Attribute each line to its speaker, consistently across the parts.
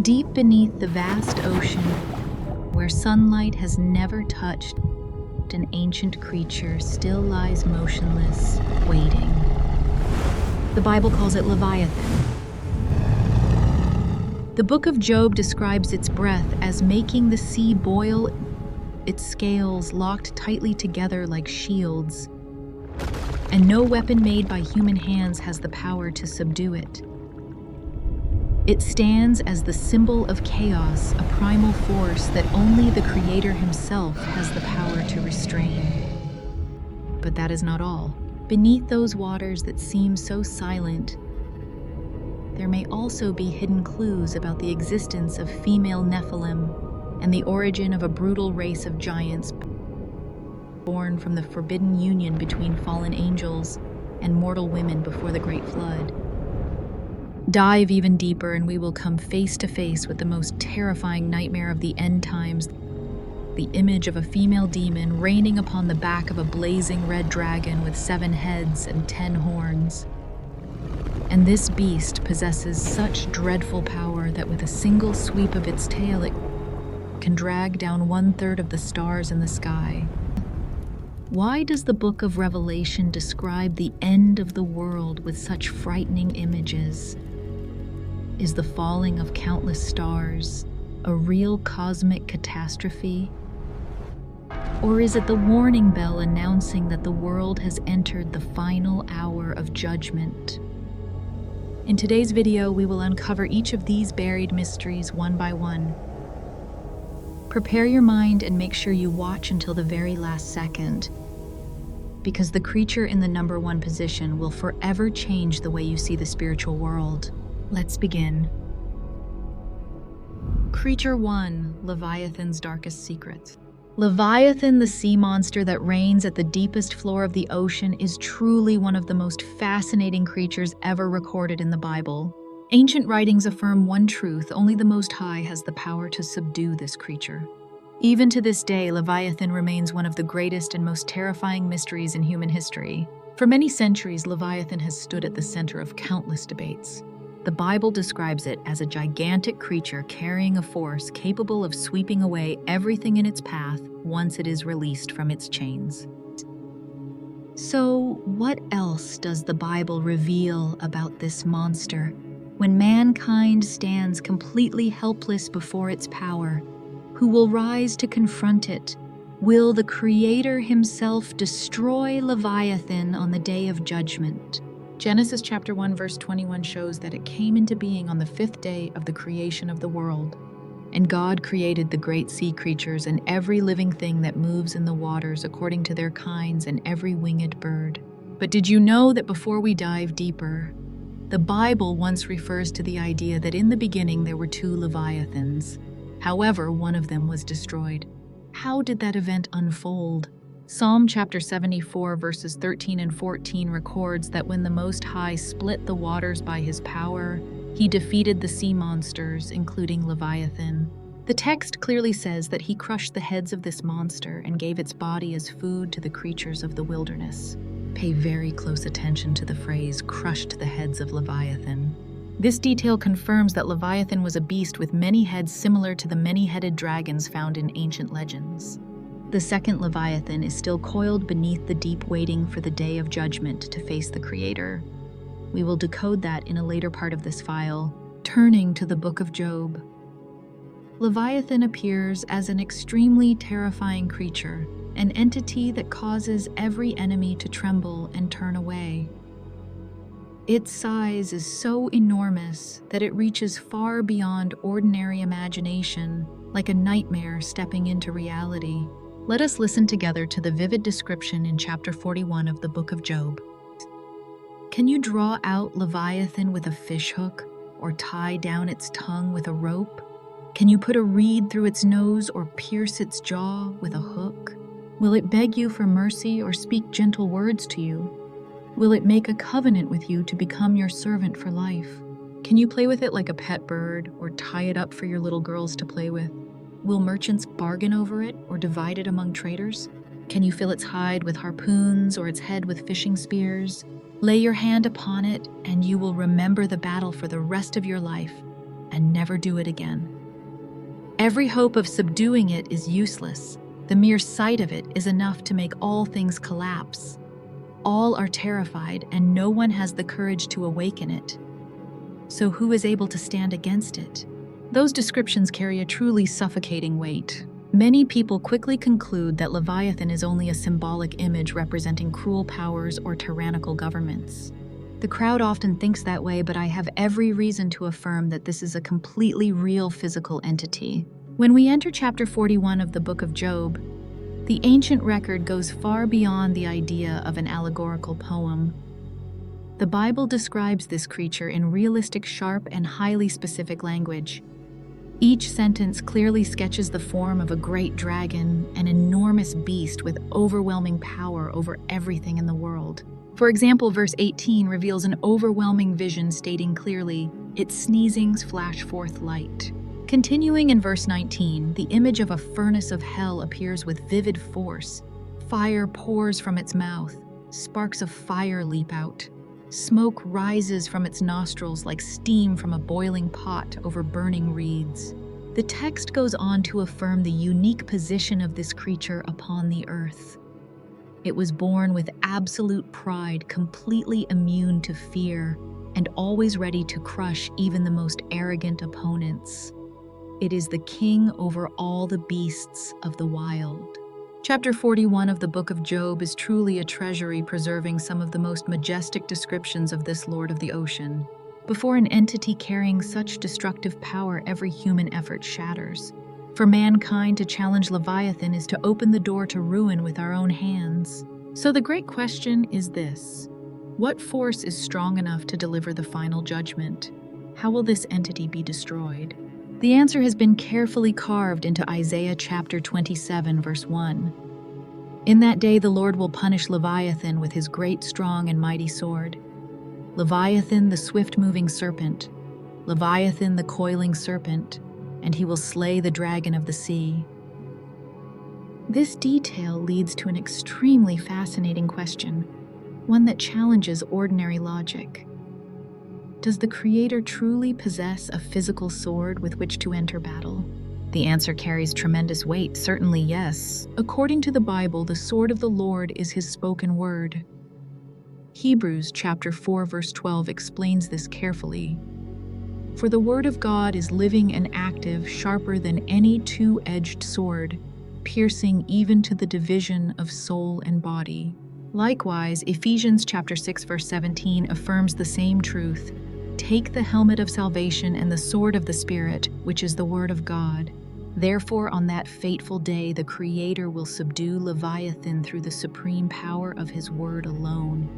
Speaker 1: Deep beneath the vast ocean, where sunlight has never touched, an ancient creature still lies motionless, waiting. The Bible calls it Leviathan. The book of Job describes its breath as making the sea boil, its scales locked tightly together like shields, and no weapon made by human hands has the power to subdue it. It stands as the symbol of chaos, a primal force that only the Creator himself has the power to restrain. But that is not all. Beneath those waters that seem so silent, there may also be hidden clues about the existence of female Nephilim and the origin of a brutal race of giants born from the forbidden union between fallen angels and mortal women before the Great Flood. Dive even deeper and we will come face to face with the most terrifying nightmare of the end times, the image of a female demon reigning upon the back of a blazing red dragon with 7 heads and 10 horns. And this beast possesses such dreadful power that with a single sweep of its tail it can drag down 1/3 of the stars in the sky. Why does the book of Revelation describe the end of the world with such frightening images? Is the falling of countless stars a real cosmic catastrophe? Or is it the warning bell announcing that the world has entered the final hour of judgment? In today's video, we will uncover each of these buried mysteries one by one. Prepare your mind and make sure you watch until the very last second, because the creature in the number 1 position will forever change the way you see the spiritual world. Let's begin. Creature 1, Leviathan's darkest secret. Leviathan, the sea monster that reigns at the deepest floor of the ocean, is truly one of the most fascinating creatures ever recorded in the Bible. Ancient writings affirm one truth: only the Most High has the power to subdue this creature. Even to this day, Leviathan remains one of the greatest and most terrifying mysteries in human history. For many centuries, Leviathan has stood at the center of countless debates. The Bible describes it as a gigantic creature carrying a force capable of sweeping away everything in its path once it is released from its chains. So, what else does the Bible reveal about this monster? When mankind stands completely helpless before its power, who will rise to confront it? Will the Creator himself destroy Leviathan on the day of judgment? Genesis chapter 1 verse 21 shows that it came into being on the 5th day of the creation of the world. And God created the great sea creatures and every living thing that moves in the waters according to their kinds and every winged bird. But did you know that before we dive deeper, the Bible once refers to the idea that in the beginning there were 2 Leviathans. However, one of them was destroyed. How did that event unfold? Psalm chapter 74 verses 13 and 14 records that when the Most High split the waters by his power, he defeated the sea monsters, including Leviathan. The text clearly says that he crushed the heads of this monster and gave its body as food to the creatures of the wilderness. Pay very close attention to the phrase, crushed the heads of Leviathan. This detail confirms that Leviathan was a beast with many heads similar to the many-headed dragons found in ancient legends. The second Leviathan is still coiled beneath the deep, waiting for the day of judgment to face the Creator. We will decode that in a later part of this file. Turning to the book of Job. Leviathan appears as an extremely terrifying creature, an entity that causes every enemy to tremble and turn away. Its size is so enormous that it reaches far beyond ordinary imagination, like a nightmare stepping into reality. Let us listen together to the vivid description in chapter 41 of the book of Job. Can you draw out Leviathan with a fishhook, or tie down its tongue with a rope? Can you put a reed through its nose or pierce its jaw with a hook? Will it beg you for mercy or speak gentle words to you? Will it make a covenant with you to become your servant for life? Can you play with it like a pet bird or tie it up for your little girls to play with? Will merchants bargain over it or divide it among traders? Can you fill its hide with harpoons or its head with fishing spears? Lay your hand upon it and you will remember the battle for the rest of your life. and never do it again. Every hope of subduing it is useless. The mere sight of it is enough to make all things collapse. All are terrified, and no one has the courage to awaken it. So who is able to stand against it? Those descriptions carry a truly suffocating weight. Many people quickly conclude that Leviathan is only a symbolic image representing cruel powers or tyrannical governments. The crowd often thinks that way, but I have every reason to affirm that this is a completely real physical entity. When we enter chapter 41 of the book of Job, the ancient record goes far beyond the idea of an allegorical poem. The Bible describes this creature in realistic, sharp, and highly specific language. Each sentence clearly sketches the form of a great dragon, an enormous beast with overwhelming power over everything in the world. For example, verse 18 reveals an overwhelming vision stating clearly, "Its sneezings flash forth light." Continuing in verse 19, the image of a furnace of hell appears with vivid force. Fire pours from its mouth, sparks of fire leap out. Smoke rises from its nostrils like steam from a boiling pot over burning reeds. The text goes on to affirm the unique position of this creature upon the earth. It was born with absolute pride, completely immune to fear, and always ready to crush even the most arrogant opponents. It is the king over all the beasts of the wild. Chapter 41 of the book of Job is truly a treasury preserving some of the most majestic descriptions of this lord of the ocean. Before an entity carrying such destructive power, every human effort shatters. For mankind to challenge Leviathan is to open the door to ruin with our own hands. So the great question is this: what force is strong enough to deliver the final judgment? How will this entity be destroyed? The answer has been carefully carved into Isaiah chapter 27, verse 1. In that day the Lord will punish Leviathan with his great, strong, and mighty sword. Leviathan, the swift-moving serpent. Leviathan, the coiling serpent. And he will slay the dragon of the sea. This detail leads to an extremely fascinating question, one that challenges ordinary logic. Does the Creator truly possess a physical sword with which to enter battle? The answer carries tremendous weight, certainly yes. According to the Bible, the sword of the Lord is his spoken word. Hebrews chapter 4 verse 12 explains this carefully. For the word of God is living and active, sharper than any two-edged sword, piercing even to the division of soul and body. Likewise, Ephesians chapter 6 verse 17 affirms the same truth. Take the helmet of salvation and the sword of the Spirit, which is the word of God. Therefore, on that fateful day, the Creator will subdue Leviathan through the supreme power of his word alone.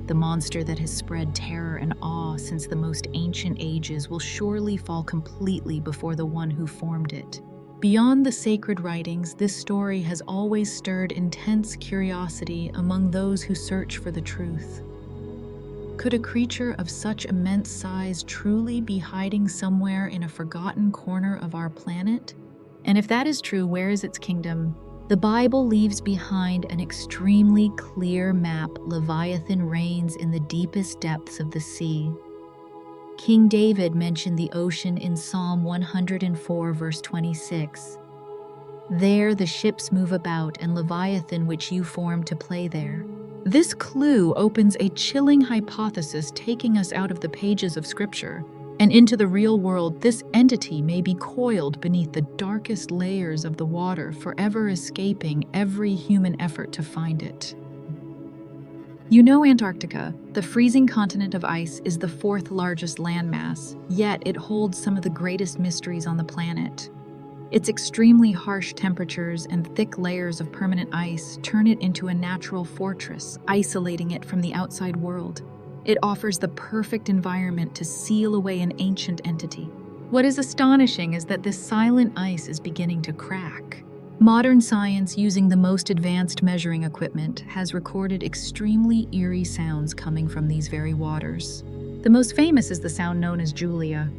Speaker 1: The monster that has spread terror and awe since the most ancient ages will surely fall completely before the one who formed it. Beyond the sacred writings, this story has always stirred intense curiosity among those who search for the truth. Could a creature of such immense size truly be hiding somewhere in a forgotten corner of our planet? And if that is true, where is its kingdom? The Bible leaves behind an extremely clear map. Leviathan reigns in the deepest depths of the sea. King David mentioned the ocean in Psalm 104 verse 26. There the ships move about, and Leviathan which you formed to play there. This clue opens a chilling hypothesis, taking us out of the pages of Scripture and into the real world. This entity may be coiled beneath the darkest layers of the water, forever escaping every human effort to find it. You know, Antarctica, the freezing continent of ice, is the fourth largest landmass, yet it holds some of the greatest mysteries on the planet. Its extremely harsh temperatures and thick layers of permanent ice turn it into a natural fortress, isolating it from the outside world. It offers the perfect environment to seal away an ancient entity. What is astonishing is that this silent ice is beginning to crack. Modern science, using the most advanced measuring equipment, has recorded extremely eerie sounds coming from these very waters. The most famous is the sound known as Julia.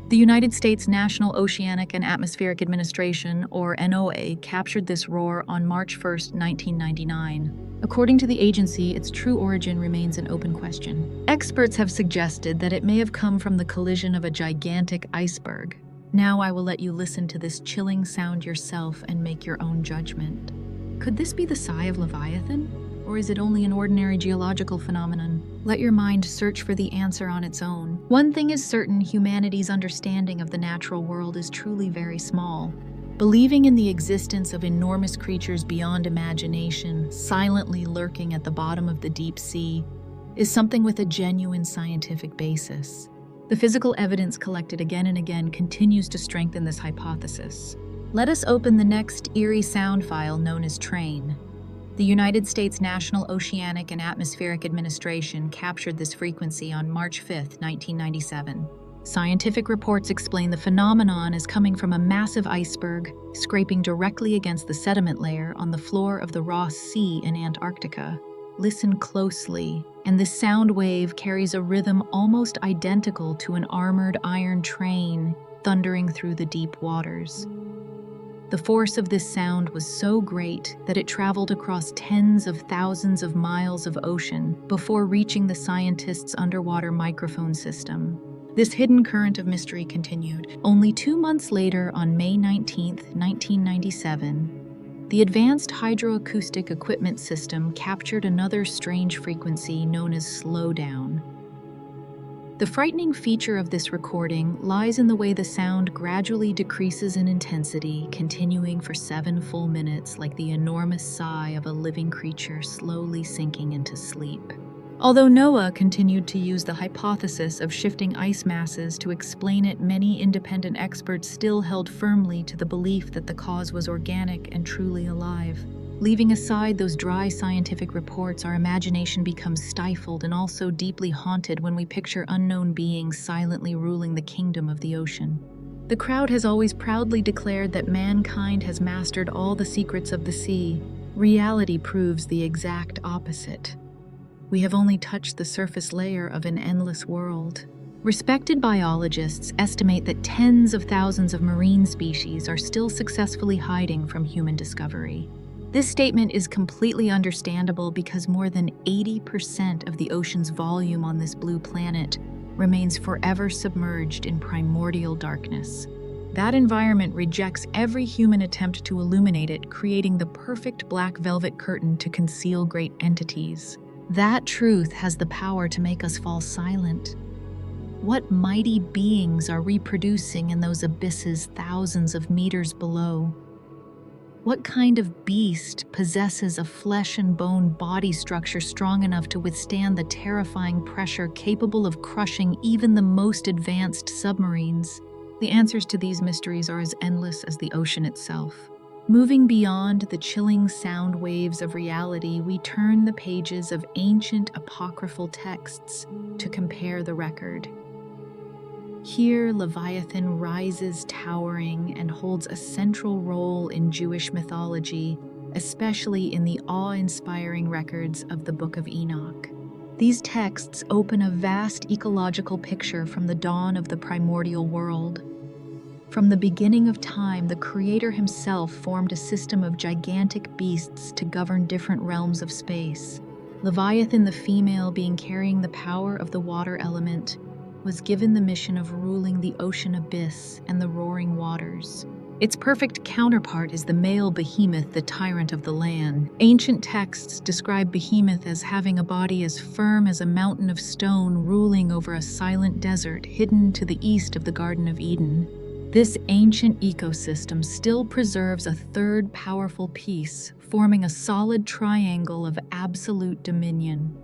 Speaker 1: The United States National Oceanic and Atmospheric Administration, or NOAA, captured this roar on March 1, 1999. According to the agency, its true origin remains an open question. Experts have suggested that it may have come from the collision of a gigantic iceberg. Now I will let you listen to this chilling sound yourself and make your own judgment. Could this be the sigh of Leviathan? Or is it only an ordinary geological phenomenon? Let your mind search for the answer on its own. One thing is certain, humanity's understanding of the natural world is truly very small. Believing in the existence of enormous creatures beyond imagination, silently lurking at the bottom of the deep sea, is something with a genuine scientific basis. The physical evidence collected again and again continues to strengthen this hypothesis. Let us open the next eerie sound file known as TRAIN. The United States National Oceanic and Atmospheric Administration captured this frequency on March 5, 1997. Scientific reports explain the phenomenon as coming from a massive iceberg scraping directly against the sediment layer on the floor of the Ross Sea in Antarctica. Listen closely, and this sound wave carries a rhythm almost identical to an armored iron train thundering through the deep waters. The force of this sound was so great that it traveled across tens of thousands of miles of ocean before reaching the scientists' underwater microphone system. This hidden current of mystery continued. Only 2 months later, on May 19, 1997, the Advanced Hydroacoustic Equipment System captured another strange frequency known as slowdown. The frightening feature of this recording lies in the way the sound gradually decreases in intensity, continuing for 7 full minutes like the enormous sigh of a living creature slowly sinking into sleep. Although NOAA continued to use the hypothesis of shifting ice masses to explain it, many independent experts still held firmly to the belief that the cause was organic and truly alive. Leaving aside those dry scientific reports, our imagination becomes stifled and also deeply haunted when we picture unknown beings silently ruling the kingdom of the ocean. The crowd has always proudly declared that mankind has mastered all the secrets of the sea. Reality proves the exact opposite. We have only touched the surface layer of an endless world. Respected biologists estimate that tens of thousands of marine species are still successfully hiding from human discovery. This statement is completely understandable because more than 80% of the ocean's volume on this blue planet remains forever submerged in primordial darkness. That environment rejects every human attempt to illuminate it, creating the perfect black velvet curtain to conceal great entities. That truth has the power to make us fall silent. What mighty beings are reproducing in those abysses thousands of meters below? What kind of beast possesses a flesh and bone body structure strong enough to withstand the terrifying pressure capable of crushing even the most advanced submarines? The answers to these mysteries are as endless as the ocean itself. Moving beyond the chilling sound waves of reality, we turn the pages of ancient apocryphal texts to compare the record. Here, Leviathan rises towering and holds a central role in Jewish mythology, especially in the awe-inspiring records of the Book of Enoch. These texts open a vast ecological picture from the dawn of the primordial world. From the beginning of time, the Creator himself formed a system of gigantic beasts to govern different realms of space. Leviathan, the female being carrying the power of the water element, was given the mission of ruling the ocean abyss and the roaring waters. Its perfect counterpart is the male behemoth, the tyrant of the land. Ancient texts describe Behemoth as having a body as firm as a mountain of stone, ruling over a silent desert hidden to the east of the Garden of Eden. This ancient ecosystem still preserves a third powerful piece, forming a solid triangle of absolute dominion.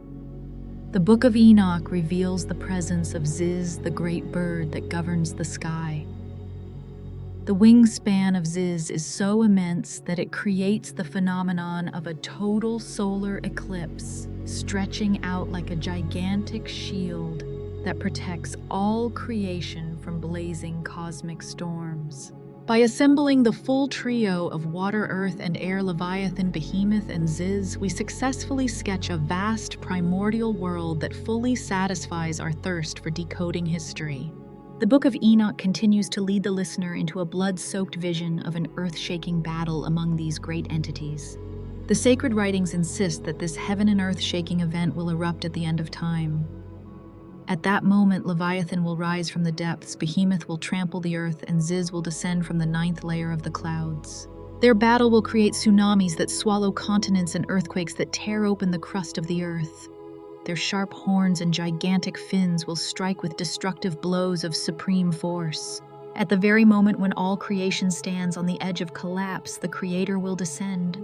Speaker 1: The Book of Enoch reveals the presence of Ziz, the great bird that governs the sky. The wingspan of Ziz is so immense that it creates the phenomenon of a total solar eclipse, stretching out like a gigantic shield that protects all creation from blazing cosmic storms. By assembling the full trio of water, earth, and air, Leviathan, Behemoth, and Ziz, we successfully sketch a vast primordial world that fully satisfies our thirst for decoding history. The Book of Enoch continues to lead the listener into a blood-soaked vision of an earth-shaking battle among these great entities. The sacred writings insist that this heaven and earth-shaking event will erupt at the end of time. At that moment, Leviathan will rise from the depths, Behemoth will trample the earth, and Ziz will descend from the 9th layer of the clouds. Their battle will create tsunamis that swallow continents and earthquakes that tear open the crust of the earth. Their sharp horns and gigantic fins will strike with destructive blows of supreme force. At the very moment when all creation stands on the edge of collapse, the Creator will descend.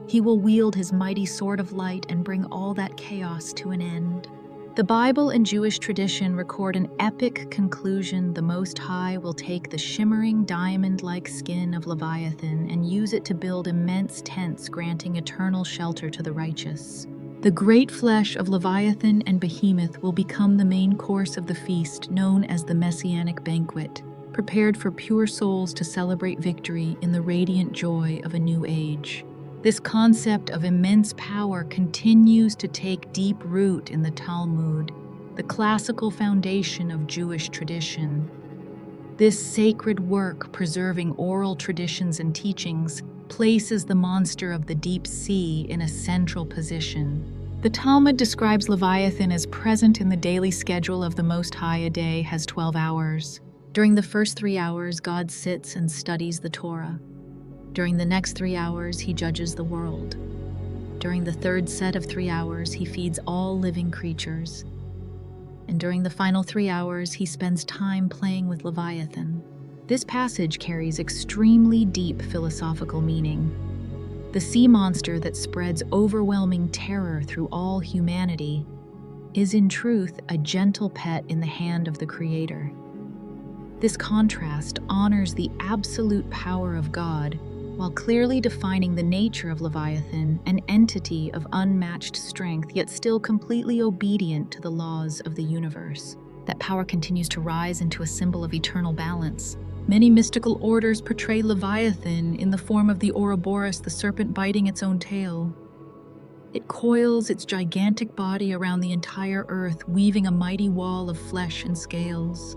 Speaker 1: He will wield his mighty sword of light and bring all that chaos to an end. The Bible and Jewish tradition record an epic conclusion. The Most High will take the shimmering diamond-like skin of Leviathan and use it to build immense tents, granting eternal shelter to the righteous. The great flesh of Leviathan and Behemoth will become the main course of the feast, known as the Messianic Banquet, prepared for pure souls to celebrate victory in the radiant joy of a new age. This concept of immense power continues to take deep root in the Talmud, the classical foundation of Jewish tradition. This sacred work, preserving oral traditions and teachings, places the monster of the deep sea in a central position. The Talmud describes Leviathan as present in the daily schedule of the Most High. A day has 12 hours. During the first 3 hours, God sits and studies the Torah. During the next 3 hours, he judges the world. During the third set of 3 hours, he feeds all living creatures. And during the final 3 hours, he spends time playing with Leviathan. This passage carries extremely deep philosophical meaning. The sea monster that spreads overwhelming terror through all humanity is in truth a gentle pet in the hand of the Creator. This contrast honors the absolute power of God while clearly defining the nature of Leviathan, an entity of unmatched strength, yet still completely obedient to the laws of the universe. That power continues to rise into a symbol of eternal balance. Many mystical orders portray Leviathan in the form of the Ouroboros, the serpent biting its own tail. It coils its gigantic body around the entire earth, weaving a mighty wall of flesh and scales.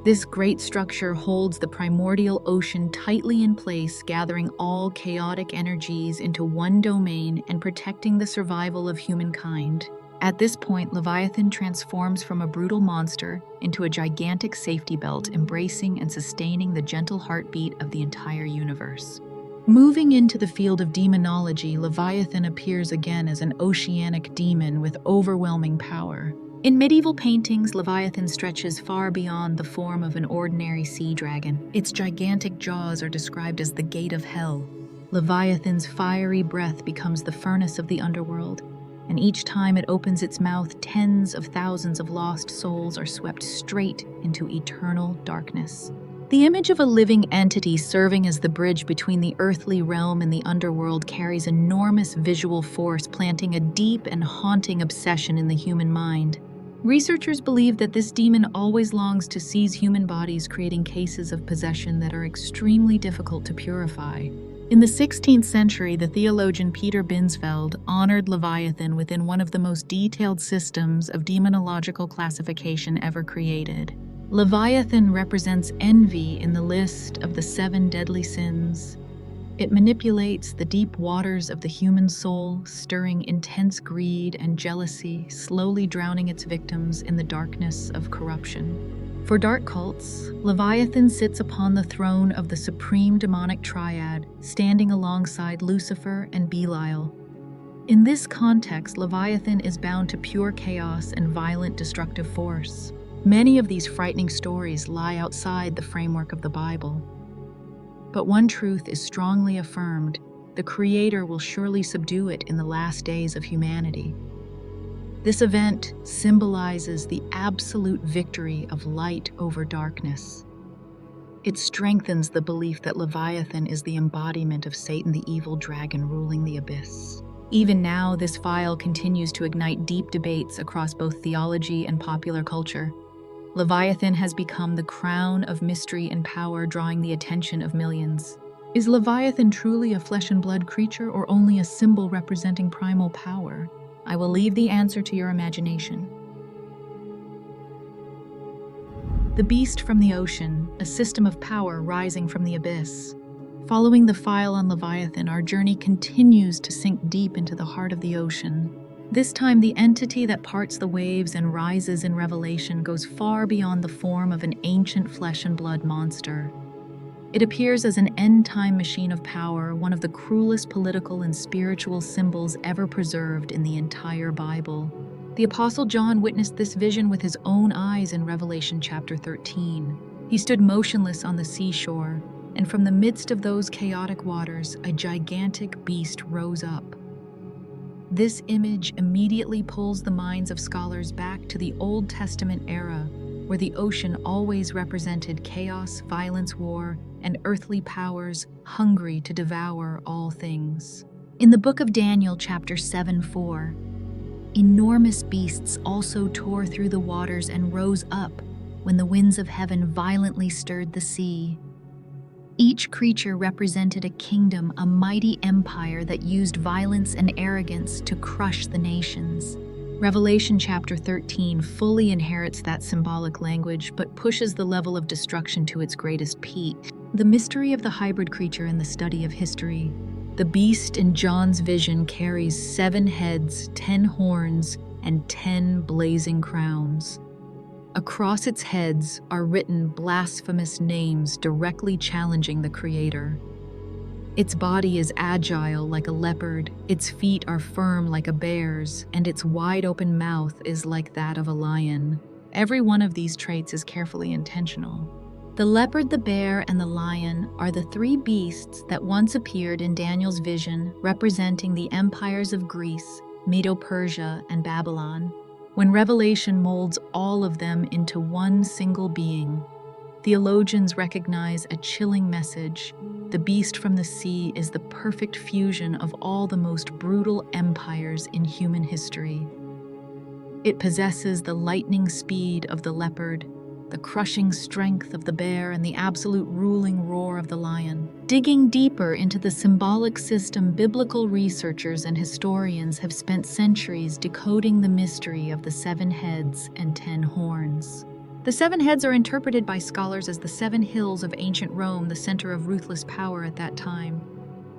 Speaker 1: This great structure holds the primordial ocean tightly in place, gathering all chaotic energies into one domain and protecting the survival of humankind. At this point, Leviathan transforms from a brutal monster into a gigantic safety belt, embracing and sustaining the gentle heartbeat of the entire universe. Moving into the field of demonology, Leviathan appears again as an oceanic demon with overwhelming power. In medieval paintings, Leviathan stretches far beyond the form of an ordinary sea dragon. Its gigantic jaws are described as the gate of hell. Leviathan's fiery breath becomes the furnace of the underworld, and each time it opens its mouth, tens of thousands of lost souls are swept straight into eternal darkness. The image of a living entity serving as the bridge between the earthly realm and the underworld carries enormous visual force, planting a deep and haunting obsession in the human mind. Researchers believe that this demon always longs to seize human bodies, creating cases of possession that are extremely difficult to purify. In the 16th century, the theologian Peter Binsfeld honored Leviathan within one of the most detailed systems of demonological classification ever created. Leviathan represents envy in the list of the 7 deadly sins. It manipulates the deep waters of the human soul, stirring intense greed and jealousy, slowly drowning its victims in the darkness of corruption. For dark cults, Leviathan sits upon the throne of the supreme demonic triad, standing alongside Lucifer and Belial. In this context, Leviathan is bound to pure chaos and violent destructive force. Many of these frightening stories lie outside the framework of the Bible. But one truth is strongly affirmed: the Creator will surely subdue it in the last days of humanity. This event symbolizes the absolute victory of light over darkness. It strengthens the belief that Leviathan is the embodiment of Satan, the evil dragon ruling the abyss. Even now, this file continues to ignite deep debates across both theology and popular culture. Leviathan has become the crown of mystery and power, drawing the attention of millions. Is Leviathan truly a flesh and blood creature, or only a symbol representing primal power? I will leave the answer to your imagination. The beast from the ocean, a system of power rising from the abyss. Following the file on Leviathan, our journey continues to sink deep into the heart of the ocean. This time, the entity that parts the waves and rises in Revelation goes far beyond the form of an ancient flesh and blood monster. It appears as an end-time machine of power, one of the cruelest political and spiritual symbols ever preserved in the entire Bible. The Apostle John witnessed this vision with his own eyes in Revelation chapter 13. He stood motionless on the seashore, and from the midst of those chaotic waters, a gigantic beast rose up. This image immediately pulls the minds of scholars back to the Old Testament era, where the ocean always represented chaos, violence, war, and earthly powers hungry to devour all things. In the book of Daniel, chapter 7:4, enormous beasts also tore through the waters and rose up when the winds of heaven violently stirred the sea. Each creature represented a kingdom, a mighty empire that used violence and arrogance to crush the nations. Revelation chapter 13 fully inherits that symbolic language, but pushes the level of destruction to its greatest peak. The mystery of the hybrid creature in the study of history. The beast in John's vision carries 7 heads, 10 horns, and 10 blazing crowns. Across its heads are written blasphemous names directly challenging the Creator. Its body is agile like a leopard, its feet are firm like a bear's, and its wide-open mouth is like that of a lion. Every one of these traits is carefully intentional. The leopard, the bear, and the lion are the 3 beasts that once appeared in Daniel's vision, representing the empires of Greece, Medo-Persia, and Babylon, when Revelation molds all of them into one single being. Theologians recognize a chilling message. The beast from the sea is the perfect fusion of all the most brutal empires in human history. It possesses the lightning speed of the leopard, the crushing strength of the bear, and the absolute ruling roar of the lion. Digging deeper into the symbolic system, biblical researchers and historians have spent centuries decoding the mystery of the 7 heads and 10 horns. The 7 heads are interpreted by scholars as the 7 hills of ancient Rome, the center of ruthless power at that time.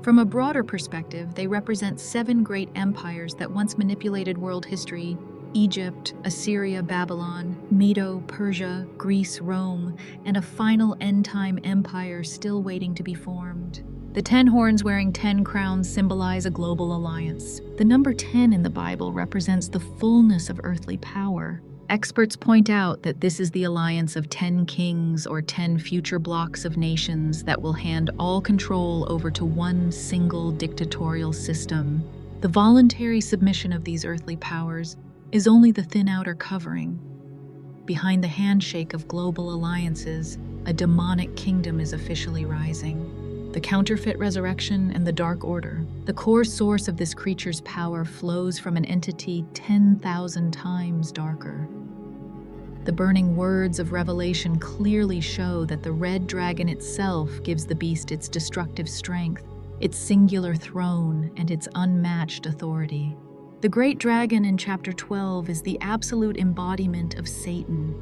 Speaker 1: From a broader perspective, they represent 7 great empires that once manipulated world history: Egypt, Assyria, Babylon, Medo, Persia, Greece, Rome, and a final end-time empire still waiting to be formed. The 10 horns wearing 10 crowns symbolize a global alliance. The number 10 in the Bible represents the fullness of earthly power. Experts point out that this is the alliance of 10 kings or 10 future blocks of nations that will hand all control over to one single dictatorial system. The voluntary submission of these earthly powers is only the thin outer covering. Behind the handshake of global alliances, a demonic kingdom is officially rising. The counterfeit resurrection and the dark order. The core source of this creature's power flows from an entity 10,000 times darker. The burning words of Revelation clearly show that the red dragon itself gives the beast its destructive strength, its singular throne, and its unmatched authority. The great dragon in chapter 12 is the absolute embodiment of Satan.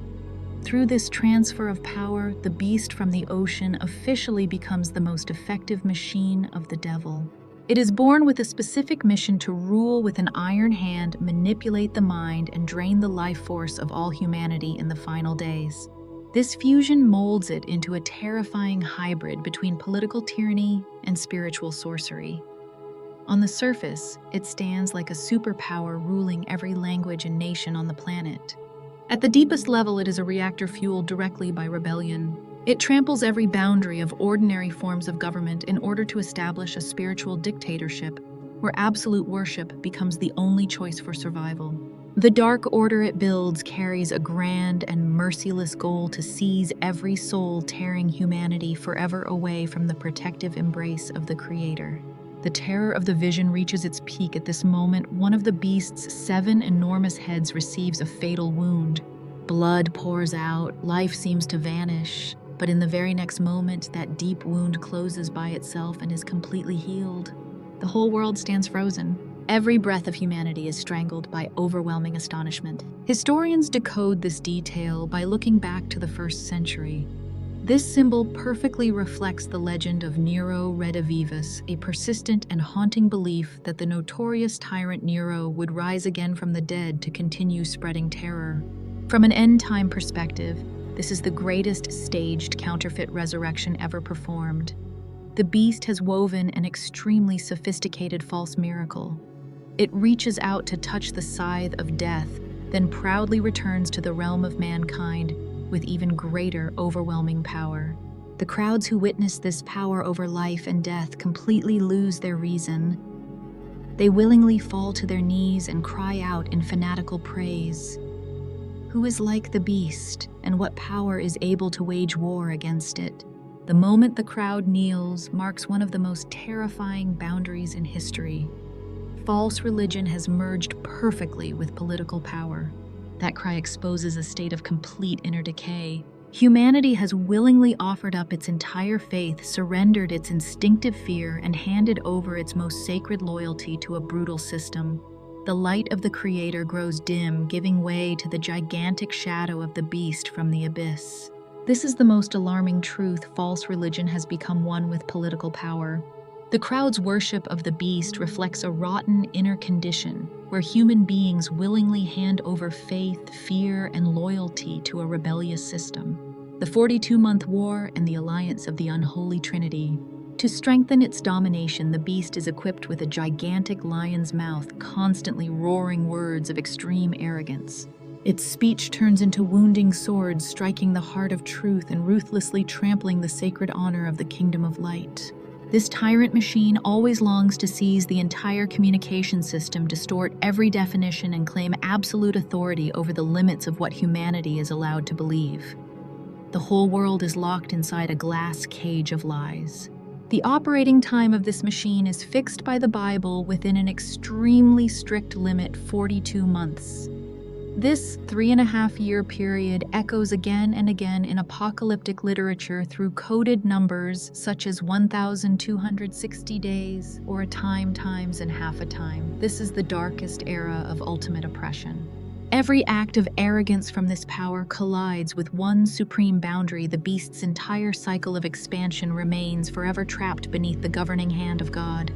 Speaker 1: Through this transfer of power, the beast from the ocean officially becomes the most effective machine of the devil. It is born with a specific mission to rule with an iron hand, manipulate the mind, and drain the life force of all humanity in the final days. This fusion molds it into a terrifying hybrid between political tyranny and spiritual sorcery. On the surface, it stands like a superpower ruling every language and nation on the planet. At the deepest level, it is a reactor fueled directly by rebellion. It tramples every boundary of ordinary forms of government in order to establish a spiritual dictatorship where absolute worship becomes the only choice for survival. The dark order it builds carries a grand and merciless goal to seize every soul, tearing humanity forever away from the protective embrace of the Creator. The terror of the vision reaches its peak at this moment. One of the beast's 7 enormous heads receives a fatal wound. Blood pours out, life seems to vanish, but in the very next moment, that deep wound closes by itself and is completely healed. The whole world stands frozen. Every breath of humanity is strangled by overwhelming astonishment. Historians decode this detail by looking back to the 1st century. This symbol perfectly reflects the legend of Nero Redivivus, a persistent and haunting belief that the notorious tyrant Nero would rise again from the dead to continue spreading terror. From an end-time perspective, this is the greatest staged counterfeit resurrection ever performed. The beast has woven an extremely sophisticated false miracle. It reaches out to touch the scythe of death, then proudly returns to the realm of mankind with even greater overwhelming power. The crowds who witness this power over life and death completely lose their reason. They willingly fall to their knees and cry out in fanatical praise. Who is like the beast, and what power is able to wage war against it? The moment the crowd kneels marks one of the most terrifying boundaries in history. False religion has merged perfectly with political power. That cry exposes a state of complete inner decay. Humanity has willingly offered up its entire faith, surrendered its instinctive fear, and handed over its most sacred loyalty to a brutal system. The light of the Creator grows dim, giving way to the gigantic shadow of the beast from the abyss. This is the most alarming truth. False religion has become one with political power. The crowd's worship of the beast reflects a rotten inner condition, where human beings willingly hand over faith, fear, and loyalty to a rebellious system. The 42-month war and the alliance of the unholy Trinity. To strengthen its domination, the beast is equipped with a gigantic lion's mouth, constantly roaring words of extreme arrogance. Its speech turns into wounding swords, striking the heart of truth and ruthlessly trampling the sacred honor of the kingdom of light. This tyrant machine always longs to seize the entire communication system, distort every definition, and claim absolute authority over the limits of what humanity is allowed to believe. The whole world is locked inside a glass cage of lies. The operating time of this machine is fixed by the Bible within an extremely strict limit: 42 months. This 3.5-year period echoes again and again in apocalyptic literature through coded numbers such as 1,260 days or a time times and half a time. This is the darkest era of ultimate oppression. Every act of arrogance from this power collides with one supreme boundary. The beast's entire cycle of expansion remains forever trapped beneath the governing hand of God.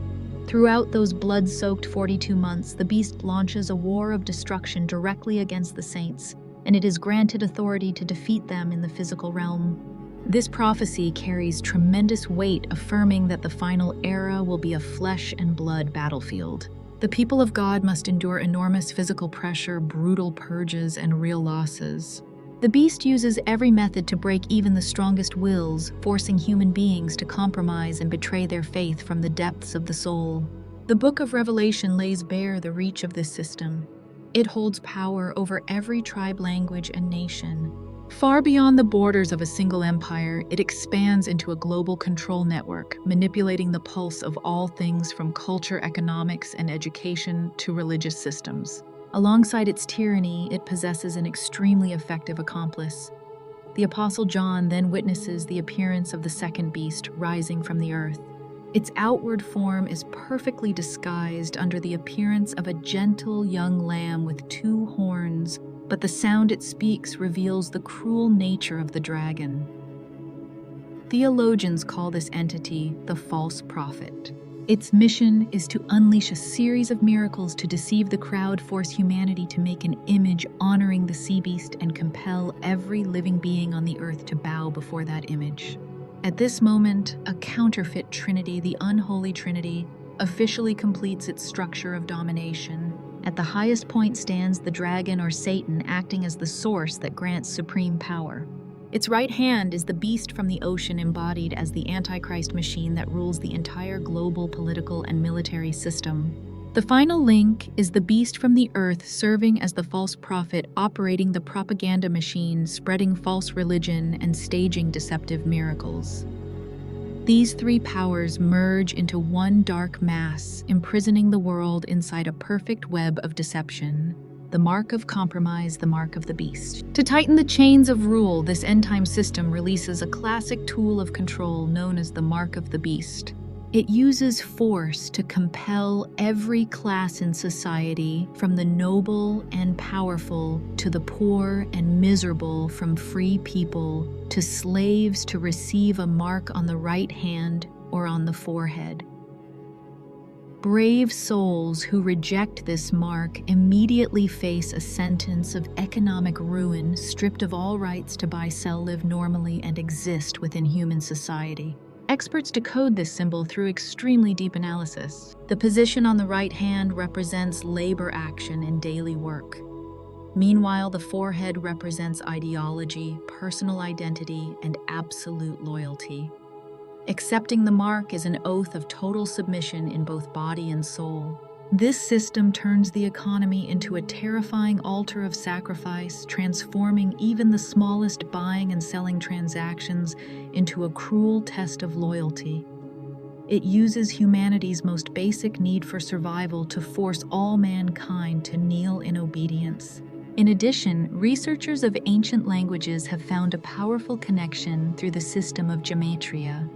Speaker 1: Throughout those blood-soaked 42 months, the beast launches a war of destruction directly against the saints, and it is granted authority to defeat them in the physical realm. This prophecy carries tremendous weight, affirming that the final era will be a flesh and blood battlefield. The people of God must endure enormous physical pressure, brutal purges, and real losses. The beast uses every method to break even the strongest wills, forcing human beings to compromise and betray their faith from the depths of the soul. The book of Revelation lays bare the reach of this system. It holds power over every tribe, language, and nation. Far beyond the borders of a single empire, it expands into a global control network, manipulating the pulse of all things from culture, economics, and education to religious systems. Alongside its tyranny, it possesses an extremely effective accomplice. The Apostle John then witnesses the appearance of the second beast rising from the earth. Its outward form is perfectly disguised under the appearance of a gentle young lamb with 2 horns, but the sound it speaks reveals the cruel nature of the dragon. Theologians call this entity the false prophet. Its mission is to unleash a series of miracles to deceive the crowd, force humanity to make an image honoring the sea beast, and compel every living being on the earth to bow before that image. At this moment, a counterfeit trinity, the unholy Trinity, officially completes its structure of domination. At the highest point stands the dragon or Satan, acting as the source that grants supreme power. Its right hand is the beast from the ocean, embodied as the Antichrist machine that rules the entire global political and military system. The final link is the beast from the earth, serving as the false prophet, operating the propaganda machine, spreading false religion, and staging deceptive miracles. These 3 powers merge into one dark mass, imprisoning the world inside a perfect web of deception. The mark of compromise, the mark of the beast. To tighten the chains of rule, this end-time system releases a classic tool of control known as the mark of the beast. It uses force to compel every class in society, from the noble and powerful to the poor and miserable, from free people to slaves, to receive a mark on the right hand or on the forehead. Brave souls who reject this mark immediately face a sentence of economic ruin, stripped of all rights to buy, sell, live normally, and exist within human society. Experts decode this symbol through extremely deep analysis. The position on the right hand represents labor action and daily work. Meanwhile, the forehead represents ideology, personal identity, and absolute loyalty. Accepting the mark is an oath of total submission in both body and soul. This system turns the economy into a terrifying altar of sacrifice, transforming even the smallest buying and selling transactions into a cruel test of loyalty. It uses humanity's most basic need for survival to force all mankind to kneel in obedience. In addition, researchers of ancient languages have found a powerful connection through the system of gematria.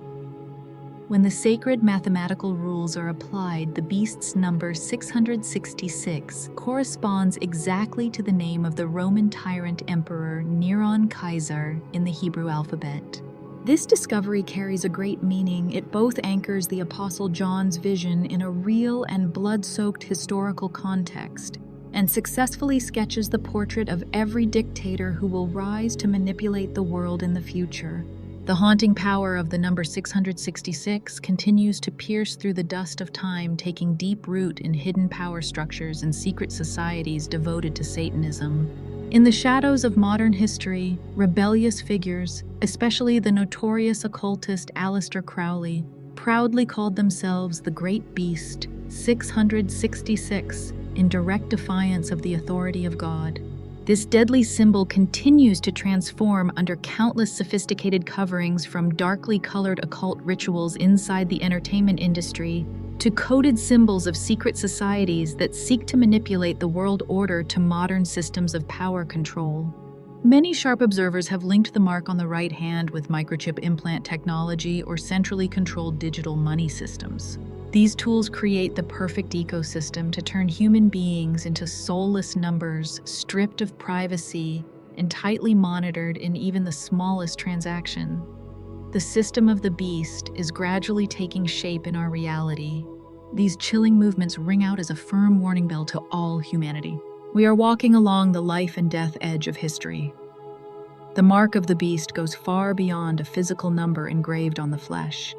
Speaker 1: When the sacred mathematical rules are applied, the beast's number 666 corresponds exactly to the name of the Roman tyrant emperor Neron Caesar in the Hebrew alphabet. This discovery carries a great meaning. It both anchors the Apostle John's vision in a real and blood-soaked historical context, and successfully sketches the portrait of every dictator who will rise to manipulate the world in the future. The haunting power of the number 666 continues to pierce through the dust of time, taking deep root in hidden power structures and secret societies devoted to Satanism. In the shadows of modern history, rebellious figures, especially the notorious occultist Aleister Crowley, proudly called themselves the Great Beast, 666, in direct defiance of the authority of God. This deadly symbol continues to transform under countless sophisticated coverings, from darkly colored occult rituals inside the entertainment industry to coded symbols of secret societies that seek to manipulate the world order to modern systems of power control. Many sharp observers have linked the mark on the right hand with microchip implant technology or centrally controlled digital money systems. These tools create the perfect ecosystem to turn human beings into soulless numbers, stripped of privacy and tightly monitored in even the smallest transaction. The system of the beast is gradually taking shape in our reality. These chilling movements ring out as a firm warning bell to all humanity. We are walking along the life and death edge of history. The mark of the beast goes far beyond a physical number engraved on the flesh.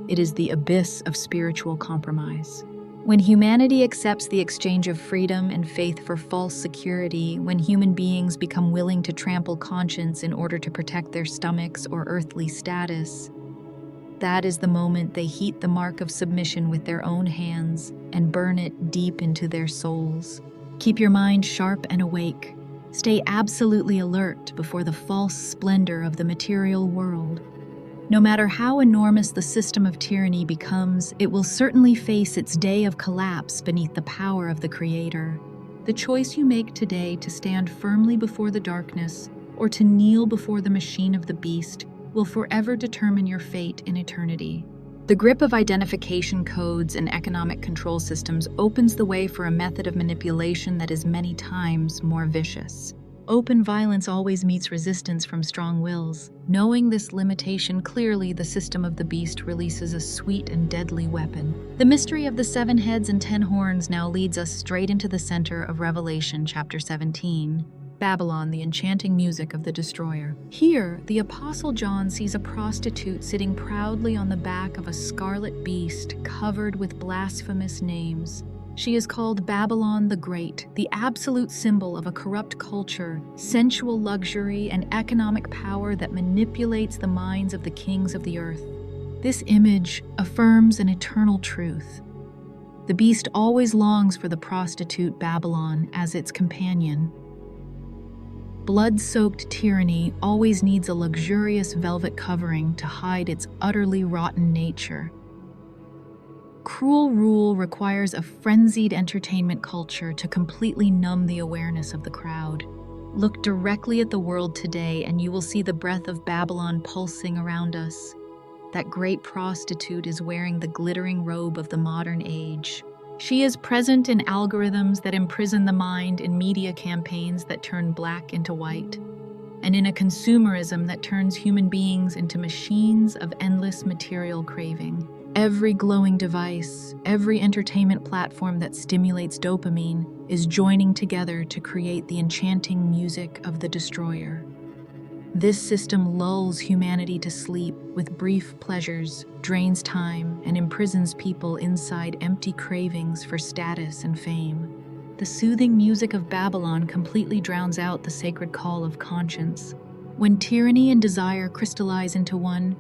Speaker 1: It is the abyss of spiritual compromise. When humanity accepts the exchange of freedom and faith for false security, when human beings become willing to trample conscience in order to protect their stomachs or earthly status, that is the moment they heat the mark of submission with their own hands and burn it deep into their souls. Keep your mind sharp and awake. Stay absolutely alert before the false splendor of the material world. No matter how enormous the system of tyranny becomes, it will certainly face its day of collapse beneath the power of the Creator. The choice you make today to stand firmly before the darkness or to kneel before the machine of the beast will forever determine your fate in eternity. The grip of identification codes and economic control systems opens the way for a method of manipulation that is many times more vicious. Open violence always meets resistance from strong wills. Knowing this limitation clearly, the system of the beast releases a sweet and deadly weapon. The mystery of the 7 heads and 10 horns now leads us straight into the center of Revelation chapter 17. Babylon, the enchanting music of the destroyer. Here, the Apostle John sees a prostitute sitting proudly on the back of a scarlet beast covered with blasphemous names. She is called Babylon the Great, the absolute symbol of a corrupt culture, sensual luxury, and economic power that manipulates the minds of the kings of the earth. This image affirms an eternal truth. The beast always longs for the prostitute Babylon as its companion. Blood-soaked tyranny always needs a luxurious velvet covering to hide its utterly rotten nature. Cruel rule requires a frenzied entertainment culture to completely numb the awareness of the crowd. Look directly at the world today and you will see the breath of Babylon pulsing around us. that great prostitute is wearing the glittering robe of the modern age. She is present in algorithms that imprison the mind, in media campaigns that turn black into white, and in a consumerism that turns human beings into machines of endless material craving. Every glowing device, every entertainment platform that stimulates dopamine is joining together to create the enchanting music of the destroyer. This system lulls humanity to sleep with brief pleasures, drains time, and imprisons people inside empty cravings for status and fame. The soothing music of Babylon completely drowns out the sacred call of conscience. When tyranny and desire crystallize into one,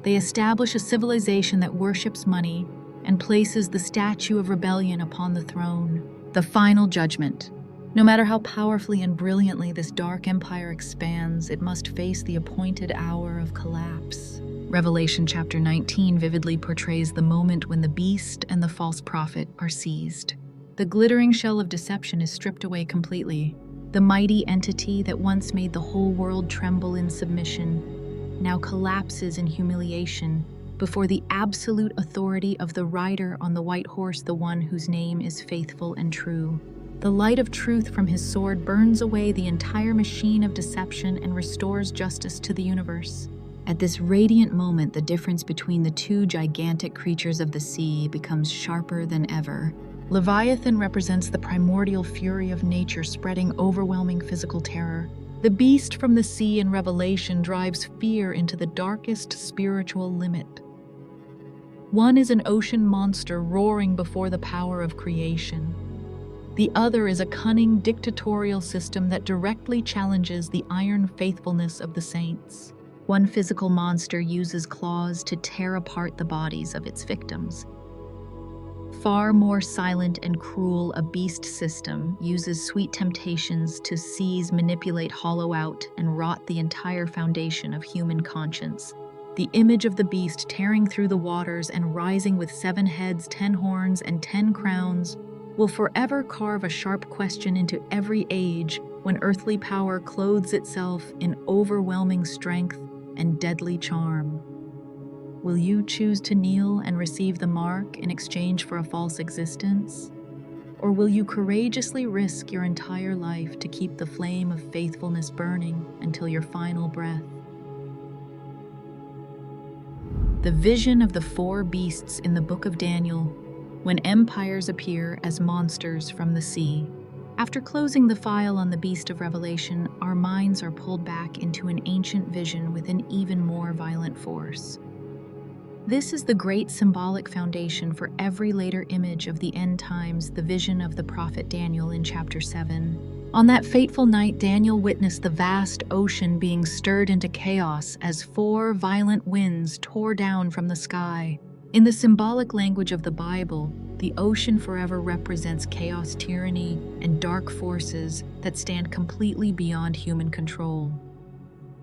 Speaker 1: they establish a civilization that worships money and places the statue of rebellion upon the throne. The final judgment. No matter how powerfully and brilliantly this dark empire expands, it must face the appointed hour of collapse. Revelation chapter 19 vividly portrays the moment when the beast and the false prophet are seized. The glittering shell of deception is stripped away completely. The mighty entity that once made the whole world tremble in submission now collapses in humiliation before the absolute authority of the rider on the white horse, the one whose name is faithful and true. The light of truth from his sword burns away the entire machine of deception and restores justice to the universe. At this radiant moment, the difference between the two gigantic creatures of the sea becomes sharper than ever. Leviathan represents the primordial fury of nature, spreading overwhelming physical terror. The beast from the sea in Revelation drives fear into the darkest spiritual limit. One is an ocean monster roaring before the power of creation. The other is a cunning dictatorial system that directly challenges the iron faithfulness of the saints. One physical monster uses claws to tear apart the bodies of its victims. Far more silent and cruel, a beast system uses sweet temptations to seize, manipulate, hollow out, and rot the entire foundation of human conscience. The image of the beast tearing through the waters and rising with 7 heads, 10 horns, and 10 crowns will forever carve a sharp question into every age when earthly power clothes itself in overwhelming strength and deadly charm. Will you choose to kneel and receive the mark in exchange for a false existence? Or will you courageously risk your entire life to keep the flame of faithfulness burning until your final breath? The vision of the 4 beasts in the book of Daniel, when empires appear as monsters from the sea. After closing the file on the beast of Revelation, our minds are pulled back into an ancient vision with an even more violent force. This is the great symbolic foundation for every later image of the end times, the vision of the prophet Daniel in chapter 7. On that fateful night, Daniel witnessed the vast ocean being stirred into chaos as 4 violent winds tore down from the sky. In the symbolic language of the Bible, the ocean forever represents chaos, tyranny, and dark forces that stand completely beyond human control.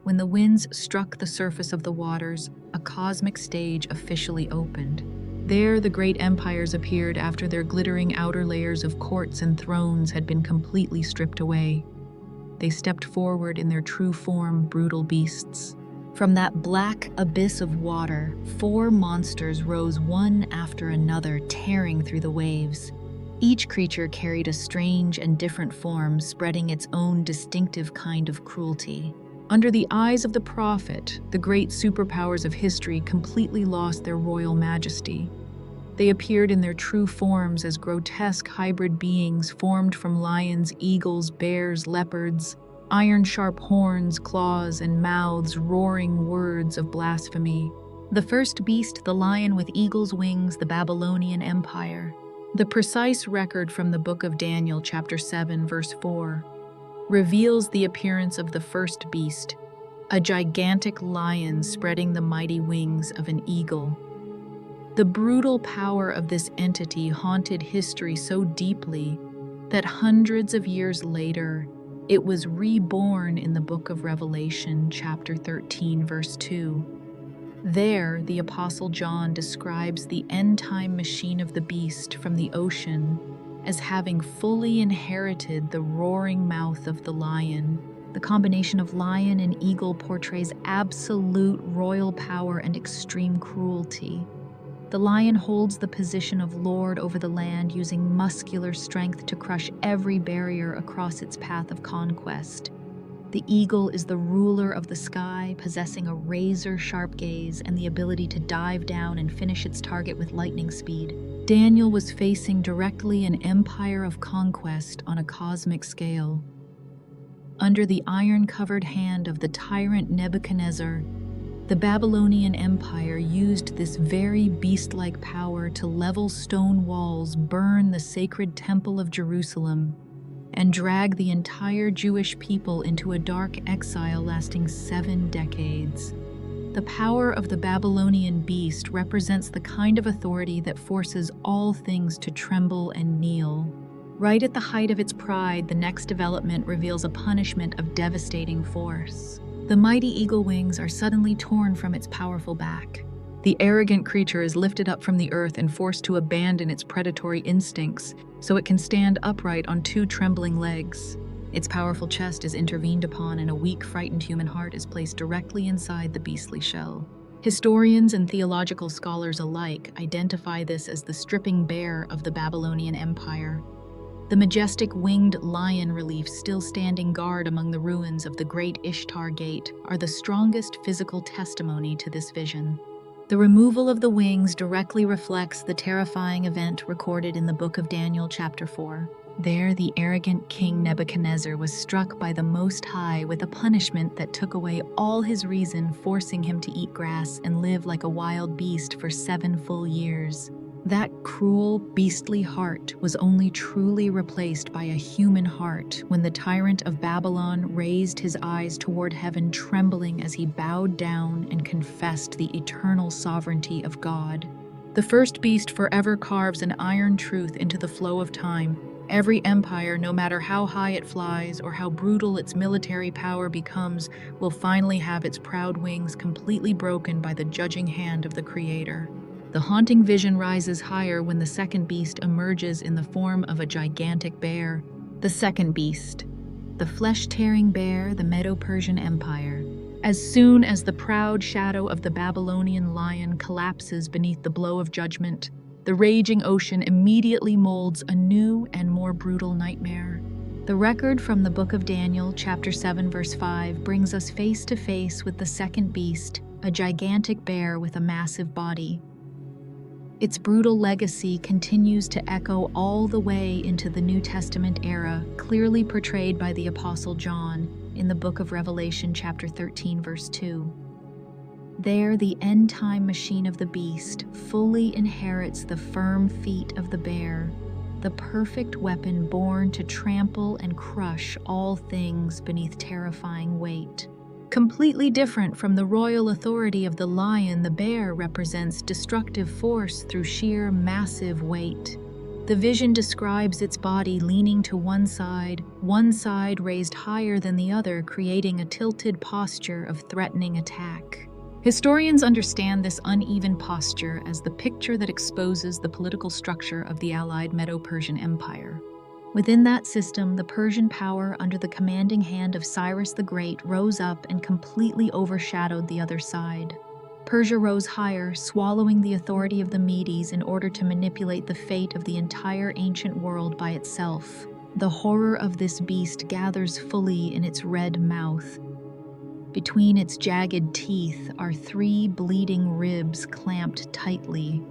Speaker 1: When the winds struck the surface of the waters, a cosmic stage officially opened. There, the great empires appeared after their glittering outer layers of courts and thrones had been completely stripped away. They stepped forward in their true form, brutal beasts. From that black abyss of water, 4 monsters rose one after another, tearing through the waves. Each creature carried a strange and different form, spreading its own distinctive kind of cruelty. Under the eyes of the prophet, the great superpowers of history completely lost their royal majesty. They appeared in their true forms as grotesque hybrid beings formed from lions, eagles, bears, leopards, iron-sharp horns, claws, and mouths roaring words of blasphemy. The first beast, the lion with eagle's wings, the Babylonian Empire. The precise record from the book of Daniel, chapter 7, verse 4, reveals the appearance of the first beast, a gigantic lion spreading the mighty wings of an eagle. The brutal power of this entity haunted history so deeply that hundreds of years later, it was reborn in the book of Revelation, chapter 13, verse 2. There, the Apostle John describes the end-time machine of the beast from the ocean as having fully inherited the roaring mouth of the lion, The combination of lion and eagle portrays absolute royal power and extreme cruelty. The lion holds the position of lord over the land, using muscular strength to crush every barrier across its path of conquest. The eagle is the ruler of the sky, possessing a razor-sharp gaze and the ability to dive down and finish its target with lightning speed. Daniel was facing directly an empire of conquest on a cosmic scale. Under the iron-covered hand of the tyrant Nebuchadnezzar, the Babylonian Empire used this very beast-like power to level stone walls, burn the sacred Temple of Jerusalem, and drag the entire Jewish people into a dark exile lasting 7 decades. The power of the Babylonian beast represents the kind of authority that forces all things to tremble and kneel. Right at the height of its pride, the next development reveals a punishment of devastating force. The mighty eagle wings are suddenly torn from its powerful back. The arrogant creature is lifted up from the earth and forced to abandon its predatory instincts so it can stand upright on 2 trembling legs. Its powerful chest is intervened upon, and a weak, frightened human heart is placed directly inside the beastly shell. Historians and theological scholars alike identify this as the stripping bare of the Babylonian Empire. The majestic winged lion reliefs still standing guard among the ruins of the great Ishtar Gate are the strongest physical testimony to this vision. The removal of the wings directly reflects the terrifying event recorded in the book of Daniel, chapter 4. There, the arrogant king Nebuchadnezzar was struck by the Most High with a punishment that took away all his reason, forcing him to eat grass and live like a wild beast for 7 full years. That cruel, beastly heart was only truly replaced by a human heart when the tyrant of Babylon raised his eyes toward heaven, trembling as he bowed down and confessed the eternal sovereignty of God. The first beast forever carves an iron truth into the flow of time. Every empire, no matter how high it flies or how brutal its military power becomes, will finally have its proud wings completely broken by the judging hand of the Creator. The haunting vision rises higher when the second beast emerges in the form of a gigantic bear. The second beast, the flesh-tearing bear, the Medo-Persian Empire. As soon as the proud shadow of the Babylonian lion collapses beneath the blow of judgment, the raging ocean immediately molds a new and more brutal nightmare. The record from the book of Daniel, chapter 7, verse 5, brings us face to face with the second beast, a gigantic bear with a massive body. Its brutal legacy continues to echo all the way into the New Testament era, clearly portrayed by the Apostle John in the book of Revelation, chapter 13, verse 2. There, the end-time machine of the beast fully inherits the firm feet of the bear, the perfect weapon born to trample and crush all things beneath terrifying weight. Completely different from the royal authority of the lion, the bear represents destructive force through sheer massive weight. The vision describes its body leaning to one side raised higher than the other, creating a tilted posture of threatening attack. Historians understand this uneven posture as the picture that exposes the political structure of the allied Medo-Persian Empire. Within that system, the Persian power under the commanding hand of Cyrus the Great rose up and completely overshadowed the other side. Persia rose higher, swallowing the authority of the Medes in order to manipulate the fate of the entire ancient world by itself. The horror of this beast gathers fully in its red mouth. Between its jagged teeth are 3 bleeding ribs clamped tightly.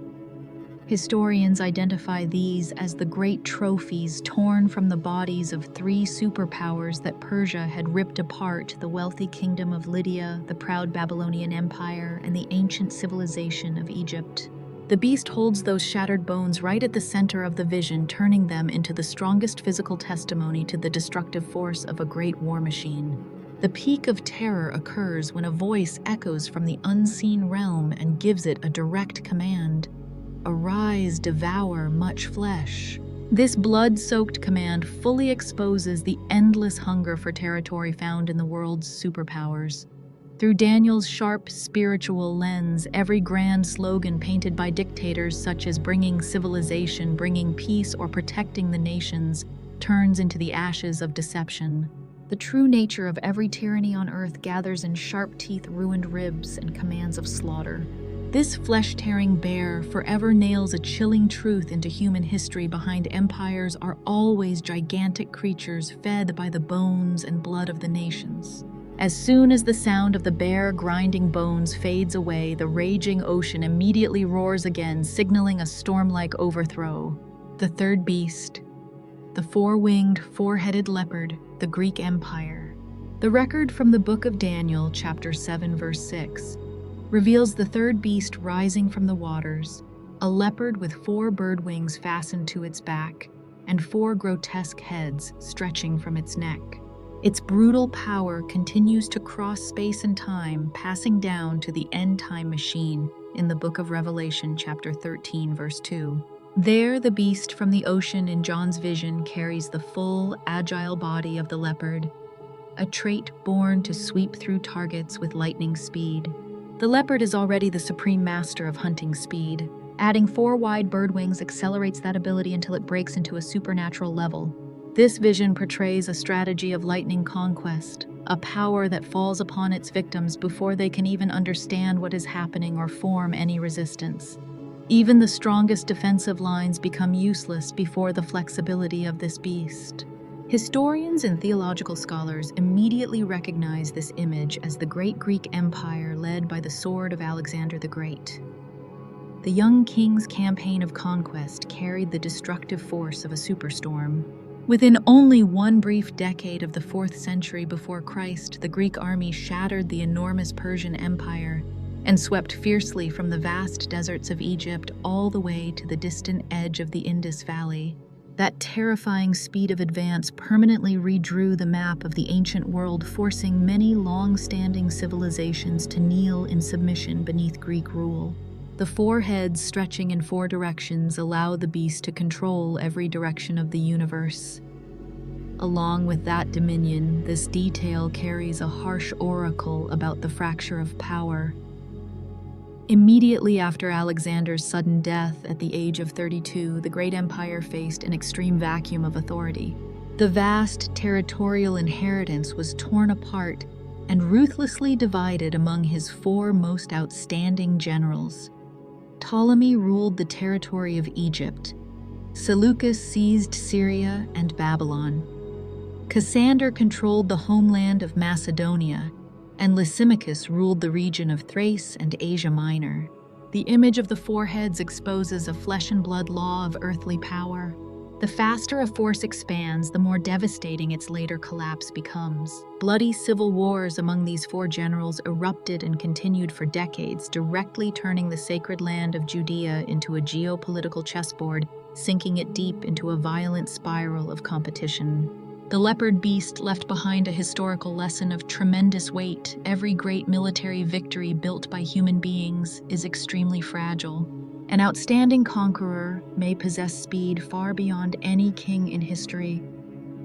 Speaker 1: Historians identify these as the great trophies torn from the bodies of 3 superpowers that Persia had ripped apart: the wealthy kingdom of Lydia, the proud Babylonian Empire, and the ancient civilization of Egypt. The beast holds those shattered bones right at the center of the vision, turning them into the strongest physical testimony to the destructive force of a great war machine. The peak of terror occurs when a voice echoes from the unseen realm and gives it a direct command: "Arise, devour much flesh." This blood-soaked command fully exposes the endless hunger for territory found in the world's superpowers. Through Daniel's sharp spiritual lens, every grand slogan painted by dictators such as bringing civilization, bringing peace, or protecting the nations turns into the ashes of deception. The true nature of every tyranny on earth gathers in sharp teeth, ruined ribs, and commands of slaughter. This flesh-tearing bear forever nails a chilling truth into human history. Behind empires are always gigantic creatures fed by the bones and blood of the nations. As soon as the sound of the bear grinding bones fades away, the raging ocean immediately roars again, signaling a storm-like overthrow. The third beast, the four-winged, four-headed leopard, the Greek Empire. The record from the book of Daniel, chapter 7, verse 6, reveals the third beast rising from the waters, a leopard with four bird wings fastened to its back and four grotesque heads stretching from its neck. Its brutal power continues to cross space and time, passing down to the end-time machine in the book of Revelation, chapter 13, verse 2. There, the beast from the ocean in John's vision carries the full, agile body of the leopard, a trait born to sweep through targets with lightning speed. The leopard is already the supreme master of hunting speed. Adding four wide bird wings accelerates that ability until it breaks into a supernatural level. This vision portrays a strategy of lightning conquest, a power that falls upon its victims before they can even understand what is happening or form any resistance. Even the strongest defensive lines become useless before the flexibility of this beast. Historians and theological scholars immediately recognize this image as the great Greek Empire led by the sword of Alexander the Great. The young king's campaign of conquest carried the destructive force of a superstorm. Within only one brief decade of the 4th century before Christ, the Greek army shattered the enormous Persian Empire and swept fiercely from the vast deserts of Egypt all the way to the distant edge of the Indus Valley. That terrifying speed of advance permanently redrew the map of the ancient world, forcing many long-standing civilizations to kneel in submission beneath Greek rule. The four heads stretching in four directions allow the beast to control every direction of the universe. Along with that dominion, this detail carries a harsh oracle about the fracture of power. Immediately after Alexander's sudden death at the age of 32, the great empire faced an extreme vacuum of authority. The vast territorial inheritance was torn apart and ruthlessly divided among his four most outstanding generals. Ptolemy ruled the territory of Egypt. Seleucus seized Syria and Babylon. Cassander controlled the homeland of Macedonia, and Lysimachus ruled the region of Thrace and Asia Minor. The image of the four heads exposes a flesh-and-blood law of earthly power. The faster a force expands, the more devastating its later collapse becomes. Bloody civil wars among these four generals erupted and continued for decades, directly turning the sacred land of Judea into a geopolitical chessboard, sinking it deep into a violent spiral of competition. The leopard beast left behind a historical lesson of tremendous weight. Every great military victory built by human beings is extremely fragile. An outstanding conqueror may possess speed far beyond any king in history,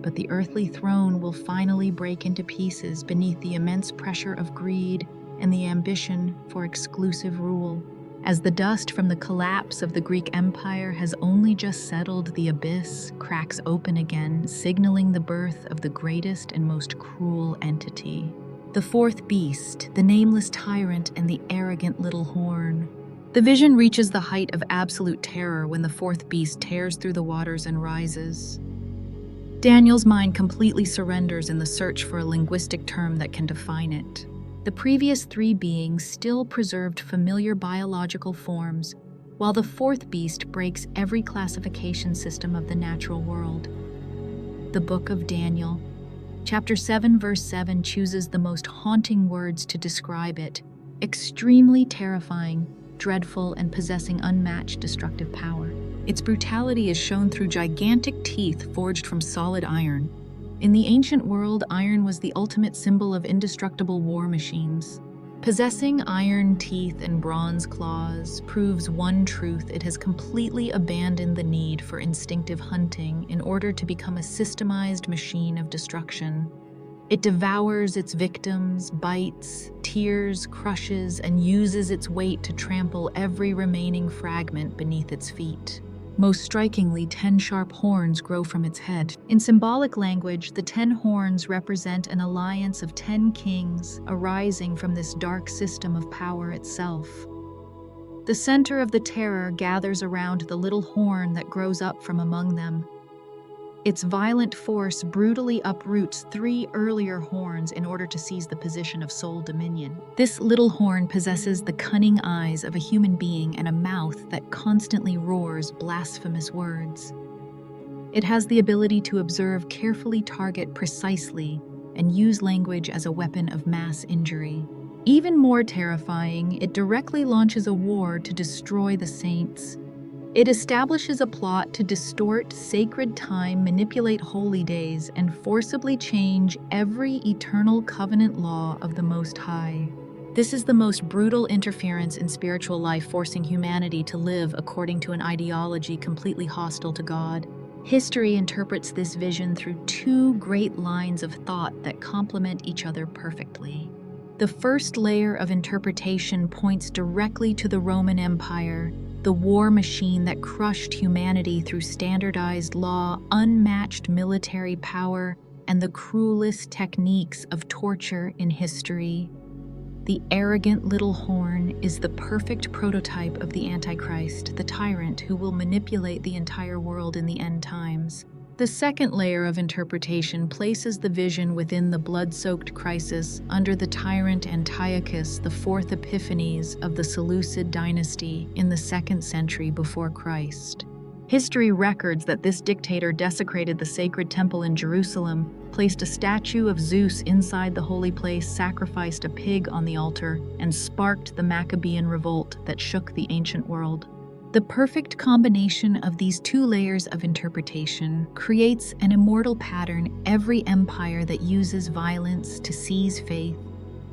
Speaker 1: but the earthly throne will finally break into pieces beneath the immense pressure of greed and the ambition for exclusive rule. As the dust from the collapse of the Greek Empire has only just settled, the abyss cracks open again, signaling the birth of the greatest and most cruel entity. The fourth beast, the nameless tyrant and the arrogant little horn. The vision reaches the height of absolute terror when the fourth beast tears through the waters and rises. Daniel's mind completely surrenders in the search for a linguistic term that can define it. The previous three beings still preserved familiar biological forms, while the fourth beast breaks every classification system of the natural world. The Book of Daniel, chapter 7, verse 7, chooses the most haunting words to describe it: extremely terrifying, dreadful, and possessing unmatched destructive power. Its brutality is shown through gigantic teeth forged from solid iron. In the ancient world, iron was the ultimate symbol of indestructible war machines. Possessing iron teeth and bronze claws proves one truth: it has completely abandoned the need for instinctive hunting in order to become a systemized machine of destruction. It devours its victims, bites, tears, crushes, and uses its weight to trample every remaining fragment beneath its feet. Most strikingly, 10 sharp horns grow from its head. In symbolic language, the 10 horns represent an alliance of 10 kings arising from this dark system of power itself. The center of the terror gathers around the little horn that grows up from among them. Its violent force brutally uproots 3 earlier horns in order to seize the position of sole dominion. This little horn possesses the cunning eyes of a human being and a mouth that constantly roars blasphemous words. It has the ability to observe, carefully target precisely, and use language as a weapon of mass injury. Even more terrifying, it directly launches a war to destroy the saints. It establishes a plot to distort sacred time, manipulate holy days, and forcibly change every eternal covenant law of the Most High. This is the most brutal interference in spiritual life, forcing humanity to live according to an ideology completely hostile to God. History interprets this vision through 2 great lines of thought that complement each other perfectly. The first layer of interpretation points directly to the Roman Empire, the war machine that crushed humanity through standardized law, unmatched military power, and the cruelest techniques of torture in history. The arrogant little horn is the perfect prototype of the Antichrist, the tyrant who will manipulate the entire world in the end times. The second layer of interpretation places the vision within the blood-soaked crisis under the tyrant Antiochus, the 4th Epiphanes of the Seleucid dynasty in the 2nd century before Christ. History records that this dictator desecrated the sacred temple in Jerusalem, placed a statue of Zeus inside the holy place, sacrificed a pig on the altar, and sparked the Maccabean revolt that shook the ancient world. The perfect combination of these 2 layers of interpretation creates an immortal pattern. Every empire that uses violence to seize faith,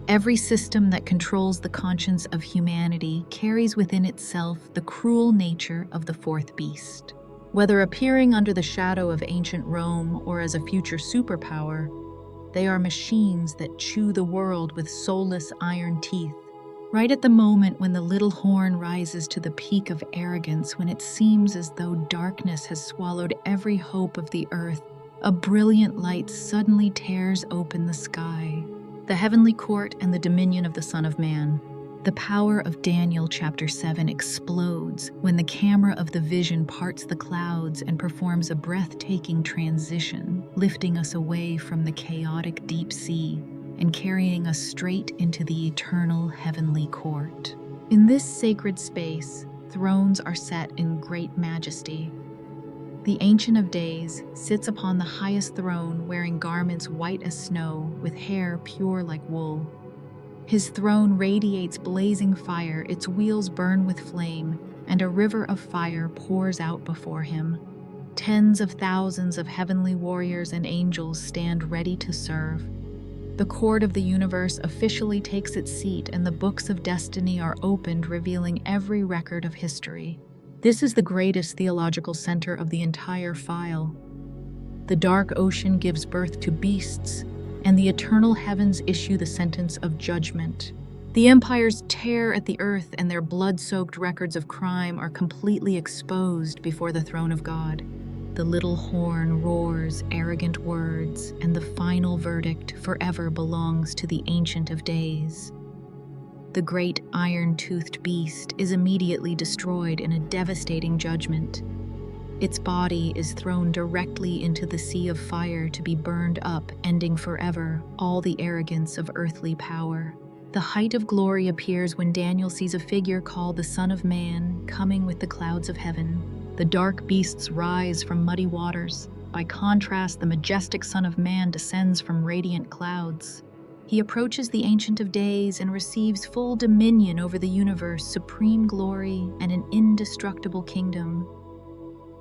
Speaker 1: every system that controls the conscience of humanity carries within itself the cruel nature of the 4th beast. Whether appearing under the shadow of ancient Rome or as a future superpower, they are machines that chew the world with soulless iron teeth. Right at the moment when the little horn rises to the peak of arrogance, when it seems as though darkness has swallowed every hope of the earth, a brilliant light suddenly tears open the sky. The heavenly court and the dominion of the Son of Man. The power of Daniel chapter 7 explodes when the camera of the vision parts the clouds and performs a breathtaking transition, lifting us away from the chaotic deep sea and carrying us straight into the eternal heavenly court. In this sacred space, thrones are set in great majesty. The Ancient of Days sits upon the highest throne, wearing garments white as snow, with hair pure like wool. His throne radiates blazing fire, its wheels burn with flame, and a river of fire pours out before him. Tens of thousands of heavenly warriors and angels stand ready to serve. The court of the universe officially takes its seat, and the books of destiny are opened, revealing every record of history. This is the greatest theological center of the entire file. The dark ocean gives birth to beasts, and the eternal heavens issue the sentence of judgment. The empires tear at the earth, and their blood-soaked records of crime are completely exposed before the throne of God. The little horn roars arrogant words, and the final verdict forever belongs to the Ancient of Days. The great iron-toothed beast is immediately destroyed in a devastating judgment. Its body is thrown directly into the sea of fire to be burned up, ending forever all the arrogance of earthly power. The height of glory appears when Daniel sees a figure called the Son of Man coming with the clouds of heaven. The dark beasts rise from muddy waters. By contrast, the majestic Son of Man descends from radiant clouds. He approaches the Ancient of Days and receives full dominion over the universe, supreme glory, and an indestructible kingdom.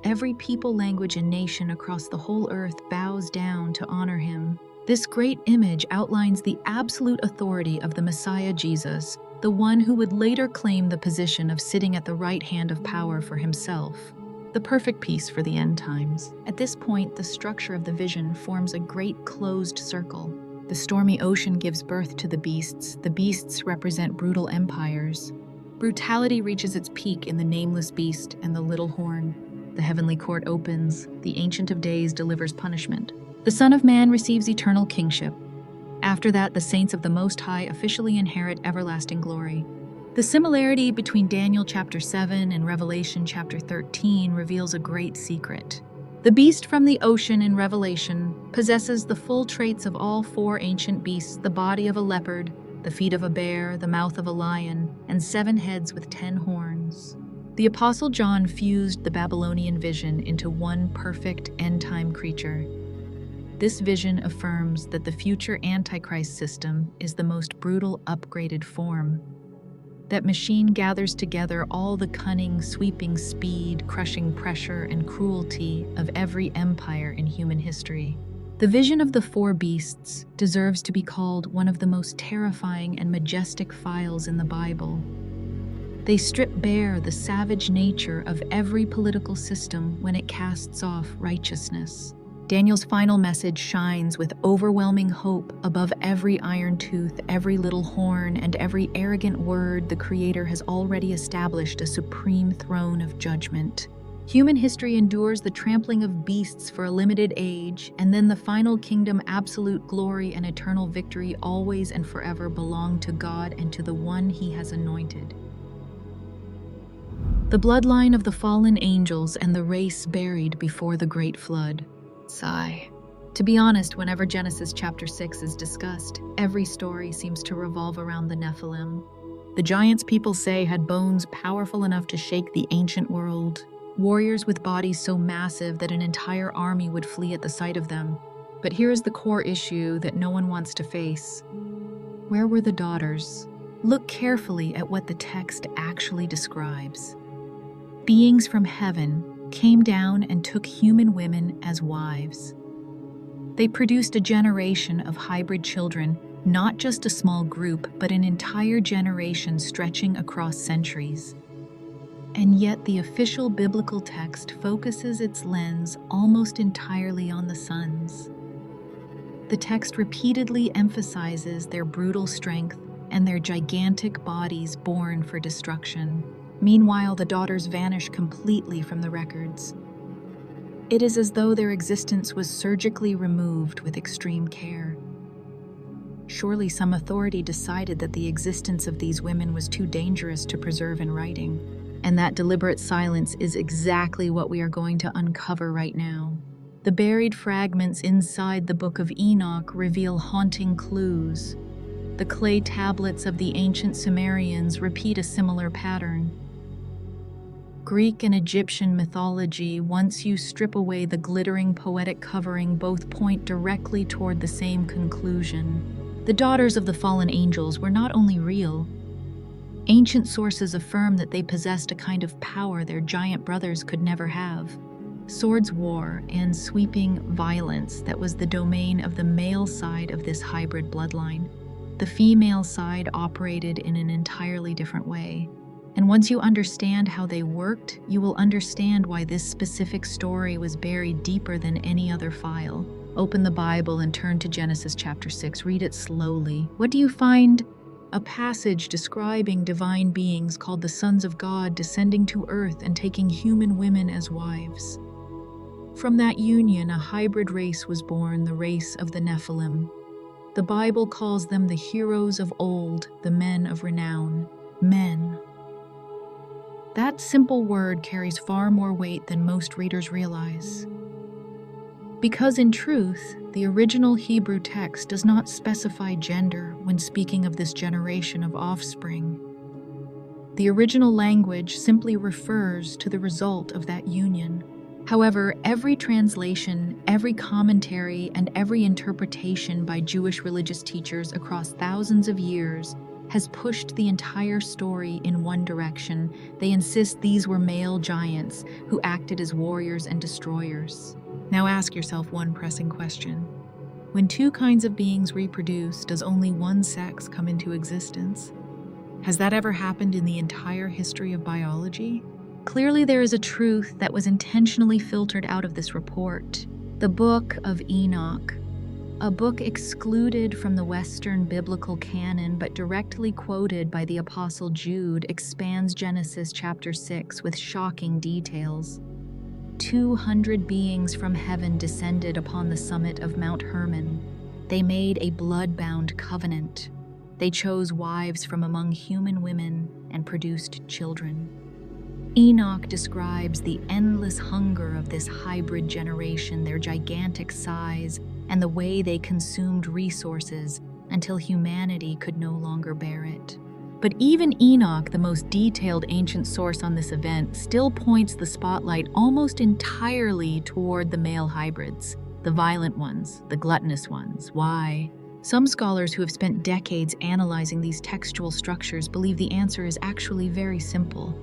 Speaker 1: Every people, language, and nation across the whole earth bows down to honor him. This great image outlines the absolute authority of the Messiah Jesus, the one who would later claim the position of sitting at the right hand of power for himself. The perfect piece for the end times. At this point, the structure of the vision forms a great closed circle. The stormy ocean gives birth to the beasts. The beasts represent brutal empires. Brutality reaches its peak in the nameless beast and the little horn. The heavenly court opens. The Ancient of Days delivers punishment. The Son of Man receives eternal kingship. After that, the saints of the Most High officially inherit everlasting glory. The similarity between Daniel chapter 7 and Revelation chapter 13 reveals a great secret. The beast from the ocean in Revelation possesses the full traits of all four ancient beasts: the body of a leopard, the feet of a bear, the mouth of a lion, and 7 heads with 10 horns. The Apostle John fused the Babylonian vision into one perfect end-time creature. This vision affirms that the future Antichrist system is the most brutal upgraded form. That machine gathers together all the cunning, sweeping speed, crushing pressure, and cruelty of every empire in human history. The vision of the 4 beasts deserves to be called one of the most terrifying and majestic files in the Bible. They strip bare the savage nature of every political system when it casts off righteousness. Daniel's final message shines with overwhelming hope above every iron tooth, every little horn, and every arrogant word. The Creator has already established a supreme throne of judgment. Human history endures the trampling of beasts for a limited age, and then the final kingdom, absolute glory and eternal victory, always and forever belong to God and to the one He has anointed. The bloodline of the fallen angels and the race buried before the great flood. Sigh. To be honest, whenever Genesis chapter 6 is discussed, every story seems to revolve around the Nephilim. The giants, people say, had bones powerful enough to shake the ancient world. Warriors with bodies so massive that an entire army would flee at the sight of them. But here is the core issue that no one wants to face. Where were the daughters? Look carefully at what the text actually describes. Beings from heaven came down and took human women as wives. They produced a generation of hybrid children, not just a small group, but an entire generation stretching across centuries. And yet the official biblical text focuses its lens almost entirely on the sons. The text repeatedly emphasizes their brutal strength and their gigantic bodies born for destruction. Meanwhile, the daughters vanish completely from the records. It is as though their existence was surgically removed with extreme care. Surely some authority decided that the existence of these women was too dangerous to preserve in writing. And that deliberate silence is exactly what we are going to uncover right now. The buried fragments inside the Book of Enoch reveal haunting clues. The clay tablets of the ancient Sumerians repeat a similar pattern. Greek and Egyptian mythology, once you strip away the glittering poetic covering, both point directly toward the same conclusion. The daughters of the fallen angels were not only real. Ancient sources affirm that they possessed a kind of power their giant brothers could never have. Swords war and sweeping violence that was the domain of the male side of this hybrid bloodline. The female side operated in an entirely different way. And once you understand how they worked, you will understand why this specific story was buried deeper than any other file. Open the Bible and turn to Genesis chapter 6. Read it slowly. What do you find? A passage describing divine beings called the sons of God descending to earth and taking human women as wives. From that union, a hybrid race was born, the race of the Nephilim. The Bible calls them the heroes of old, the men of renown. Men. That simple word carries far more weight than most readers realize. Because in truth, the original Hebrew text does not specify gender when speaking of this generation of offspring. The original language simply refers to the result of that union. However, every translation, every commentary, and every interpretation by Jewish religious teachers across thousands of years has pushed the entire story in one direction. They insist these were male giants who acted as warriors and destroyers. Now ask yourself one pressing question. When two kinds of beings reproduce, does only one sex come into existence? Has that ever happened in the entire history of biology? Clearly there is a truth that was intentionally filtered out of this report. The Book of Enoch, a book excluded from the Western biblical canon but directly quoted by the Apostle Jude, expands Genesis chapter 6 with shocking details. 200 beings from heaven descended upon the summit of Mount Hermon. They made a blood-bound covenant. They chose wives from among human women and produced children. Enoch describes the endless hunger of this hybrid generation, their gigantic size, and the way they consumed resources until humanity could no longer bear it. But even Enoch, the most detailed ancient source on this event, still points the spotlight almost entirely toward the male hybrids, the violent ones, the gluttonous ones. Why? Some scholars who have spent decades analyzing these textual structures believe the answer is actually very simple.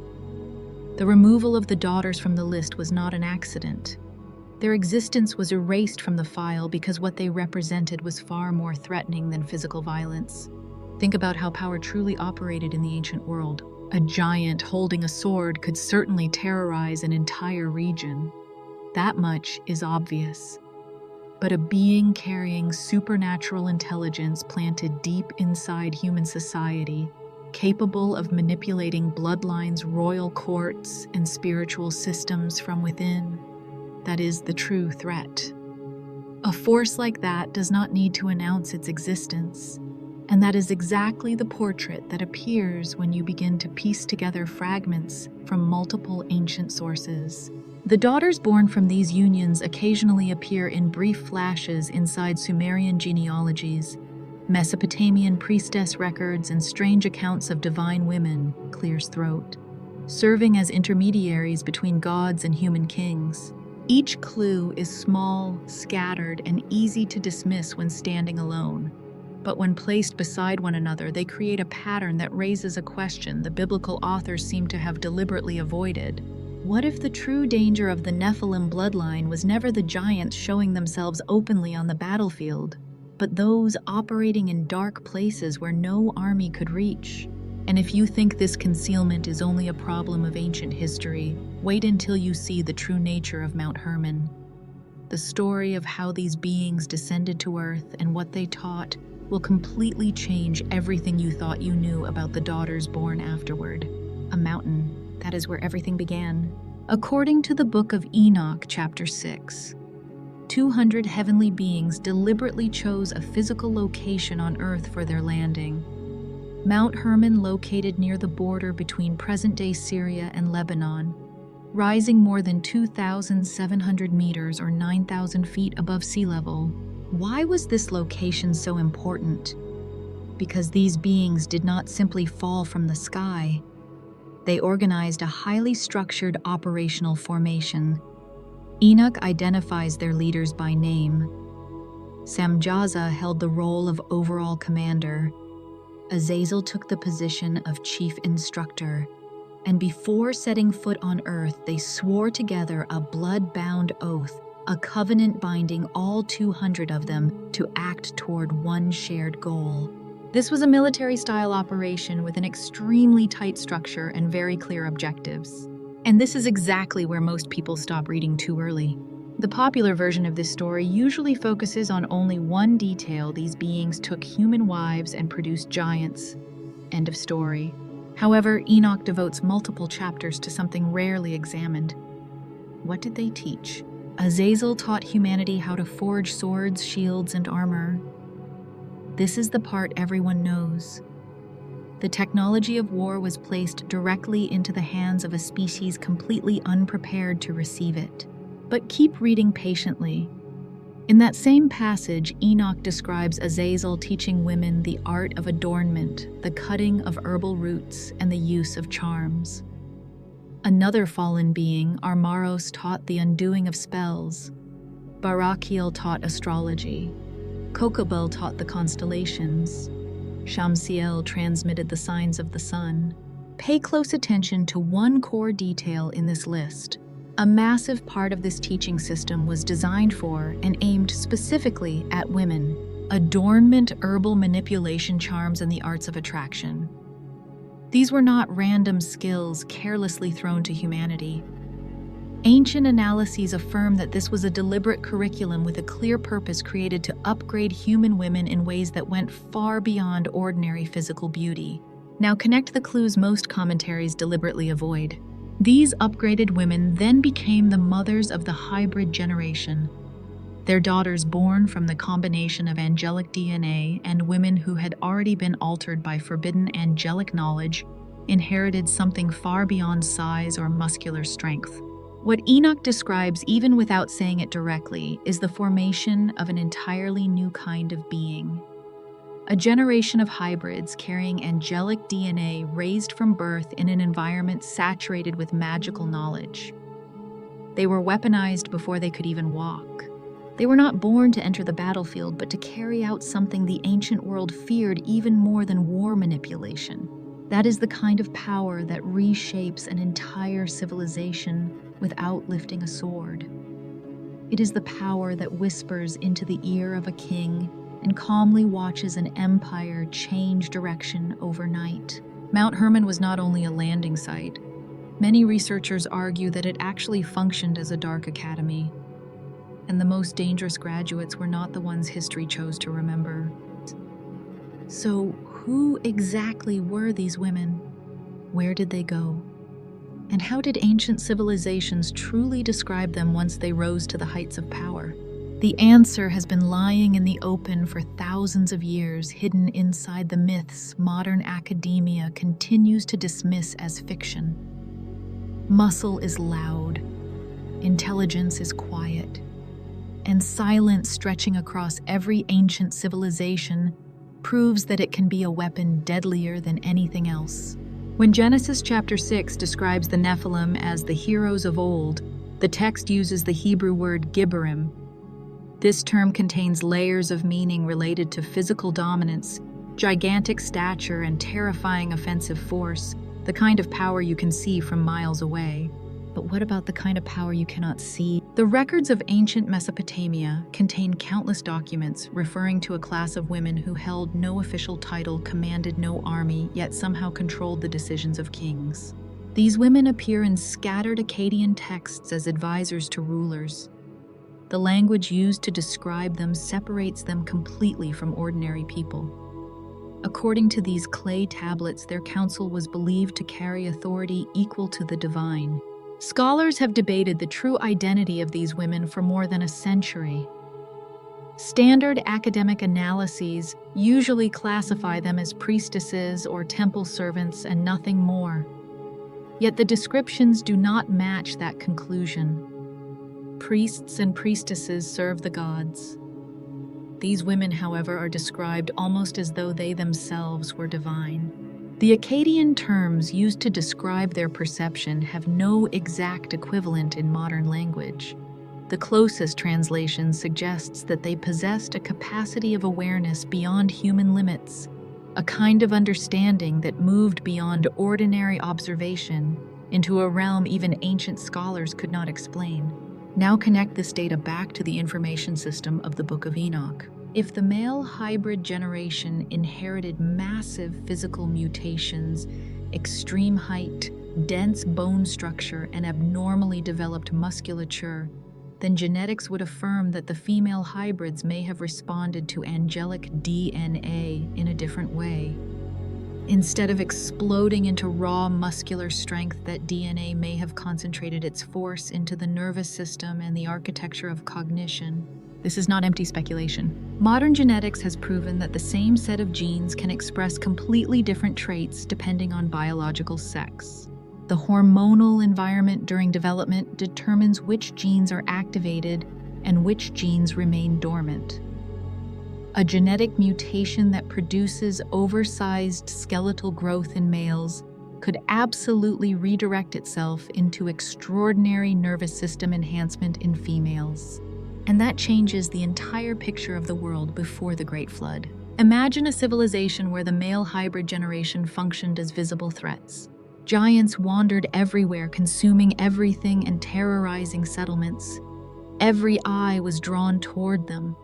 Speaker 1: The removal of the daughters from the list was not an accident. Their existence was erased from the file because what they represented was far more threatening than physical violence. Think about how power truly operated in the ancient world. A giant holding a sword could certainly terrorize an entire region. That much is obvious. But a being carrying supernatural intelligence planted deep inside human society, capable of manipulating bloodlines, royal courts, and spiritual systems from within, that is the true threat. A force like that does not need to announce its existence. And that is exactly the portrait that appears when you begin to piece together fragments from multiple ancient sources. The daughters born from these unions occasionally appear in brief flashes inside Sumerian genealogies, Mesopotamian priestess records, and strange accounts of divine women, clears throat, serving as intermediaries between gods and human kings. Each clue is small, scattered, and easy to dismiss when standing alone. But when placed beside one another, they create a pattern that raises a question the biblical authors seem to have deliberately avoided. What if the true danger of the Nephilim bloodline was never the giants showing themselves openly on the battlefield, but those operating in dark places where no army could reach? And if you think this concealment is only a problem of ancient history, wait until you see the true nature of Mount Hermon. The story of how these beings descended to Earth and what they taught will completely change everything you thought you knew about the daughters born afterward. A mountain, that is where everything began. According to the book of Enoch, chapter 6, 200 heavenly beings deliberately chose a physical location on Earth for their landing. Mount Hermon, located near the border between present-day Syria and Lebanon, rising more than 2,700 meters or 9,000 feet above sea level. Why was this location so important? Because these beings did not simply fall from the sky. They organized a highly structured operational formation. Enoch identifies their leaders by name. Samjaza held the role of overall commander. Azazel took the position of chief instructor. And before setting foot on Earth, they swore together a blood-bound oath, a covenant binding all 200 of them to act toward one shared goal. This was a military-style operation with an extremely tight structure and very clear objectives. And this is exactly where most people stop reading too early. The popular version of this story usually focuses on only one detail: these beings took human wives and produced giants. End of story. However, Enoch devotes multiple chapters to something rarely examined. What did they teach? Azazel taught humanity how to forge swords, shields, and armor. This is the part everyone knows. The technology of war was placed directly into the hands of a species completely unprepared to receive it. But keep reading patiently. In that same passage, Enoch describes Azazel teaching women the art of adornment, the cutting of herbal roots, and the use of charms. Another fallen being, Armaros, taught the undoing of spells. Barakiel taught astrology. Kokobel taught the constellations. Shamsiel transmitted the signs of the sun. Pay close attention to one core detail in this list. A massive part of this teaching system was designed for and aimed specifically at women: adornment, herbal manipulation, charms, and the arts of attraction. These were not random skills carelessly thrown to humanity. Ancient analyses affirm that this was a deliberate curriculum with a clear purpose, created to upgrade human women in ways that went far beyond ordinary physical beauty. Now connect the clues most commentaries deliberately avoid. These upgraded women then became the mothers of the hybrid generation, their daughters born from the combination of angelic DNA and women who had already been altered by forbidden angelic knowledge inherited something far beyond size or muscular strength. What Enoch describes, even without saying it directly, is the formation of an entirely new kind of being. A generation of hybrids carrying angelic DNA raised from birth in an environment saturated with magical knowledge. They were weaponized before they could even walk. They were not born to enter the battlefield, but to carry out something the ancient world feared even more than war manipulation. That is the kind of power that reshapes an entire civilization without lifting a sword. It is the power that whispers into the ear of a king and calmly watches an empire change direction overnight. Mount Hermon was not only a landing site. Many researchers argue that it actually functioned as a dark academy, and the most dangerous graduates were not the ones history chose to remember. So, who exactly were these women? Where did they go? And how did ancient civilizations truly describe them once they rose to the heights of power? The answer has been lying in the open for thousands of years, hidden inside the myths modern academia continues to dismiss as fiction. Muscle is loud, intelligence is quiet, and silence stretching across every ancient civilization proves that it can be a weapon deadlier than anything else. When Genesis chapter 6 describes the Nephilim as the heroes of old, the text uses the Hebrew word gibborim. This term contains layers of meaning related to physical dominance, gigantic stature, and terrifying offensive force, the kind of power you can see from miles away. But what about the kind of power you cannot see? The records of ancient Mesopotamia contain countless documents referring to a class of women who held no official title, commanded no army, yet somehow controlled the decisions of kings. These women appear in scattered Akkadian texts as advisors to rulers. The language used to describe them separates them completely from ordinary people. According to these clay tablets, their counsel was believed to carry authority equal to the divine. Scholars have debated the true identity of these women for more than a century. Standard academic analyses usually classify them as priestesses or temple servants and nothing more. Yet the descriptions do not match that conclusion. Priests and priestesses serve the gods. These women, however, are described almost as though they themselves were divine. The Akkadian terms used to describe their perception have no exact equivalent in modern language. The closest translation suggests that they possessed a capacity of awareness beyond human limits, a kind of understanding that moved beyond ordinary observation into a realm even ancient scholars could not explain. Now connect this data back to the information system of the Book of Enoch. If the male hybrid generation inherited massive physical mutations, extreme height, dense bone structure, and abnormally developed musculature, then genetics would affirm that the female hybrids may have responded to angelic DNA in a different way. Instead of exploding into raw muscular strength, that DNA may have concentrated its force into the nervous system and the architecture of cognition. This is not empty speculation. Modern genetics has proven that the same set of genes can express completely different traits depending on biological sex. The hormonal environment during development determines which genes are activated and which genes remain dormant. A genetic mutation that produces oversized skeletal growth in males could absolutely redirect itself into extraordinary nervous system enhancement in females. And that changes the entire picture of the world before the Great Flood. Imagine a civilization where the male hybrid generation functioned as visible threats. Giants wandered everywhere, consuming everything and terrorizing settlements. Every eye was drawn toward them.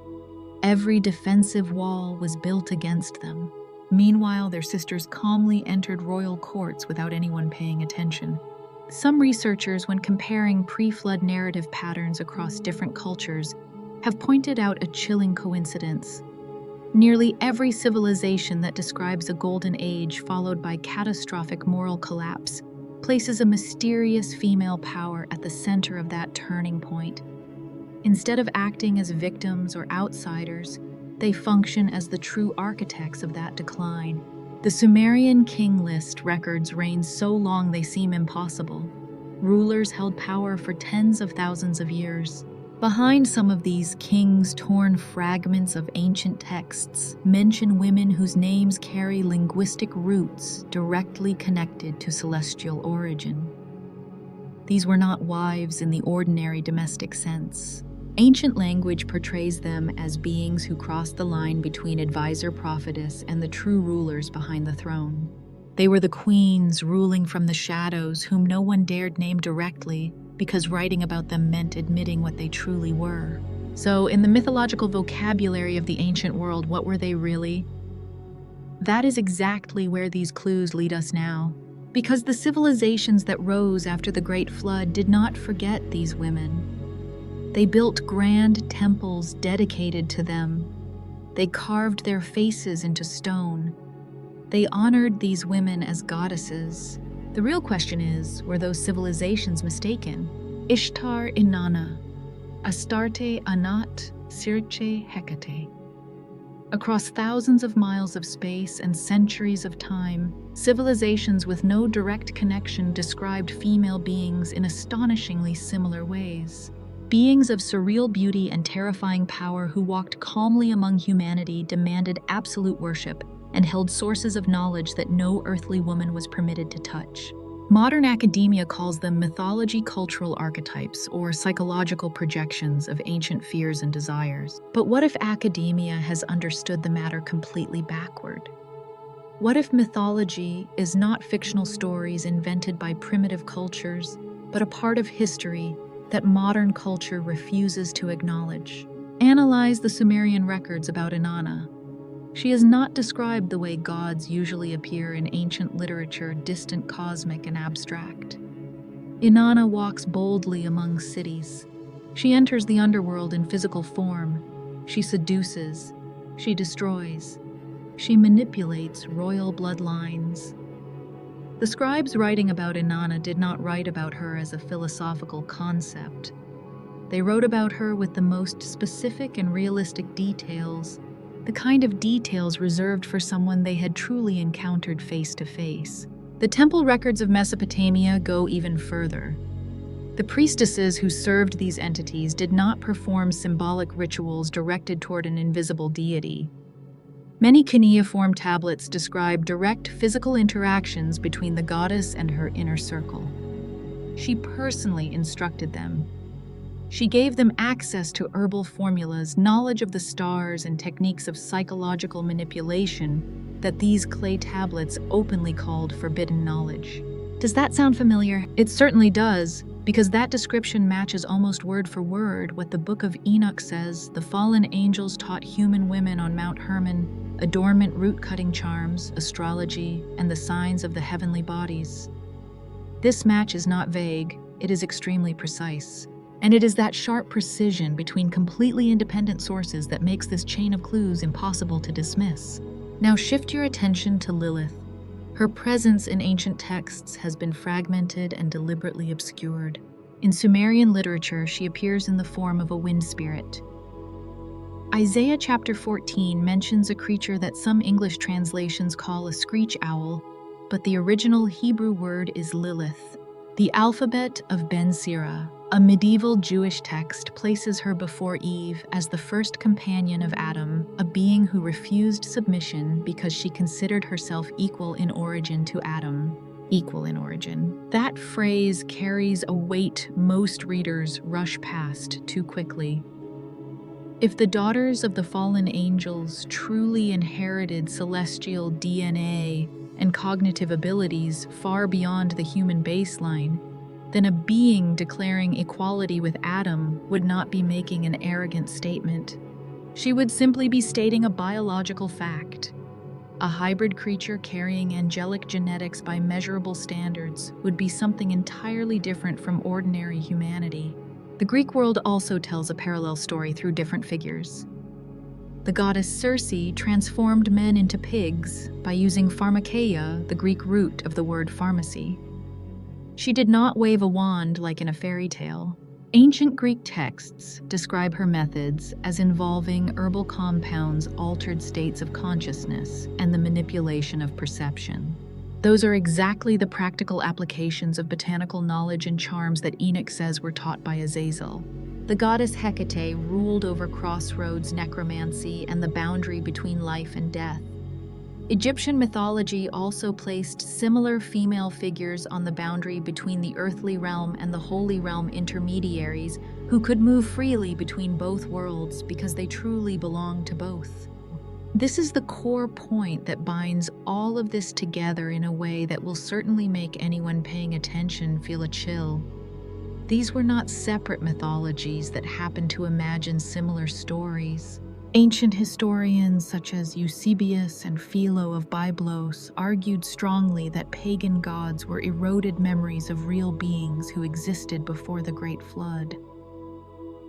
Speaker 1: Every defensive wall was built against them. Meanwhile, their sisters calmly entered royal courts without anyone paying attention. Some researchers, when comparing pre-flood narrative patterns across different cultures, have pointed out a chilling coincidence. Nearly every civilization that describes a golden age followed by catastrophic moral collapse places a mysterious female power at the center of that turning point. Instead of acting as victims or outsiders, they function as the true architects of that decline. The Sumerian king list records reigned so long they seem impossible. Rulers held power for tens of thousands of years. Behind some of these kings, torn fragments of ancient texts mention women whose names carry linguistic roots directly connected to celestial origin. These were not wives in the ordinary domestic sense. Ancient language portrays them as beings who crossed the line between advisor prophetess and the true rulers behind the throne. They were the queens ruling from the shadows whom no one dared name directly because writing about them meant admitting what they truly were. So, in the mythological vocabulary of the ancient world, what were they really? That is exactly where these clues lead us now. Because the civilizations that rose after the Great Flood did not forget these women. They built grand temples dedicated to them. They carved their faces into stone. They honored these women as goddesses. The real question is, were those civilizations mistaken? Ishtar Inanna, Astarte Anat, Sirce Hecate. Across thousands of miles of space and centuries of time, civilizations with no direct connection described female beings in astonishingly similar ways. Beings of surreal beauty and terrifying power who walked calmly among humanity, demanded absolute worship, and held sources of knowledge that no earthly woman was permitted to touch. Modern academia calls them mythology cultural archetypes or psychological projections of ancient fears and desires. But what if academia has understood the matter completely backward? What if mythology is not fictional stories invented by primitive cultures, but a part of history that modern culture refuses to acknowledge? Analyze the Sumerian records about Inanna. She is not described the way gods usually appear in ancient literature, distant, cosmic, and abstract. Inanna walks boldly among cities. She enters the underworld in physical form. She seduces. She destroys. She manipulates royal bloodlines. The scribes writing about Inanna did not write about her as a philosophical concept. They wrote about her with the most specific and realistic details, the kind of details reserved for someone they had truly encountered face to face. The temple records of Mesopotamia go even further. The priestesses who served these entities did not perform symbolic rituals directed toward an invisible deity. Many cuneiform tablets describe direct physical interactions between the goddess and her inner circle. She personally instructed them. She gave them access to herbal formulas, knowledge of the stars, and techniques of psychological manipulation that these clay tablets openly called forbidden knowledge. Does that sound familiar? It certainly does, because that description matches almost word for word what the Book of Enoch says the fallen angels taught human women on Mount Hermon, adornment root-cutting charms, astrology, and the signs of the heavenly bodies. This match is not vague, it is extremely precise. And it is that sharp precision between completely independent sources that makes this chain of clues impossible to dismiss. Now shift your attention to Lilith. Her presence in ancient texts has been fragmented and deliberately obscured. In Sumerian literature, she appears in the form of a wind spirit. Isaiah chapter 14 mentions a creature that some English translations call a screech owl, but the original Hebrew word is Lilith. The alphabet of Ben Sira, a medieval Jewish text, places her before Eve as the first companion of Adam, a being who refused submission because she considered herself equal in origin to Adam. Equal in origin. That phrase carries a weight most readers rush past too quickly. If the daughters of the fallen angels truly inherited celestial DNA and cognitive abilities far beyond the human baseline, then a being declaring equality with Adam would not be making an arrogant statement. She would simply be stating a biological fact. A hybrid creature carrying angelic genetics by measurable standards would be something entirely different from ordinary humanity. The Greek world also tells a parallel story through different figures. The goddess Circe transformed men into pigs by using pharmakeia, the Greek root of the word pharmacy. She did not wave a wand like in a fairy tale. Ancient Greek texts describe her methods as involving herbal compounds, altered states of consciousness, and the manipulation of perception. Those are exactly the practical applications of botanical knowledge and charms that Enoch says were taught by Azazel. The goddess Hecate ruled over crossroads necromancy and the boundary between life and death. Egyptian mythology also placed similar female figures on the boundary between the earthly realm and the holy realm, intermediaries who could move freely between both worlds because they truly belonged to both. This is the core point that binds all of this together in a way that will certainly make anyone paying attention feel a chill. These were not separate mythologies that happened to imagine similar stories. Ancient historians such as Eusebius and Philo of Byblos argued strongly that pagan gods were eroded memories of real beings who existed before the Great Flood.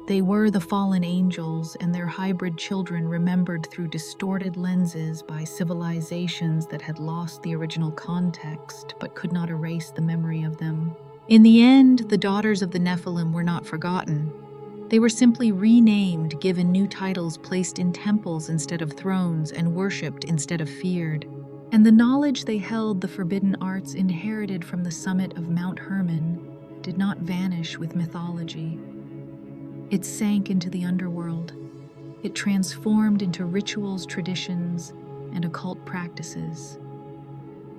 Speaker 1: They were the fallen angels and their hybrid children remembered through distorted lenses by civilizations that had lost the original context but could not erase the memory of them. In the end, the daughters of the Nephilim were not forgotten. They were simply renamed, given new titles, placed in temples instead of thrones, and worshipped instead of feared. And the knowledge they held, the forbidden arts inherited from the summit of Mount Hermon, did not vanish with mythology. It sank into the underworld. It transformed into rituals, traditions, and occult practices.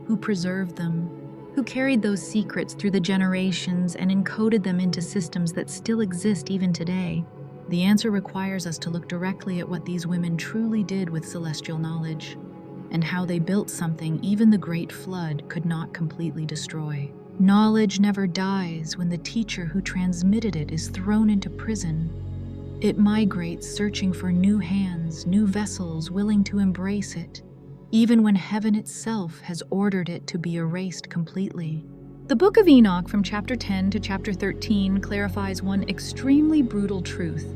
Speaker 1: Who preserved them? Who carried those secrets through the generations and encoded them into systems that still exist even today? The answer requires us to look directly at what these women truly did with celestial knowledge, and how they built something even the Great Flood could not completely destroy. Knowledge never dies when the teacher who transmitted it is thrown into prison. It migrates, searching for new hands, new vessels willing to embrace it, even when heaven itself has ordered it to be erased completely. The Book of Enoch from chapter 10 to chapter 13 clarifies one extremely brutal truth.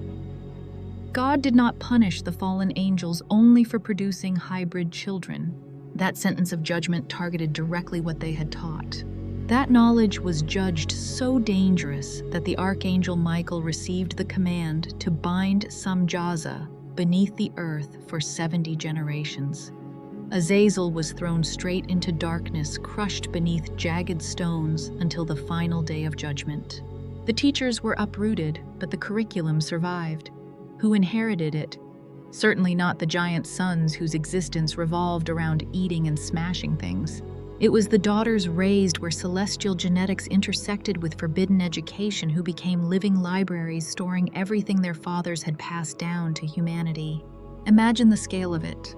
Speaker 1: God did not punish the fallen angels only for producing hybrid children. That sentence of judgment targeted directly what they had taught. That knowledge was judged so dangerous that the archangel Michael received the command to bind Samjaza beneath the earth for 70 generations. Azazel was thrown straight into darkness, crushed beneath jagged stones until the final day of judgment. The teachers were uprooted, but the curriculum survived. Who inherited it? Certainly not the giant sons whose existence revolved around eating and smashing things. It was the daughters raised where celestial genetics intersected with forbidden education who became living libraries storing everything their fathers had passed down to humanity. Imagine the scale of it.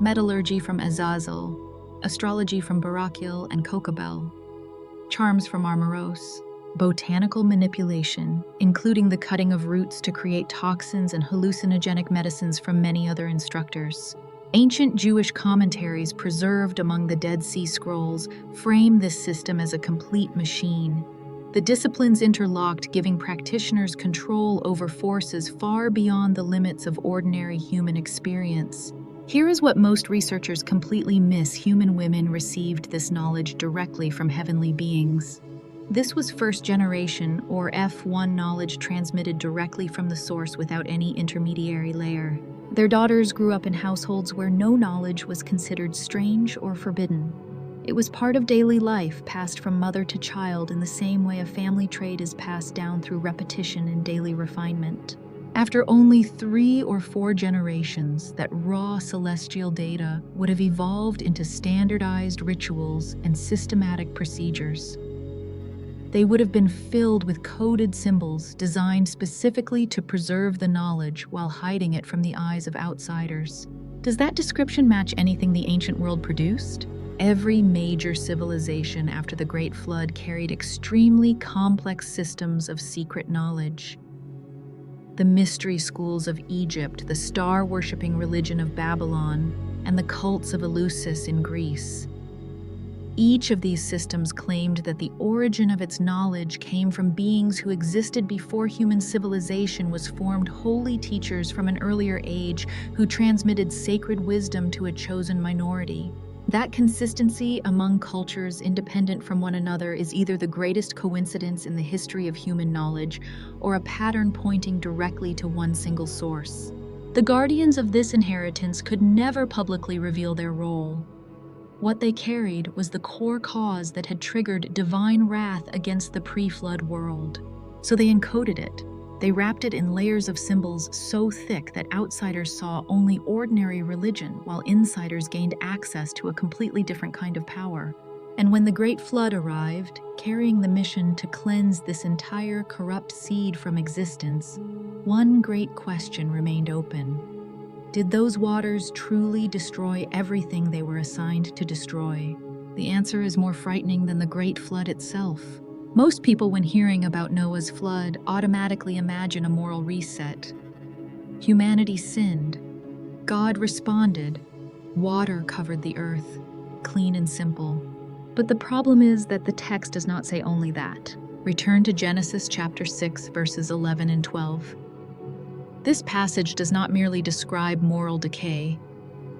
Speaker 1: Metallurgy from Azazel, astrology from Barakiel and Kokabel, charms from Armoros, botanical manipulation, including the cutting of roots to create toxins and hallucinogenic medicines from many other instructors. Ancient Jewish commentaries preserved among the Dead Sea Scrolls frame this system as a complete machine. The disciplines interlocked, giving practitioners control over forces far beyond the limits of ordinary human experience. Here is what most researchers completely miss: human women received this knowledge directly from heavenly beings. This was first generation, or F1 knowledge transmitted directly from the source without any intermediary layer. Their daughters grew up in households where no knowledge was considered strange or forbidden. It was part of daily life, passed from mother to child in the same way a family trait is passed down through repetition and daily refinement. After only 3 or 4 generations, that raw celestial data would have evolved into standardized rituals and systematic procedures. They would have been filled with coded symbols designed specifically to preserve the knowledge while hiding it from the eyes of outsiders. Does that description match anything the ancient world produced? Every major civilization after the Great Flood carried extremely complex systems of secret knowledge. The mystery schools of Egypt, the star-worshipping religion of Babylon, and the cults of Eleusis in Greece. Each of these systems claimed that the origin of its knowledge came from beings who existed before human civilization was formed, holy teachers from an earlier age who transmitted sacred wisdom to a chosen minority. That consistency among cultures independent from one another is either the greatest coincidence in the history of human knowledge or a pattern pointing directly to one single source. The guardians of this inheritance could never publicly reveal their role. What they carried was the core cause that had triggered divine wrath against the pre-flood world. So they encoded it. They wrapped it in layers of symbols so thick that outsiders saw only ordinary religion, while insiders gained access to a completely different kind of power. And when the Great Flood arrived, carrying the mission to cleanse this entire corrupt seed from existence, one great question remained open. Did those waters truly destroy everything they were assigned to destroy? The answer is more frightening than the Great Flood itself. Most people, when hearing about Noah's flood, automatically imagine a moral reset. Humanity sinned. God responded. Water covered the earth, clean and simple. But the problem is that the text does not say only that. Return to Genesis chapter 6, verses 11 and 12. This passage does not merely describe moral decay.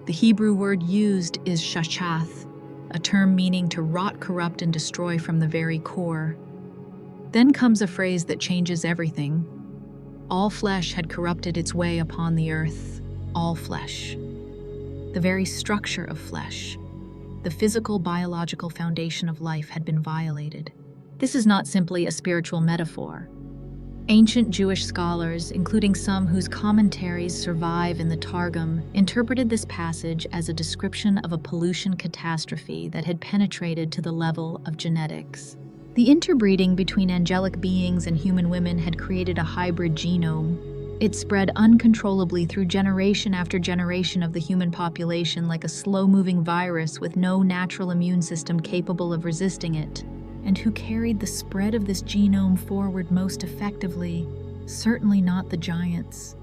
Speaker 1: The Hebrew word used is shashath, a term meaning to rot, corrupt, and destroy from the very core. Then comes a phrase that changes everything. All flesh had corrupted its way upon the earth. All flesh. The very structure of flesh. The physical, biological foundation of life had been violated. This is not simply a spiritual metaphor. Ancient Jewish scholars, including some whose commentaries survive in the Targum, interpreted this passage as a description of a pollution catastrophe that had penetrated to the level of genetics. The interbreeding between angelic beings and human women had created a hybrid genome. It spread uncontrollably through generation after generation of the human population like a slow-moving virus with no natural immune system capable of resisting it. And who carried the spread of this genome forward most effectively? Certainly not the giants.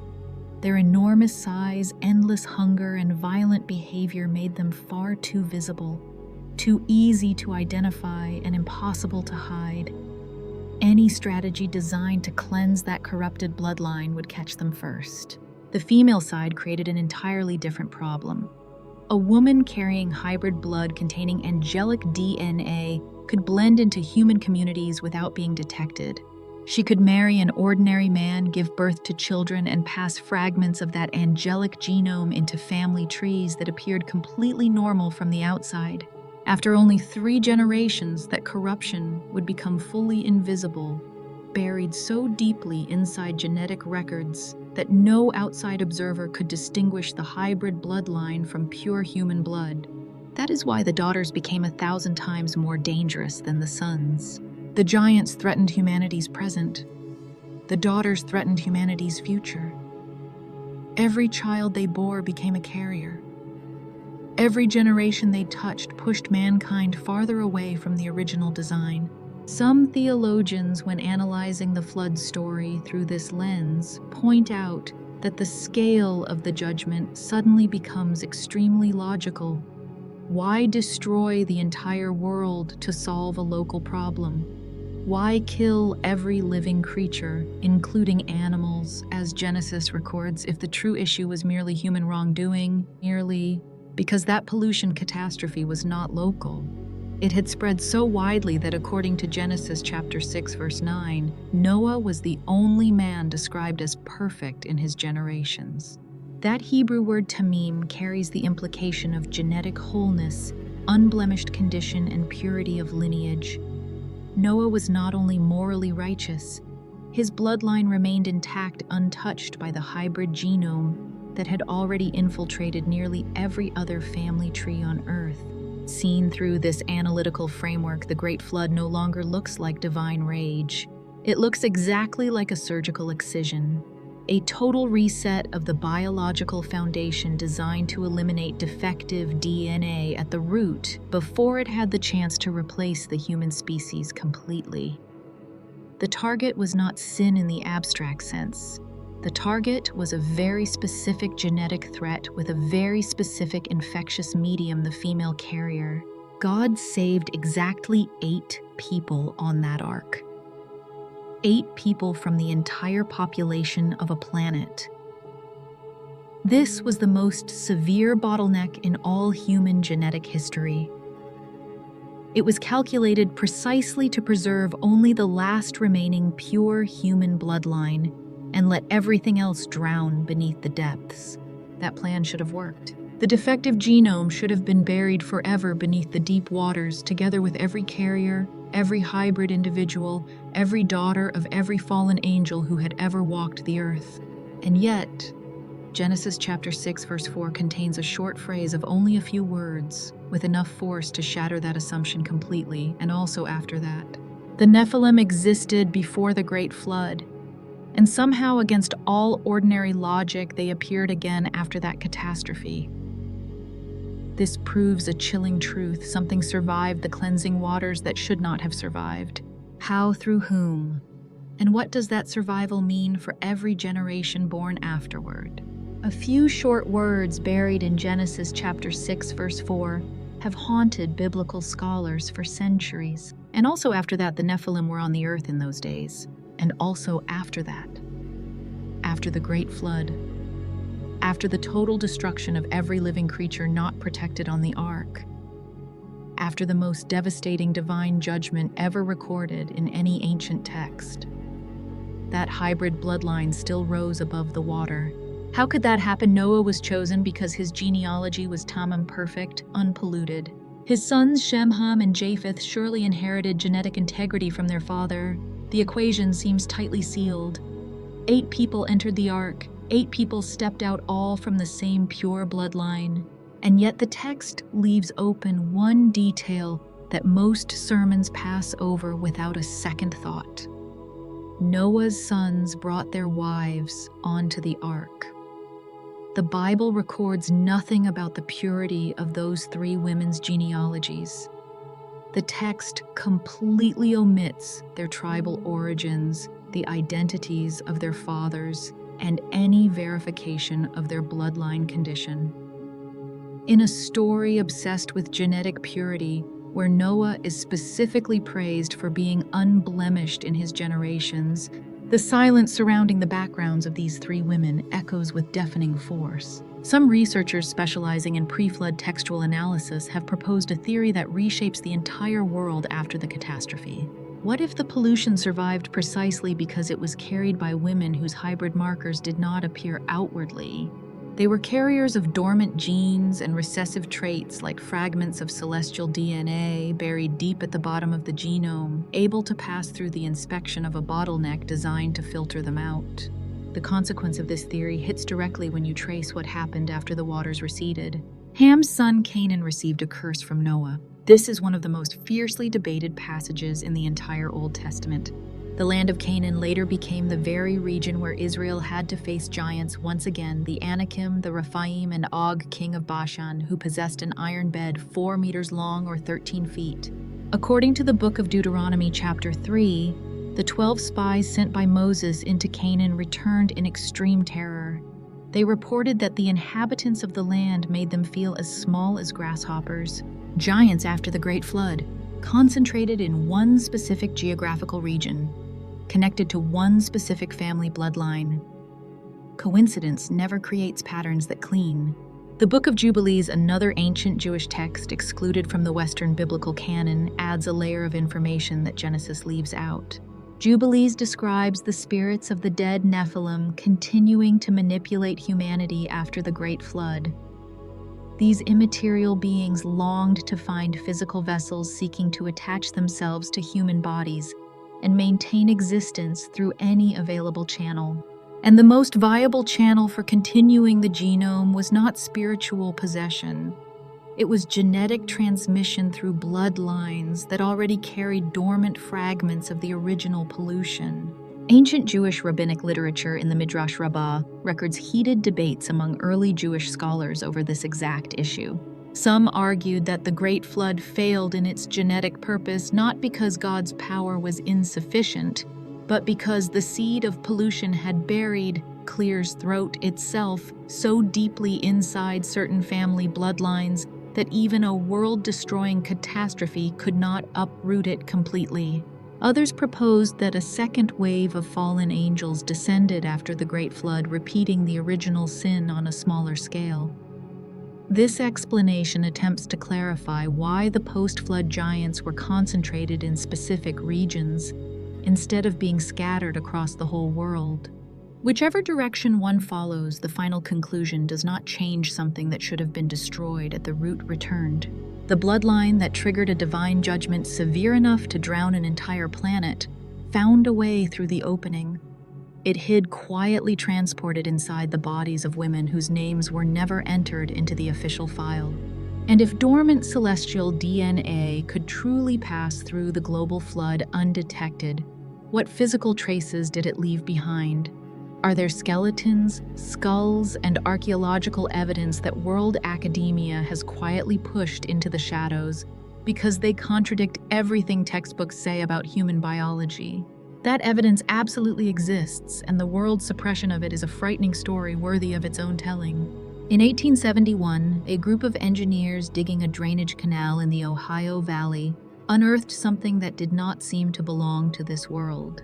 Speaker 1: Their enormous size, endless hunger, and violent behavior made them far too visible, too easy to identify, and impossible to hide. Any strategy designed to cleanse that corrupted bloodline would catch them first. The female side created an entirely different problem. A woman carrying hybrid blood containing angelic DNA could blend into human communities without being detected. She could marry an ordinary man, give birth to children, and pass fragments of that angelic genome into family trees that appeared completely normal from the outside. After only 3 generations, that corruption would become fully invisible, buried so deeply inside genetic records that no outside observer could distinguish the hybrid bloodline from pure human blood. That is why the daughters became 1,000 times more dangerous than the sons. The giants threatened humanity's present. The daughters threatened humanity's future. Every child they bore became a carrier. Every generation they touched pushed mankind farther away from the original design. Some theologians, when analyzing the flood story through this lens, point out that the scale of the judgment suddenly becomes extremely logical. Why destroy the entire world to solve a local problem? Why kill every living creature, including animals, as Genesis records, if the true issue was merely human wrongdoing, because that pollution catastrophe was not local? It had spread so widely that according to Genesis chapter 6, verse 9, Noah was the only man described as perfect in his generations. That Hebrew word tamim carries the implication of genetic wholeness, unblemished condition, and purity of lineage. Noah was not only morally righteous, his bloodline remained intact, untouched by the hybrid genome that had already infiltrated nearly every other family tree on Earth. Seen through this analytical framework, the Great Flood no longer looks like divine rage. It looks exactly like a surgical excision. A total reset of the biological foundation designed to eliminate defective DNA at the root before it had the chance to replace the human species completely. The target was not sin in the abstract sense. The target was a very specific genetic threat with a very specific infectious medium, the female carrier. God saved exactly 8 people on that ark. 8 people from the entire population of a planet. This was the most severe bottleneck in all human genetic history. It was calculated precisely to preserve only the last remaining pure human bloodline and let everything else drown beneath the depths. That plan should have worked. The defective genome should have been buried forever beneath the deep waters, together with every carrier, every hybrid individual, every daughter of every fallen angel who had ever walked the earth. And yet, Genesis chapter 6 verse 4 contains a short phrase of only a few words, with enough force to shatter that assumption completely, and also after that. The Nephilim existed before the Great Flood, and somehow against all ordinary logic they appeared again after that catastrophe. This proves a chilling truth: something survived the cleansing waters that should not have survived. How, through whom? And what does that survival mean for every generation born afterward? A few short words buried in Genesis chapter 6 verse 4 have haunted biblical scholars for centuries. And also after that, the Nephilim were on the earth in those days. And also after that, after the Great Flood, after the total destruction of every living creature not protected on the ark, after the most devastating divine judgment ever recorded in any ancient text, that hybrid bloodline still rose above the water. How could that happen? Noah was chosen because his genealogy was tamam, perfect, unpolluted. His sons Shem, Ham, and Japheth surely inherited genetic integrity from their father. The equation seems tightly sealed. 8 people entered the ark. 8 people stepped out, all from the same pure bloodline. And yet the text leaves open one detail that most sermons pass over without a second thought. Noah's sons brought their wives onto the ark. The Bible records nothing about the purity of those 3 women's genealogies. The text completely omits their tribal origins, the identities of their fathers, and any verification of their bloodline condition. In a story obsessed with genetic purity, where Noah is specifically praised for being unblemished in his generations, the silence surrounding the backgrounds of these 3 women echoes with deafening force. Some researchers specializing in pre-flood textual analysis have proposed a theory that reshapes the entire world after the catastrophe. What if the pollution survived precisely because it was carried by women whose hybrid markers did not appear outwardly? They were carriers of dormant genes and recessive traits like fragments of celestial DNA buried deep at the bottom of the genome, able to pass through the inspection of a bottleneck designed to filter them out. The consequence of this theory hits directly when you trace what happened after the waters receded. Ham's son Canaan received a curse from Noah. This is one of the most fiercely debated passages in the entire Old Testament. The land of Canaan later became the very region where Israel had to face giants once again, the Anakim, the Rephaim, and Og, king of Bashan, who possessed an iron bed 4 meters long or 13 feet. According to the book of Deuteronomy chapter 3, the 12 spies sent by Moses into Canaan returned in extreme terror. They reported that the inhabitants of the land made them feel as small as grasshoppers, giants after the Great Flood, concentrated in one specific geographical region, connected to one specific family bloodline. Coincidence never creates patterns that clean. The Book of Jubilees, another ancient Jewish text excluded from the Western biblical canon, adds a layer of information that Genesis leaves out. Jubilees describes the spirits of the dead Nephilim continuing to manipulate humanity after the Great Flood. These immaterial beings longed to find physical vessels seeking to attach themselves to human bodies and maintain existence through any available channel. And the most viable channel for continuing the genome was not spiritual possession. It was genetic transmission through bloodlines that already carried dormant fragments of the original pollution. Ancient Jewish rabbinic literature in the Midrash Rabbah records heated debates among early Jewish scholars over this exact issue. Some argued that the Great Flood failed in its genetic purpose not because God's power was insufficient, but because the seed of pollution had buried Clear's throat itself so deeply inside certain family bloodlines that even a world-destroying catastrophe could not uproot it completely. Others proposed that a second wave of fallen angels descended after the Great Flood, repeating the original sin on a smaller scale. This explanation attempts to clarify why the post-flood giants were concentrated in specific regions instead of being scattered across the whole world. Whichever direction one follows, the final conclusion does not change something that should have been destroyed at the root returned. The bloodline that triggered a divine judgment severe enough to drown an entire planet found a way through the opening. It hid quietly transported inside the bodies of women whose names were never entered into the official file. And if dormant celestial DNA could truly pass through the global flood undetected, what physical traces did it leave behind? Are there skeletons, skulls, and archaeological evidence that world academia has quietly pushed into the shadows because they contradict everything textbooks say about human biology? That evidence absolutely exists, and the world's suppression of it is a frightening story worthy of its own telling. In 1871, a group of engineers digging a drainage canal in the Ohio Valley unearthed something that did not seem to belong to this world.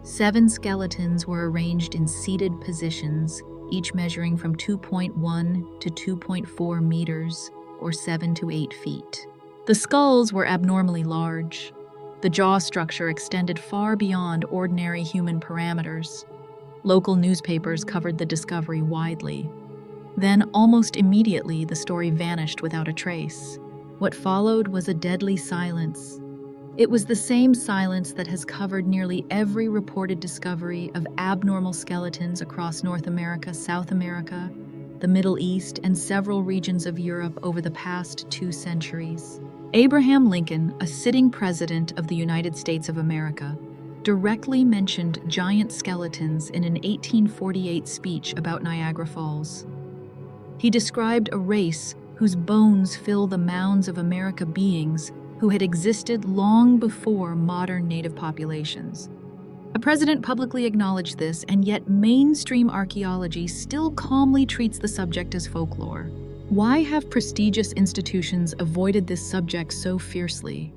Speaker 1: 7 skeletons were arranged in seated positions, each measuring from 2.1 to 2.4 meters, or 7 to 8 feet. The skulls were abnormally large. The jaw structure extended far beyond ordinary human parameters. Local newspapers covered the discovery widely. Then, almost immediately, the story vanished without a trace. What followed was a deadly silence. It was the same silence that has covered nearly every reported discovery of abnormal skeletons across North America, South America, the Middle East, and several regions of Europe over the past 2 centuries. Abraham Lincoln, a sitting president of the United States of America, directly mentioned giant skeletons in an 1848 speech about Niagara Falls. He described a race whose bones fill the mounds of America, beings who had existed long before modern native populations. A president publicly acknowledged this, and yet mainstream archaeology still calmly treats the subject as folklore. Why have prestigious institutions avoided this subject so fiercely?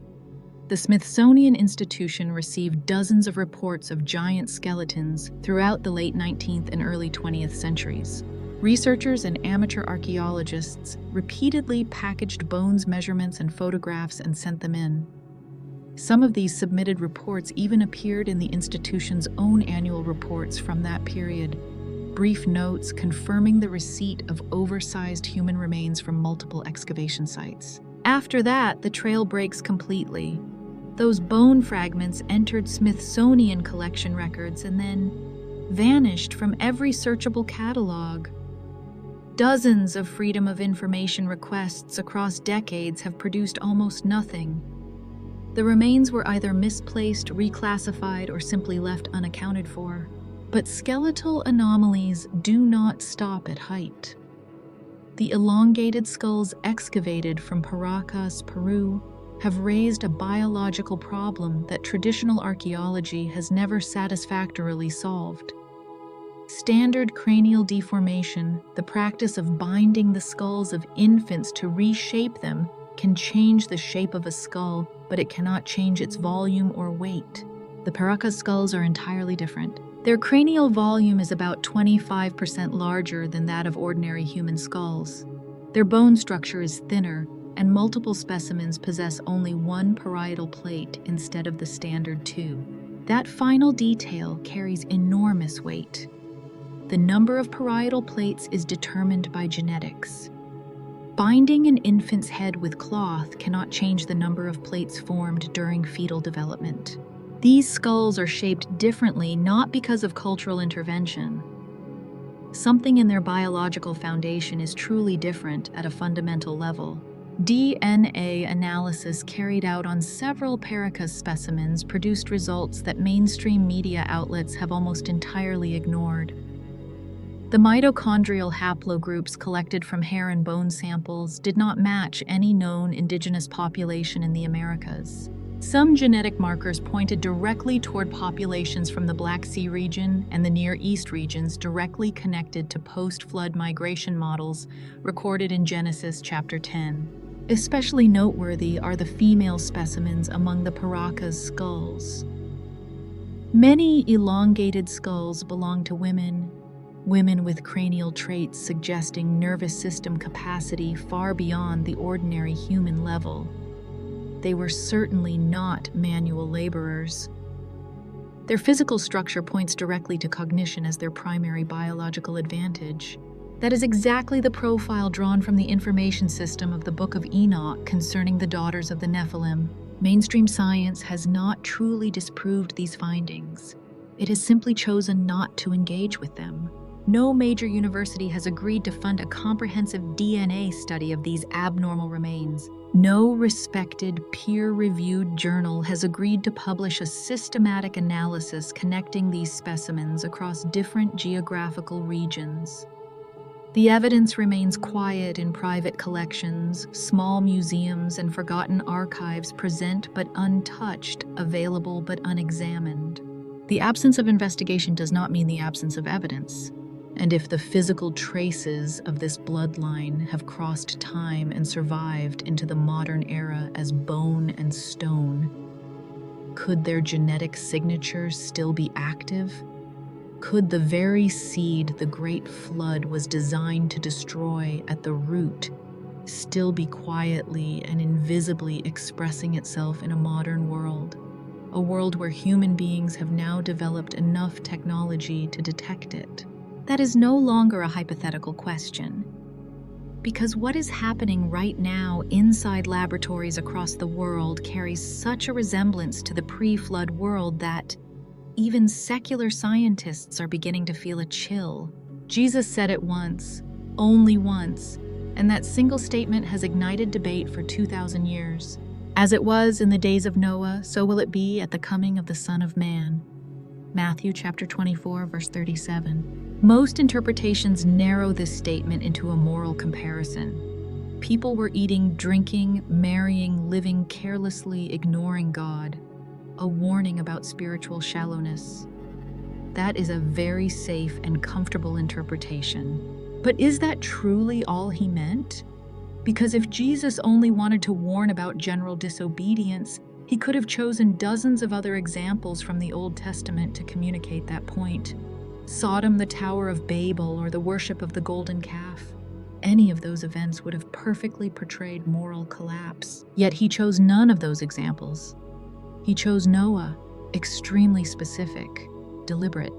Speaker 1: The Smithsonian Institution received dozens of reports of giant skeletons throughout the late 19th and early 20th centuries. Researchers and amateur archaeologists repeatedly packaged bones measurements and photographs and sent them in. Some of these submitted reports even appeared in the institution's own annual reports from that period, brief notes confirming the receipt of oversized human remains from multiple excavation sites. After that, the trail breaks completely. Those bone fragments entered Smithsonian collection records and then vanished from every searchable catalog. Dozens of Freedom of Information requests across decades have produced almost nothing. The remains were either misplaced, reclassified, or simply left unaccounted for. But skeletal anomalies do not stop at height. The elongated skulls excavated from Paracas, Peru, have raised a biological problem that traditional archaeology has never satisfactorily solved. Standard cranial deformation, the practice of binding the skulls of infants to reshape them, can change the shape of a skull, but it cannot change its volume or weight. The Paracas skulls are entirely different. Their cranial volume is about 25% larger than that of ordinary human skulls. Their bone structure is thinner, and multiple specimens possess only 1 parietal plate instead of the standard 2. That final detail carries enormous weight. The number of parietal plates is determined by genetics. Binding an infant's head with cloth cannot change the number of plates formed during fetal development. These skulls are shaped differently not because of cultural intervention. Something in their biological foundation is truly different at a fundamental level. DNA analysis carried out on several Paracas specimens produced results that mainstream media outlets have almost entirely ignored. The mitochondrial haplogroups collected from hair and bone samples did not match any known indigenous population in the Americas. Some genetic markers pointed directly toward populations from the Black Sea region and the Near East regions directly connected to post-flood migration models recorded in Genesis chapter 10. Especially noteworthy are the female specimens among the Paracas skulls. Many elongated skulls belong to women with cranial traits suggesting nervous system capacity far beyond the ordinary human level. They were certainly not manual laborers. Their physical structure points directly to cognition as their primary biological advantage. That is exactly the profile drawn from the information system of the Book of Enoch concerning the daughters of the Nephilim. Mainstream science has not truly disproved these findings. It has simply chosen not to engage with them. No major university has agreed to fund a comprehensive DNA study of these abnormal remains. No respected, peer-reviewed journal has agreed to publish a systematic analysis connecting these specimens across different geographical regions. The evidence remains quiet in private collections, small museums, and forgotten archives present but untouched, available but unexamined. The absence of investigation does not mean the absence of evidence. And if the physical traces of this bloodline have crossed time and survived into the modern era as bone and stone, could their genetic signatures still be active? Could the very seed the Great Flood was designed to destroy at the root still be quietly and invisibly expressing itself in a modern world? A world where human beings have now developed enough technology to detect it. That is no longer a hypothetical question. Because what is happening right now inside laboratories across the world carries such a resemblance to the pre-flood world that even secular scientists are beginning to feel a chill. Jesus said it once, only once, and that single statement has ignited debate for 2,000 years. As it was in the days of Noah, so will it be at the coming of the Son of Man. Matthew chapter 24, verse 37. Most interpretations narrow this statement into a moral comparison. People were eating, drinking, marrying, living carelessly, ignoring God. A warning about spiritual shallowness. That is a very safe and comfortable interpretation. But is that truly all he meant? Because if Jesus only wanted to warn about general disobedience, he could have chosen dozens of other examples from the Old Testament to communicate that point. Sodom, the Tower of Babel, or the worship of the golden calf. Any of those events would have perfectly portrayed moral collapse. Yet he chose none of those examples. He chose Noah, extremely specific, deliberate.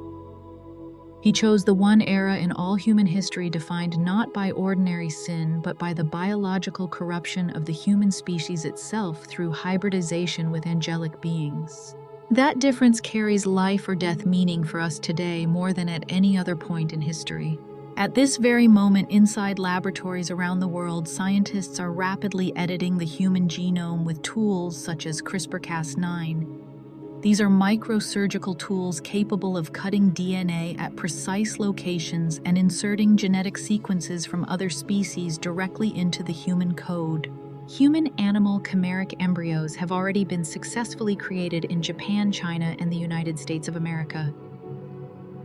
Speaker 1: He chose the one era in all human history defined not by ordinary sin, but by the biological corruption of the human species itself through hybridization with angelic beings. That difference carries life or death meaning for us today more than at any other point in history. At this very moment, inside laboratories around the world, scientists are rapidly editing the human genome with tools such as CRISPR-Cas9. These are microsurgical tools capable of cutting DNA at precise locations and inserting genetic sequences from other species directly into the human code. Human-animal chimeric embryos have already been successfully created in Japan, China, and the United States of America.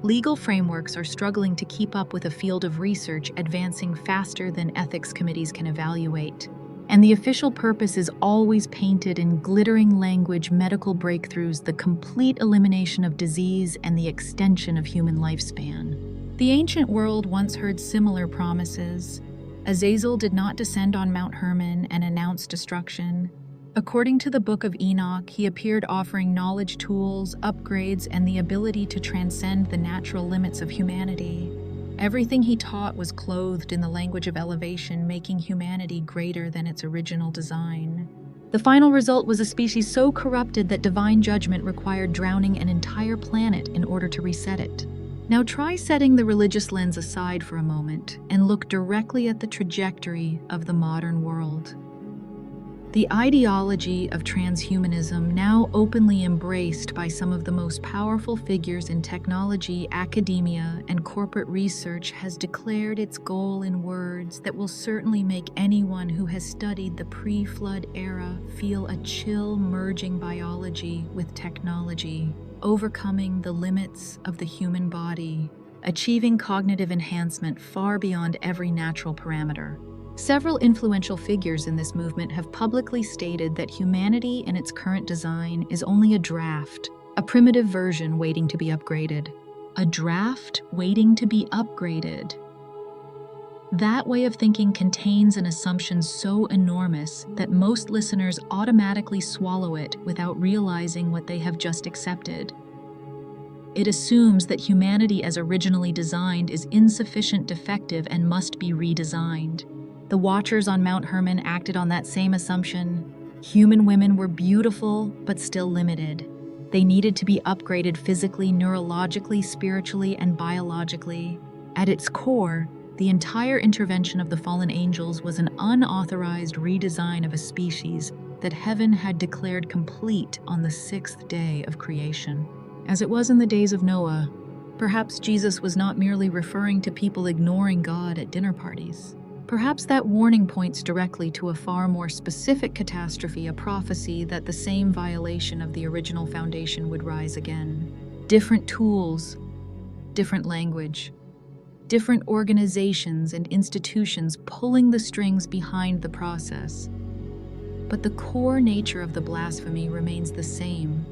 Speaker 1: Legal frameworks are struggling to keep up with a field of research advancing faster than ethics committees can evaluate. And the official purpose is always painted in glittering language: medical breakthroughs, the complete elimination of disease, and the extension of human lifespan. The ancient world once heard similar promises. Azazel did not descend on Mount Hermon and announce destruction. According to the Book of Enoch, he appeared offering knowledge tools, upgrades, and the ability to transcend the natural limits of humanity. Everything he taught was clothed in the language of elevation, making humanity greater than its original design. The final result was a species so corrupted that divine judgment required drowning an entire planet in order to reset it. Now try setting the religious lens aside for a moment and look directly at the trajectory of the modern world. The ideology of transhumanism, now openly embraced by some of the most powerful figures in technology, academia, and corporate research, has declared its goal in words that will certainly make anyone who has studied the pre-flood era feel a chill merging biology with technology, overcoming the limits of the human body, achieving cognitive enhancement far beyond every natural parameter. Several influential figures in this movement have publicly stated that humanity in its current design is only a draft, a primitive version waiting to be upgraded, a draft waiting to be upgraded. That way of thinking contains an assumption so enormous that most listeners automatically swallow it without realizing what they have just accepted. It assumes that humanity as originally designed is insufficient, defective, and must be redesigned. The Watchers on Mount Hermon acted on that same assumption. Human women were beautiful, but still limited. They needed to be upgraded physically, neurologically, spiritually, and biologically. At its core, the entire intervention of the fallen angels was an unauthorized redesign of a species that heaven had declared complete on the 6th day of creation. As it was in the days of Noah, perhaps Jesus was not merely referring to people ignoring God at dinner parties. Perhaps that warning points directly to a far more specific catastrophe, a prophecy that the same violation of the original foundation would rise again. Different tools, different language, different organizations and institutions pulling the strings behind the process. But the core nature of the blasphemy remains the same,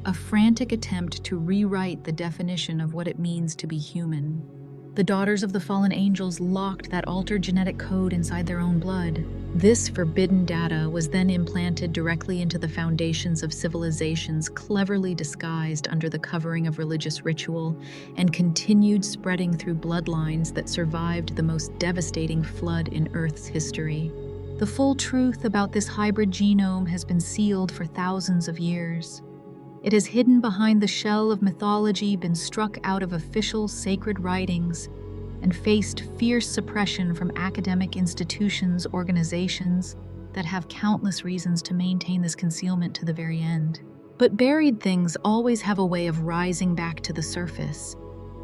Speaker 1: a frantic attempt to rewrite the definition of what it means to be human. The daughters of the fallen angels locked that altered genetic code inside their own blood. This forbidden data was then implanted directly into the foundations of civilizations, cleverly disguised under the covering of religious ritual, and continued spreading through bloodlines that survived the most devastating flood in Earth's history. The full truth about this hybrid genome has been sealed for thousands of years. It has hidden behind the shell of mythology, been struck out of official sacred writings, and faced fierce suppression from academic institutions, organizations that have countless reasons to maintain this concealment to the very end. But buried things always have a way of rising back to the surface,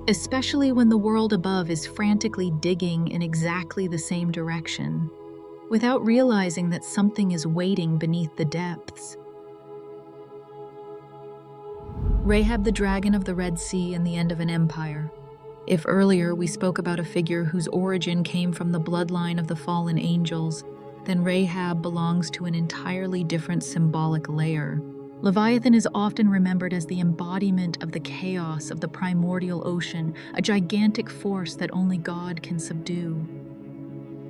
Speaker 1: especially when the world above is frantically digging in exactly the same direction, without realizing that something is waiting beneath the depths. Rahab, the dragon of the Red Sea and the end of an empire. If earlier we spoke about a figure whose origin came from the bloodline of the fallen angels, then Rahab belongs to an entirely different symbolic layer. Leviathan is often remembered as the embodiment of the chaos of the primordial ocean, a gigantic force that only God can subdue.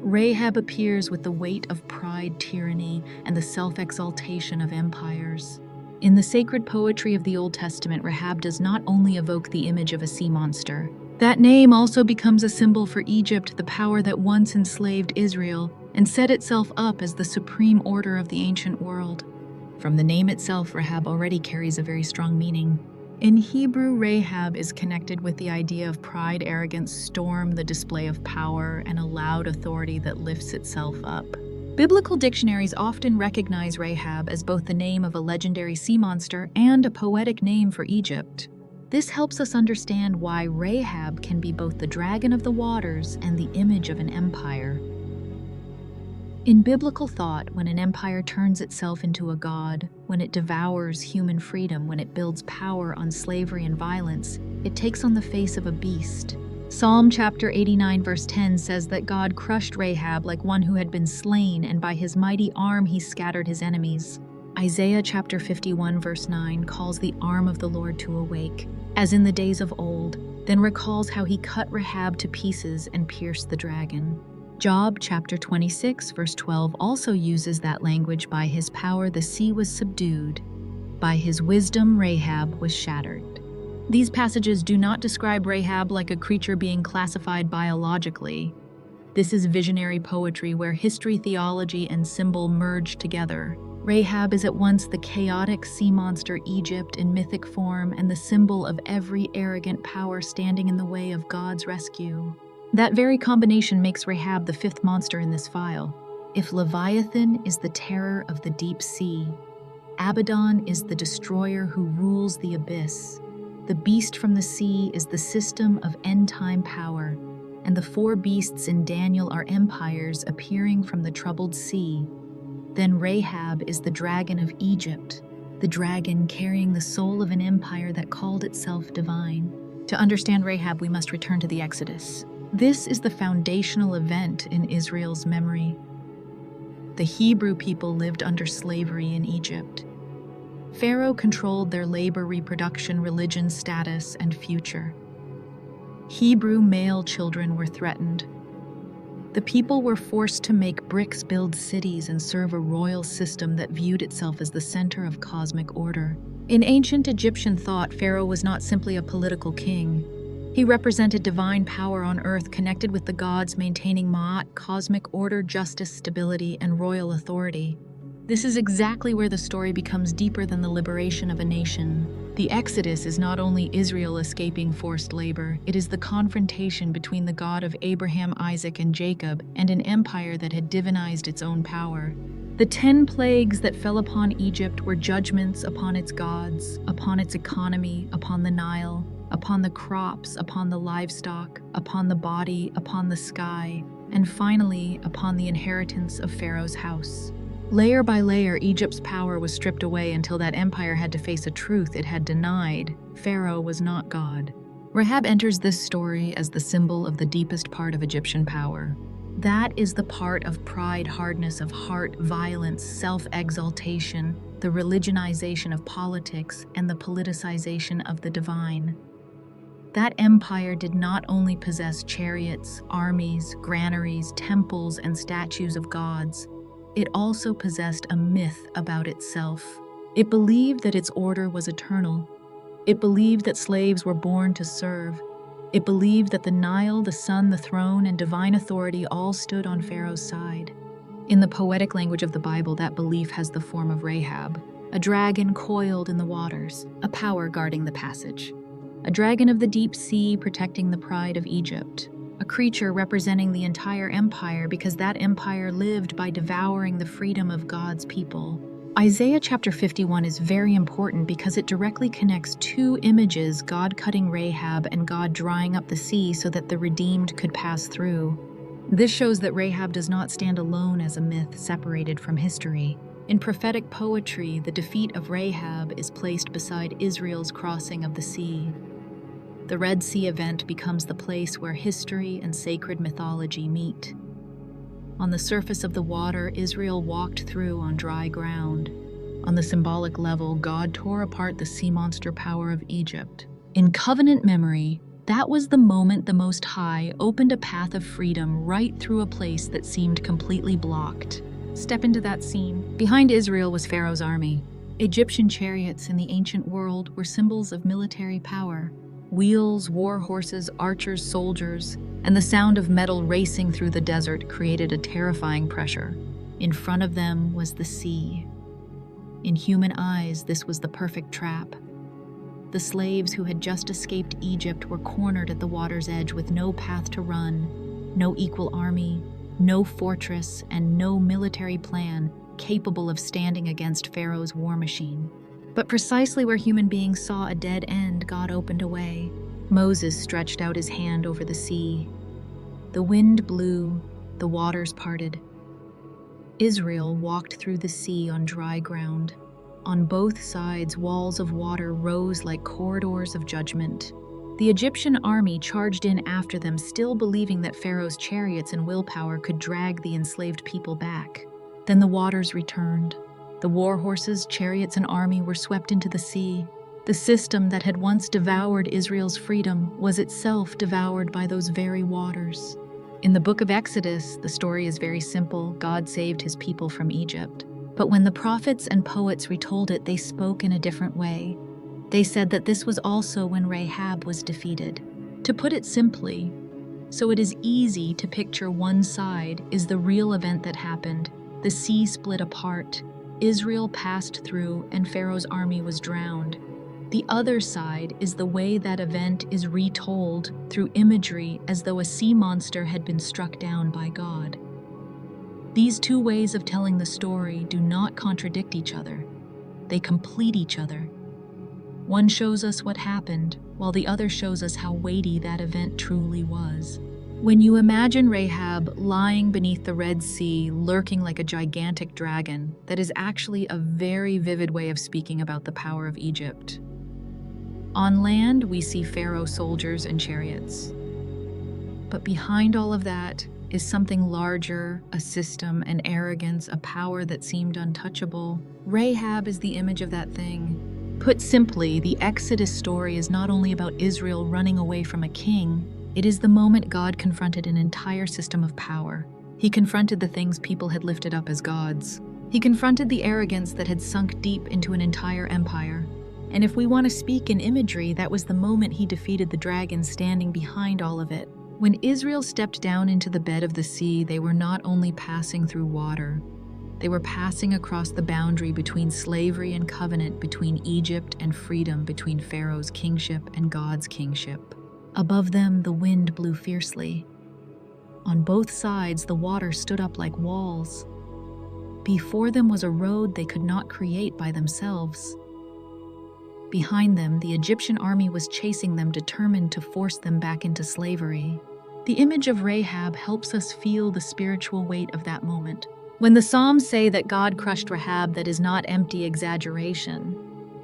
Speaker 1: Rahab appears with the weight of pride, tyranny, and the self-exaltation of empires. In the sacred poetry of the Old Testament, Rahab does not only evoke the image of a sea monster. That name also becomes a symbol for Egypt, the power that once enslaved Israel and set itself up as the supreme order of the ancient world. From the name itself, Rahab already carries a very strong meaning. In Hebrew, Rahab is connected with the idea of pride, arrogance, storm, the display of power, and a loud authority that lifts itself up. Biblical dictionaries often recognize Rahab as both the name of a legendary sea monster and a poetic name for Egypt. This helps us understand why Rahab can be both the dragon of the waters and the image of an empire. In biblical thought, when an empire turns itself into a god, when it devours human freedom, when it builds power on slavery and violence, it takes on the face of a beast. Psalm chapter 89 verse 10 says that God crushed Rahab like one who had been slain, and by his mighty arm he scattered his enemies. Isaiah chapter 51 verse 9 calls the arm of the Lord to awake, as in the days of old, then recalls how he cut Rahab to pieces and pierced the dragon. Job chapter 26 verse 12 also uses that language. By his power the sea was subdued, by his wisdom Rahab was shattered. These passages do not describe Rahab like a creature being classified biologically. This is visionary poetry where history, theology, and symbol merge together. Rahab is at once the chaotic sea monster Egypt in mythic form and the symbol of every arrogant power standing in the way of God's rescue. That very combination makes Rahab the fifth monster in this file. If Leviathan is the terror of the deep sea, Abaddon is the destroyer who rules the abyss. The beast from the sea is the system of end-time power, and the four beasts in Daniel are empires appearing from the troubled sea. Then Rahab is the dragon of Egypt, the dragon carrying the soul of an empire that called itself divine. To understand Rahab, we must return to the Exodus. This is the foundational event in Israel's memory. The Hebrew people lived under slavery in Egypt. Pharaoh controlled their labor, reproduction, religion, status, and future. Hebrew male children were threatened. The people were forced to make bricks, build cities, and serve a royal system that viewed itself as the center of cosmic order. In ancient Egyptian thought, Pharaoh was not simply a political king. He represented divine power on earth, connected with the gods, maintaining Ma'at, cosmic order, justice, stability, and royal authority. This is exactly where the story becomes deeper than the liberation of a nation. The Exodus is not only Israel escaping forced labor, it is the confrontation between the God of Abraham, Isaac, and Jacob and an empire that had divinized its own power. The 10 plagues that fell upon Egypt were judgments upon its gods, upon its economy, upon the Nile, upon the crops, upon the livestock, upon the body, upon the sky, and finally upon the inheritance of Pharaoh's house. Layer by layer, Egypt's power was stripped away until that empire had to face a truth it had denied: Pharaoh was not God. Rahab enters this story as the symbol of the deepest part of Egyptian power. That is the part of pride, hardness of heart, violence, self-exaltation, the religionization of politics, and the politicization of the divine. That empire did not only possess chariots, armies, granaries, temples, and statues of gods. It also possessed a myth about itself. It believed that its order was eternal. It believed that slaves were born to serve. It believed that the Nile, the sun, the throne, and divine authority all stood on Pharaoh's side. In the poetic language of the Bible, that belief has the form of Rahab, a dragon coiled in the waters, a power guarding the passage. A dragon of the deep sea protecting the pride of Egypt. A creature representing the entire empire because that empire lived by devouring the freedom of God's people. Isaiah chapter 51 is very important because it directly connects two images: God cutting Rahab and God drying up the sea so that the redeemed could pass through. This shows that Rahab does not stand alone as a myth separated from history. In prophetic poetry, the defeat of Rahab is placed beside Israel's crossing of the sea. The Red Sea event becomes the place where history and sacred mythology meet. On the surface of the water, Israel walked through on dry ground. On the symbolic level, God tore apart the sea monster power of Egypt. In covenant memory, that was the moment the Most High opened a path of freedom right through a place that seemed completely blocked. Step into that scene. Behind Israel was Pharaoh's army. Egyptian chariots in the ancient world were symbols of military power. Wheels, war horses, archers, soldiers, and the sound of metal racing through the desert created a terrifying pressure. In front of them was the sea. In human eyes, this was the perfect trap. The slaves who had just escaped Egypt were cornered at the water's edge with no path to run, no equal army, no fortress, and no military plan capable of standing against Pharaoh's war machine. But precisely where human beings saw a dead end, God opened a way. Moses stretched out his hand over the sea. The wind blew, the waters parted. Israel walked through the sea on dry ground. On both sides, walls of water rose like corridors of judgment. The Egyptian army charged in after them, still believing that Pharaoh's chariots and willpower could drag the enslaved people back. Then the waters returned. The war horses, chariots, and army were swept into the sea. The system that had once devoured Israel's freedom was itself devoured by those very waters. In the book of Exodus, the story is very simple. God saved his people from Egypt. But when the prophets and poets retold it, they spoke in a different way. They said that this was also when Rahab was defeated. To put it simply, so it is easy to picture one side is the real event that happened. The sea split apart. Israel passed through and Pharaoh's army was drowned. The other side is the way that event is retold through imagery as though a sea monster had been struck down by God. These two ways of telling the story do not contradict each other. They complete each other. One shows us what happened, while the other shows us how weighty that event truly was. When you imagine Rahab lying beneath the Red Sea, lurking like a gigantic dragon, that is actually a very vivid way of speaking about the power of Egypt. On land, we see Pharaoh soldiers and chariots. But behind all of that, is something larger, a system, an arrogance, a power that seemed untouchable. Rahab is the image of that thing. Put simply, the Exodus story is not only about Israel running away from a king, it is the moment God confronted an entire system of power. He confronted the things people had lifted up as gods. He confronted the arrogance that had sunk deep into an entire empire. And if we want to speak in imagery, that was the moment he defeated the dragon standing behind all of it. When Israel stepped down into the bed of the sea, they were not only passing through water, they were passing across the boundary between slavery and covenant, between Egypt and freedom, between Pharaoh's kingship and God's kingship. Above them, the wind blew fiercely. On both sides, the water stood up like walls. Before them was a road they could not create by themselves. Behind them, the Egyptian army was chasing them, determined to force them back into slavery. The image of Rahab helps us feel the spiritual weight of that moment. When the Psalms say that God crushed Rahab, that is not empty exaggeration.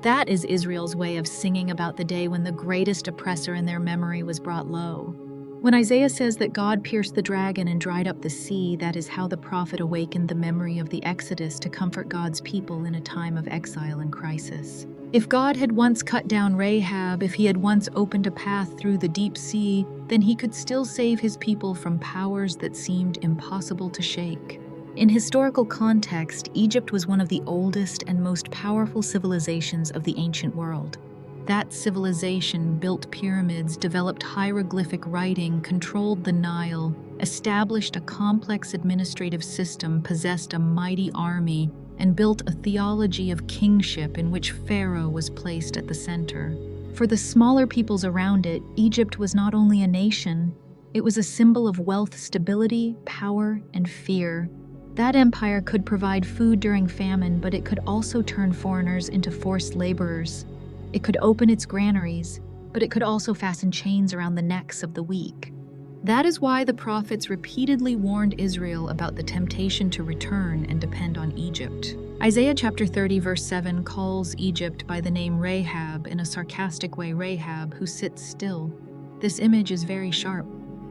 Speaker 1: That is Israel's way of singing about the day when the greatest oppressor in their memory was brought low. When Isaiah says that God pierced the dragon and dried up the sea, that is how the prophet awakened the memory of the Exodus to comfort God's people in a time of exile and crisis. If God had once cut down Rahab, if he had once opened a path through the deep sea, then he could still save his people from powers that seemed impossible to shake. In historical context, Egypt was one of the oldest and most powerful civilizations of the ancient world. That civilization built pyramids, developed hieroglyphic writing, controlled the Nile, established a complex administrative system, possessed a mighty army, and built a theology of kingship in which Pharaoh was placed at the center. For the smaller peoples around it, Egypt was not only a nation, it was a symbol of wealth, stability, power, and fear. That empire could provide food during famine, but it could also turn foreigners into forced laborers. It could open its granaries, but it could also fasten chains around the necks of the weak. That is why the prophets repeatedly warned Israel about the temptation to return and depend on Egypt. Isaiah chapter 30 verse 7 calls Egypt by the name Rahab in a sarcastic way, Rahab, who sits still. This image is very sharp.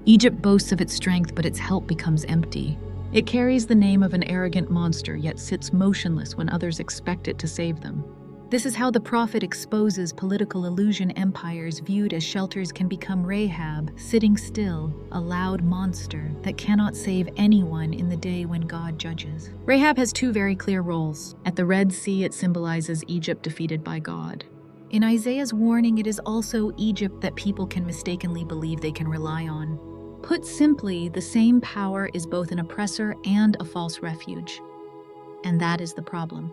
Speaker 1: Egypt boasts of its strength, but its help becomes empty. It carries the name of an arrogant monster, yet sits motionless when others expect it to save them. This is how the prophet exposes political illusion. Empires viewed as shelters can become Rahab, sitting still, a loud monster that cannot save anyone in the day when God judges. Rahab has two very clear roles. At the Red Sea, it symbolizes Egypt defeated by God. In Isaiah's warning, it is also Egypt that people can mistakenly believe they can rely on. Put simply, the same power is both an oppressor and a false refuge. And that is the problem.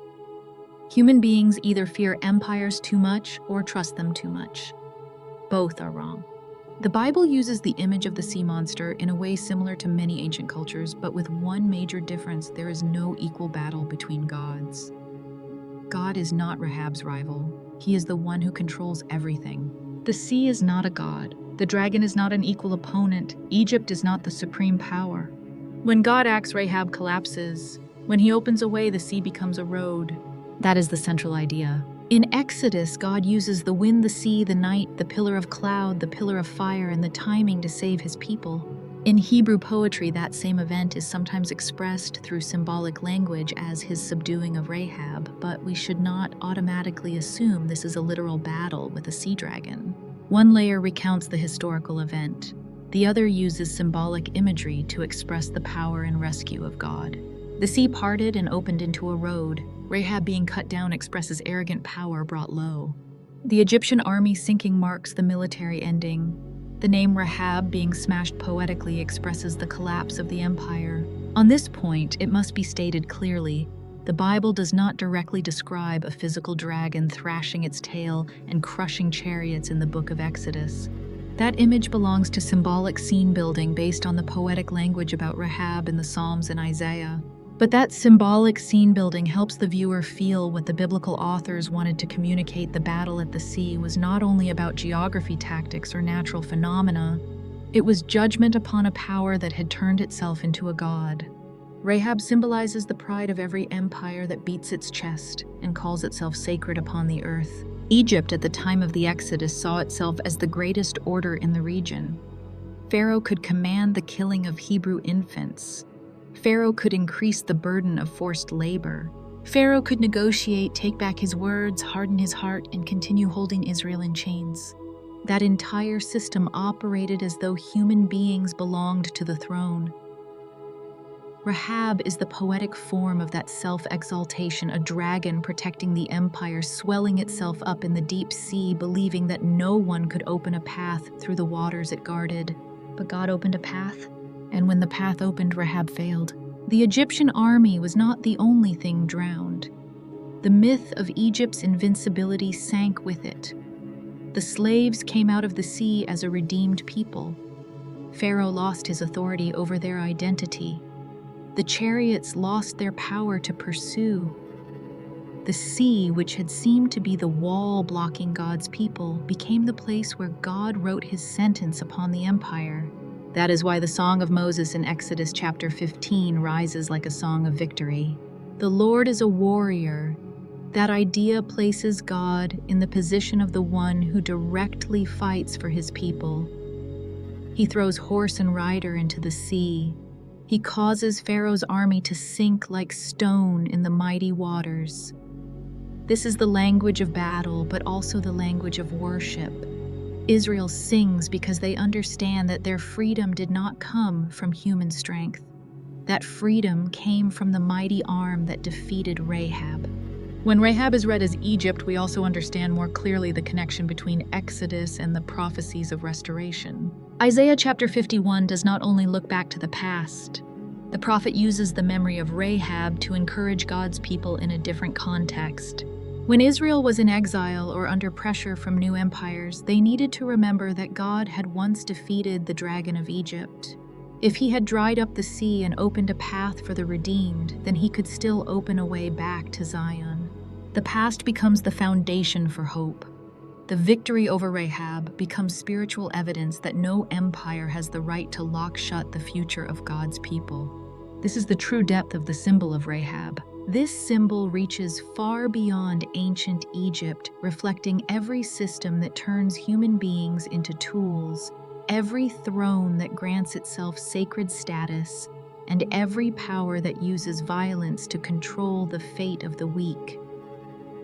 Speaker 1: Human beings either fear empires too much or trust them too much. Both are wrong. The Bible uses the image of the sea monster in a way similar to many ancient cultures, but with one major difference: there is no equal battle between gods. God is not Rahab's rival. He is the one who controls everything. The sea is not a god. The dragon is not an equal opponent. Egypt is not the supreme power. When God acts, Rahab collapses. When he opens a way, the sea becomes a road. That is the central idea. In Exodus, God uses the wind, the sea, the night, the pillar of cloud, the pillar of fire, and the timing to save his people. In Hebrew poetry, that same event is sometimes expressed through symbolic language as his subduing of Rahab, but we should not automatically assume this is a literal battle with a sea dragon. One layer recounts the historical event. The other uses symbolic imagery to express the power and rescue of God. The sea parted and opened into a road. Rahab being cut down expresses arrogant power brought low. The Egyptian army sinking marks the military ending. The name Rahab being smashed poetically expresses the collapse of the empire. On this point, it must be stated clearly, the Bible does not directly describe a physical dragon thrashing its tail and crushing chariots in the book of Exodus. That image belongs to symbolic scene building based on the poetic language about Rahab in the Psalms and Isaiah. But that symbolic scene building helps the viewer feel what the biblical authors wanted to communicate. The battle at the sea was not only about geography, tactics, or natural phenomena. It was judgment upon a power that had turned itself into a god. Rahab symbolizes the pride of every empire that beats its chest and calls itself sacred upon the earth. Egypt at the time of the Exodus saw itself as the greatest order in the region. Pharaoh could command the killing of Hebrew infants. Pharaoh could increase the burden of forced labor. Pharaoh could negotiate, take back his words, harden his heart, and continue holding Israel in chains. That entire system operated as though human beings belonged to the throne. Rahab is the poetic form of that self-exaltation, a dragon protecting the empire, swelling itself up in the deep sea, believing that no one could open a path through the waters it guarded. But God opened a path, and when the path opened, Rahab failed. The Egyptian army was not the only thing drowned. The myth of Egypt's invincibility sank with it. The slaves came out of the sea as a redeemed people. Pharaoh lost his authority over their identity. The chariots lost their power to pursue. The sea, which had seemed to be the wall blocking God's people, became the place where God wrote his sentence upon the empire. That is why the Song of Moses in Exodus chapter 15 rises like a song of victory. The Lord is a warrior. That idea places God in the position of the one who directly fights for his people. He throws horse and rider into the sea. He causes Pharaoh's army to sink like stone in the mighty waters. This is the language of battle, but also the language of worship. Israel sings because they understand that their freedom did not come from human strength. That freedom came from the mighty arm that defeated Rahab. When Rahab is read as Egypt, we also understand more clearly the connection between Exodus and the prophecies of restoration. Isaiah chapter 51 does not only look back to the past. The prophet uses the memory of Rahab to encourage God's people in a different context. When Israel was in exile or under pressure from new empires, they needed to remember that God had once defeated the dragon of Egypt. If he had dried up the sea and opened a path for the redeemed, then he could still open a way back to Zion. The past becomes the foundation for hope. The victory over Rahab becomes spiritual evidence that no empire has the right to lock shut the future of God's people. This is the true depth of the symbol of Rahab. This symbol reaches far beyond ancient Egypt, reflecting every system that turns human beings into tools, every throne that grants itself sacred status, and every power that uses violence to control the fate of the weak.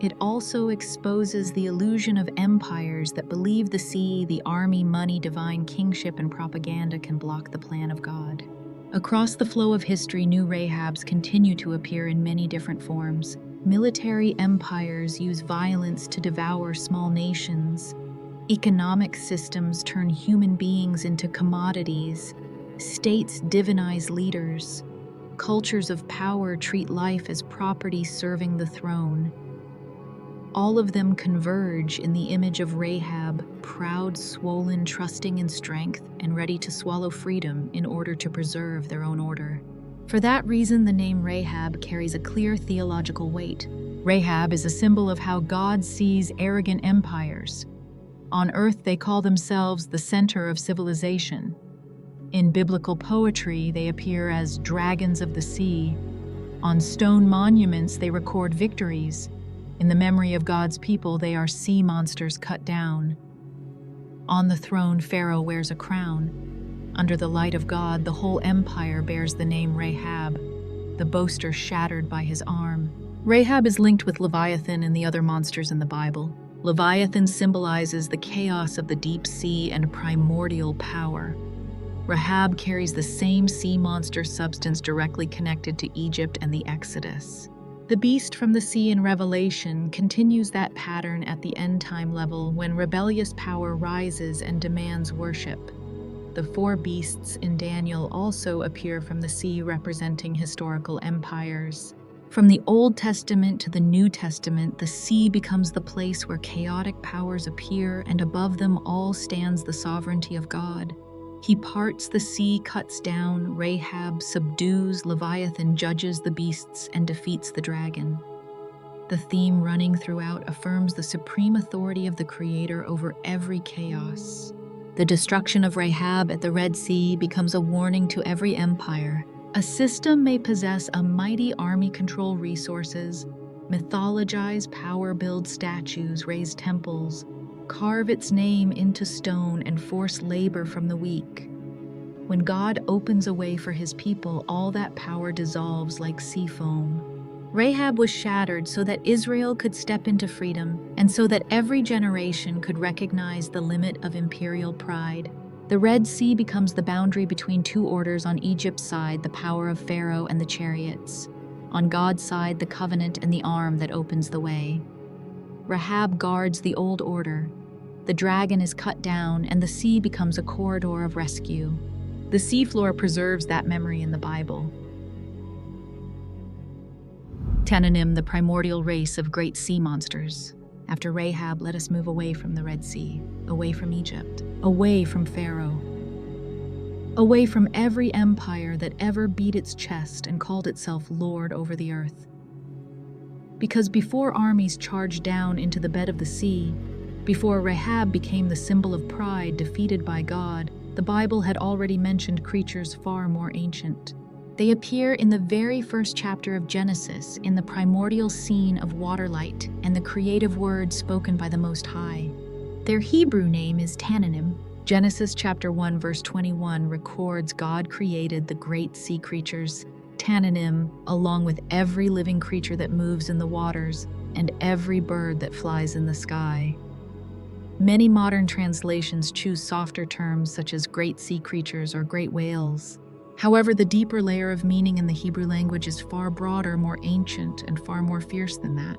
Speaker 1: It also exposes the illusion of empires that believe the sea, the army, money, divine kingship, and propaganda can block the plan of God. Across the flow of history, new Rahabs continue to appear in many different forms. Military empires use violence to devour small nations. Economic systems turn human beings into commodities. States divinize leaders. Cultures of power treat life as property serving the throne. All of them converge in the image of Rahab, proud, swollen, trusting in strength, and ready to swallow freedom in order to preserve their own order. For that reason, the name Rahab carries a clear theological weight. Rahab is a symbol of how God sees arrogant empires. On earth, they call themselves the center of civilization. In biblical poetry, they appear as dragons of the sea. On stone monuments, they record victories. In the memory of God's people, they are sea monsters cut down. On the throne, Pharaoh wears a crown. Under the light of God, the whole empire bears the name Rahab, the boaster shattered by his arm. Rahab is linked with Leviathan and the other monsters in the Bible. Leviathan symbolizes the chaos of the deep sea and primordial power. Rahab carries the same sea monster substance directly connected to Egypt and the Exodus. The beast from the sea in Revelation continues that pattern at the end-time level when rebellious power rises and demands worship. The four beasts in Daniel also appear from the sea, representing historical empires. From the Old Testament to the New Testament, the sea becomes the place where chaotic powers appear, and above them all stands the sovereignty of God. He parts the sea, cuts down Rahab, subdues Leviathan, judges the beasts, and defeats the dragon. The theme running throughout affirms the supreme authority of the Creator over every chaos. The destruction of Rahab at the Red Sea becomes a warning to every empire. A system may possess a mighty army, control resources, mythologize power, build statues, raise temples, carve its name into stone, and force labor from the weak. When God opens a way for his people, all that power dissolves like sea foam. Rahab was shattered so that Israel could step into freedom, and so that every generation could recognize the limit of imperial pride. The Red Sea becomes the boundary between two orders: on Egypt's side, the power of Pharaoh and the chariots; on God's side, the covenant and the arm that opens the way. Rahab guards the old order. The dragon is cut down, and the sea becomes a corridor of rescue. The seafloor preserves that memory in the Bible. Tanninim, the primordial race of great sea monsters. After Rahab, let us move away from the Red Sea, away from Egypt, away from Pharaoh, away from every empire that ever beat its chest and called itself Lord over the earth. Because before armies charged down into the bed of the sea, before Rahab became the symbol of pride defeated by God, the Bible had already mentioned creatures far more ancient. They appear in the very first chapter of Genesis, in the primordial scene of waterlight and the creative word spoken by the Most High. Their Hebrew name is Tanninim. Genesis chapter 1 verse 21 records God created the great sea creatures, Tanninim, along with every living creature that moves in the waters and every bird that flies in the sky. Many modern translations choose softer terms such as great sea creatures or great whales. However, the deeper layer of meaning in the Hebrew language is far broader, more ancient, and far more fierce than that.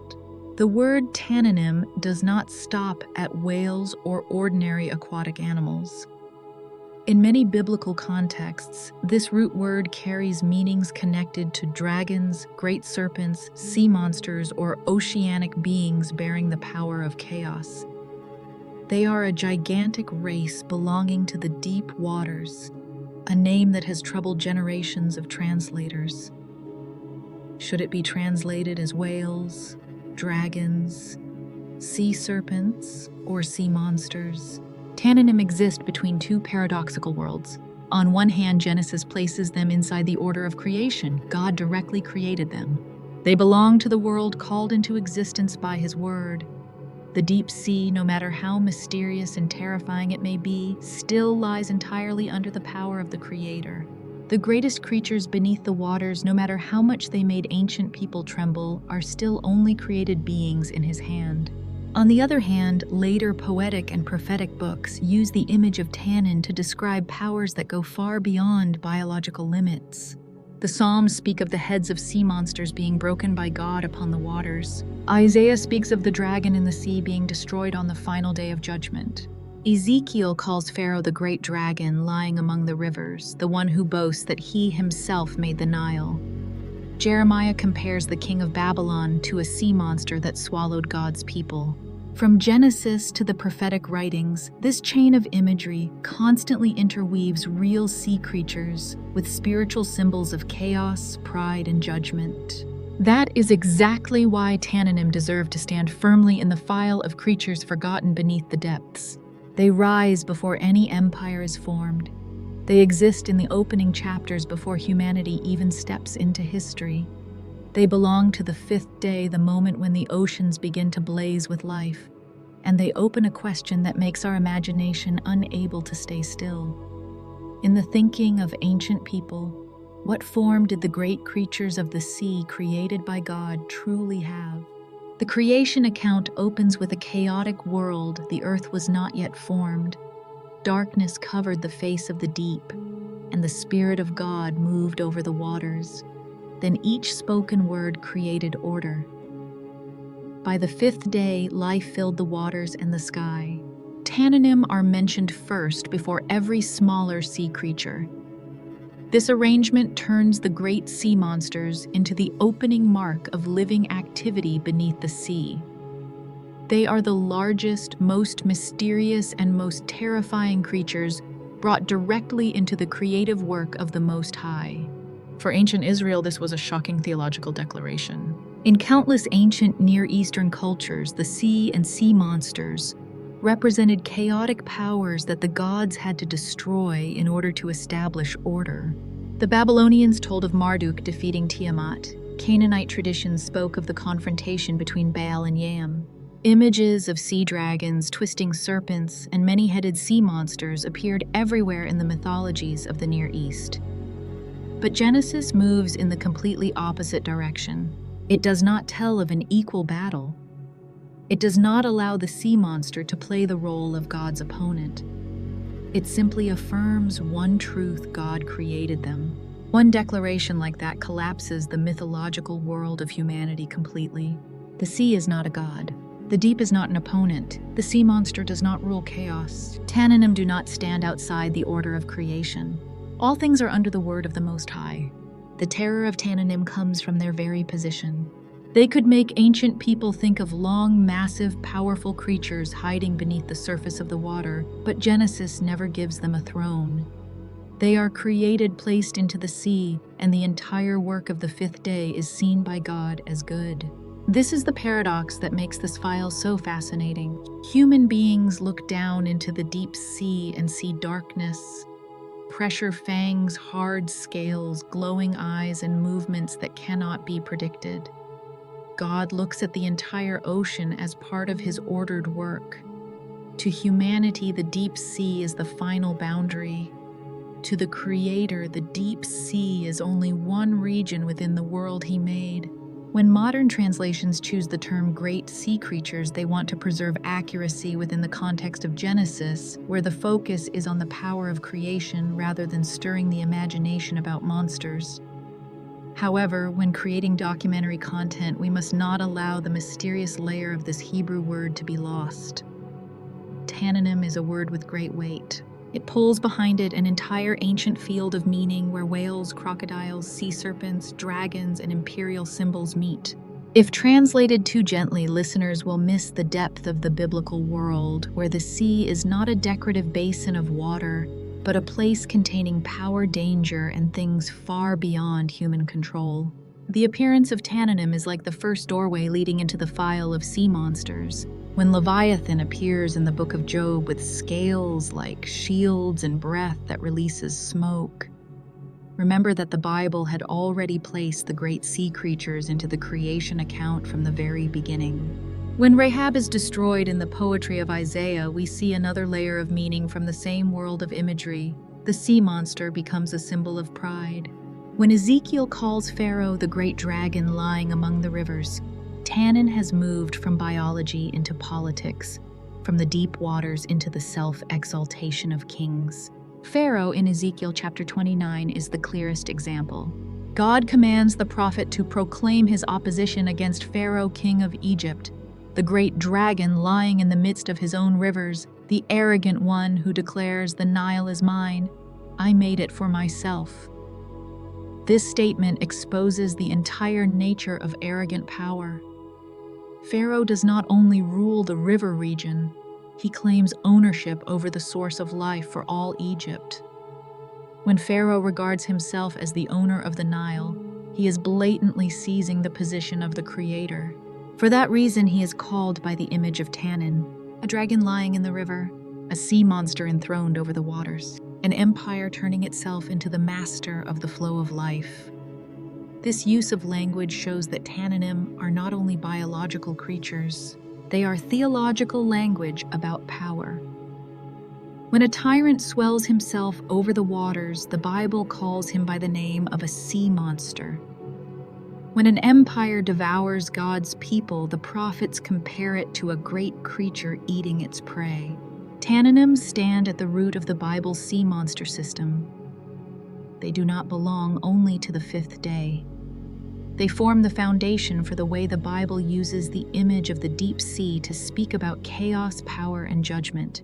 Speaker 1: The word Tanninim does not stop at whales or ordinary aquatic animals. In many biblical contexts, this root word carries meanings connected to dragons, great serpents, sea monsters, or oceanic beings bearing the power of chaos. They are a gigantic race belonging to the deep waters, a name that has troubled generations of translators. Should it be translated as whales, dragons, sea serpents, or sea monsters? Tanninim exist between two paradoxical worlds. On one hand, Genesis places them inside the order of creation. God directly created them. They belong to the world called into existence by His Word. The deep sea, no matter how mysterious and terrifying it may be, still lies entirely under the power of the Creator. The greatest creatures beneath the waters, no matter how much they made ancient people tremble, are still only created beings in His hand. On the other hand, later poetic and prophetic books use the image of Tannin to describe powers that go far beyond biological limits. The Psalms speak of the heads of sea monsters being broken by God upon the waters. Isaiah speaks of the dragon in the sea being destroyed on the final day of judgment. Ezekiel calls Pharaoh the great dragon lying among the rivers, the one who boasts that he himself made the Nile. Jeremiah compares the king of Babylon to a sea monster that swallowed God's people. From Genesis to the prophetic writings, this chain of imagery constantly interweaves real sea creatures with spiritual symbols of chaos, pride, and judgment. That is exactly why Tanninim deserve to stand firmly in the file of creatures forgotten beneath the depths. They rise before any empire is formed. They exist in the opening chapters before humanity even steps into history. They belong to the fifth day, the moment when the oceans begin to blaze with life, and they open a question that makes our imagination unable to stay still. In the thinking of ancient people, what form did the great creatures of the sea created by God truly have? The creation account opens with a chaotic world. The earth was not yet formed. Darkness covered the face of the deep, and the Spirit of God moved over the waters. Then each spoken word created order. By the fifth day, life filled the waters and the sky. Tanninim are mentioned first before every smaller sea creature. This arrangement turns the great sea monsters into the opening mark of living activity beneath the sea. They are the largest, most mysterious, and most terrifying creatures brought directly into the creative work of the Most High. For ancient Israel, this was a shocking theological declaration. In countless ancient Near Eastern cultures, the sea and sea monsters represented chaotic powers that the gods had to destroy in order to establish order. The Babylonians told of Marduk defeating Tiamat. Canaanite traditions spoke of the confrontation between Baal and Yam. Images of sea dragons, twisting serpents, and many-headed sea monsters appeared everywhere in the mythologies of the Near East. But Genesis moves in the completely opposite direction. It does not tell of an equal battle. It does not allow the sea monster to play the role of God's opponent. It simply affirms one truth: God created them. One declaration like that collapses the mythological world of humanity completely. The sea is not a god. The deep is not an opponent. The sea monster does not rule chaos. Tanninim do not stand outside the order of creation. All things are under the word of the Most High. The terror of Tanninim comes from their very position. They could make ancient people think of long, massive, powerful creatures hiding beneath the surface of the water, but Genesis never gives them a throne. They are created, placed into the sea, and the entire work of the fifth day is seen by God as good. This is the paradox that makes this file so fascinating. Human beings look down into the deep sea and see darkness, pressure fangs, hard scales, glowing eyes, and movements that cannot be predicted. God looks at the entire ocean as part of his ordered work. To humanity, the deep sea is the final boundary. To the Creator, the deep sea is only one region within the world he made. When modern translations choose the term great sea creatures, they want to preserve accuracy within the context of Genesis, where the focus is on the power of creation rather than stirring the imagination about monsters. However, when creating documentary content, we must not allow the mysterious layer of this Hebrew word to be lost. Tanninim is a word with great weight. It pulls behind it an entire ancient field of meaning where whales, crocodiles, sea serpents, dragons, and imperial symbols meet. If translated too gently, listeners will miss the depth of the biblical world, where the sea is not a decorative basin of water, but a place containing power, danger, and things far beyond human control. The appearance of Tanninim is like the first doorway leading into the file of sea monsters. When Leviathan appears in the book of Job with scales like shields and breath that releases smoke, remember that the Bible had already placed the great sea creatures into the creation account from the very beginning. When Rahab is destroyed in the poetry of Isaiah, we see another layer of meaning from the same world of imagery. The sea monster becomes a symbol of pride. When Ezekiel calls Pharaoh the great dragon lying among the rivers, Tannin has moved from biology into politics, from the deep waters into the self-exaltation of kings. Pharaoh in Ezekiel chapter 29 is the clearest example. God commands the prophet to proclaim his opposition against Pharaoh, king of Egypt, the great dragon lying in the midst of his own rivers, the arrogant one who declares, "The Nile is mine. I made it for myself." This statement exposes the entire nature of arrogant power. Pharaoh does not only rule the river region, he claims ownership over the source of life for all Egypt. When Pharaoh regards himself as the owner of the Nile, he is blatantly seizing the position of the creator. For that reason, he is called by the image of Tannin, a dragon lying in the river, a sea monster enthroned over the waters, an empire turning itself into the master of the flow of life. This use of language shows that Tanninim are not only biological creatures, they are theological language about power. When a tyrant swells himself over the waters, the Bible calls him by the name of a sea monster. When an empire devours God's people, the prophets compare it to a great creature eating its prey. Tanninim stand at the root of the Bible's sea monster system. They do not belong only to the fifth day. They form the foundation for the way the Bible uses the image of the deep sea to speak about chaos, power, and judgment.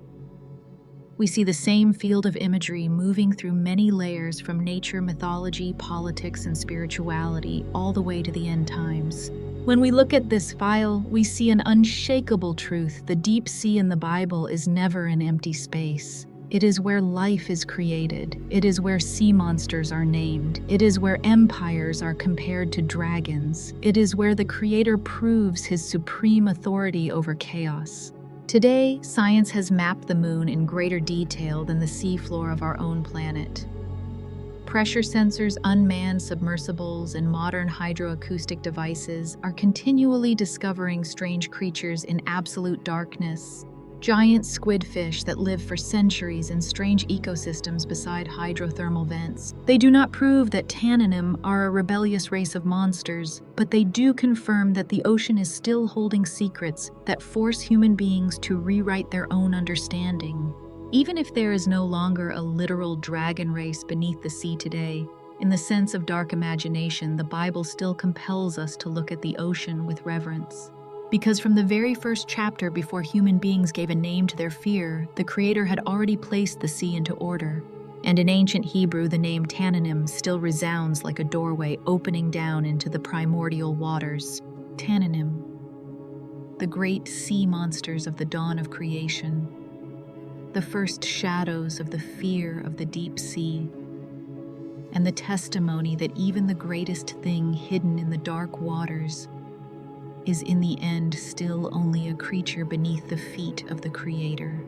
Speaker 1: We see the same field of imagery moving through many layers from nature, mythology, politics, and spirituality, all the way to the end times. When we look at this file, we see an unshakable truth. The deep sea in the Bible is never an empty space. It is where life is created. It is where sea monsters are named. It is where empires are compared to dragons. It is where the Creator proves his supreme authority over chaos. Today, science has mapped the moon in greater detail than the seafloor of our own planet. Pressure sensors, unmanned submersibles, and modern hydroacoustic devices are continually discovering strange creatures in absolute darkness. Giant squidfish that live for centuries in strange ecosystems beside hydrothermal vents. They do not prove that Tanninim are a rebellious race of monsters, but they do confirm that the ocean is still holding secrets that force human beings to rewrite their own understanding. Even if there is no longer a literal dragon race beneath the sea today, in the sense of dark imagination, the Bible still compels us to look at the ocean with reverence. Because from the very first chapter, before human beings gave a name to their fear, the Creator had already placed the sea into order. And in ancient Hebrew, the name Tanninim still resounds like a doorway opening down into the primordial waters. Tanninim, the great sea monsters of the dawn of creation, the first shadows of the fear of the deep sea, and the testimony that even the greatest thing hidden in the dark waters is in the end still only a creature beneath the feet of the Creator.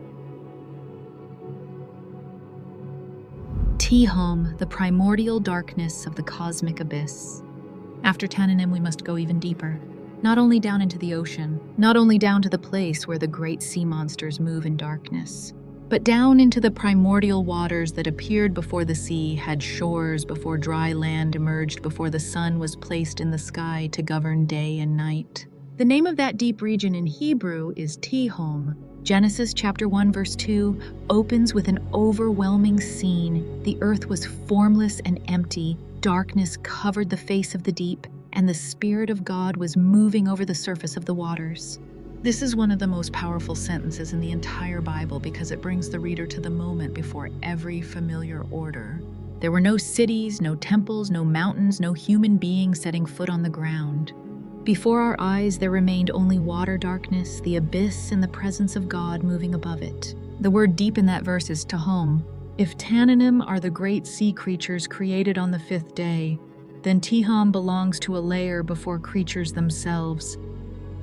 Speaker 1: Tehom, the primordial darkness of the cosmic abyss. After Tanninim, we must go even deeper. Not only down into the ocean, not only down to the place where the great sea monsters move in darkness, but down into the primordial waters that appeared before the sea had shores, before dry land emerged, before the sun was placed in the sky to govern day and night. The name of that deep region in Hebrew is Tehom. Genesis chapter 1 verse 2 opens with an overwhelming scene. The earth was formless and empty. Darkness covered the face of the deep, and the Spirit of God was moving over the surface of the waters. This is one of the most powerful sentences in the entire Bible because it brings the reader to the moment before every familiar order. There were no cities, no temples, no mountains, no human being setting foot on the ground. Before our eyes there remained only water darkness, the abyss, and the presence of God moving above it. The word deep in that verse is Tehom. If Tanninim are the great sea creatures created on the fifth day, then Tehom belongs to a layer before creatures themselves.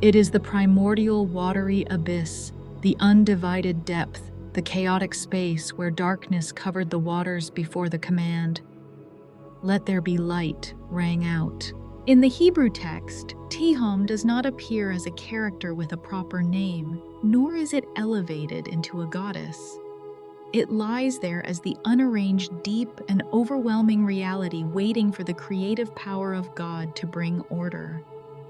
Speaker 1: It is the primordial watery abyss, the undivided depth, the chaotic space where darkness covered the waters before the command, "Let there be light," rang out. In the Hebrew text, Tehom does not appear as a character with a proper name, nor is it elevated into a goddess. It lies there as the unarranged, deep, and overwhelming reality waiting for the creative power of God to bring order.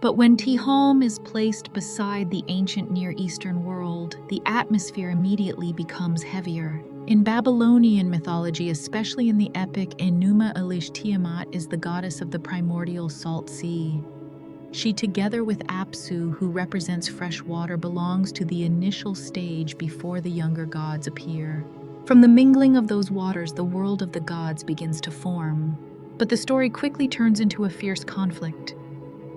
Speaker 1: But when Tehom is placed beside the ancient Near Eastern world, the atmosphere immediately becomes heavier. In Babylonian mythology, especially in the epic Enuma Elish, Tiamat is the goddess of the primordial salt sea. She, together with Apsu, who represents fresh water, belongs to the initial stage before the younger gods appear. From the mingling of those waters, the world of the gods begins to form. But the story quickly turns into a fierce conflict.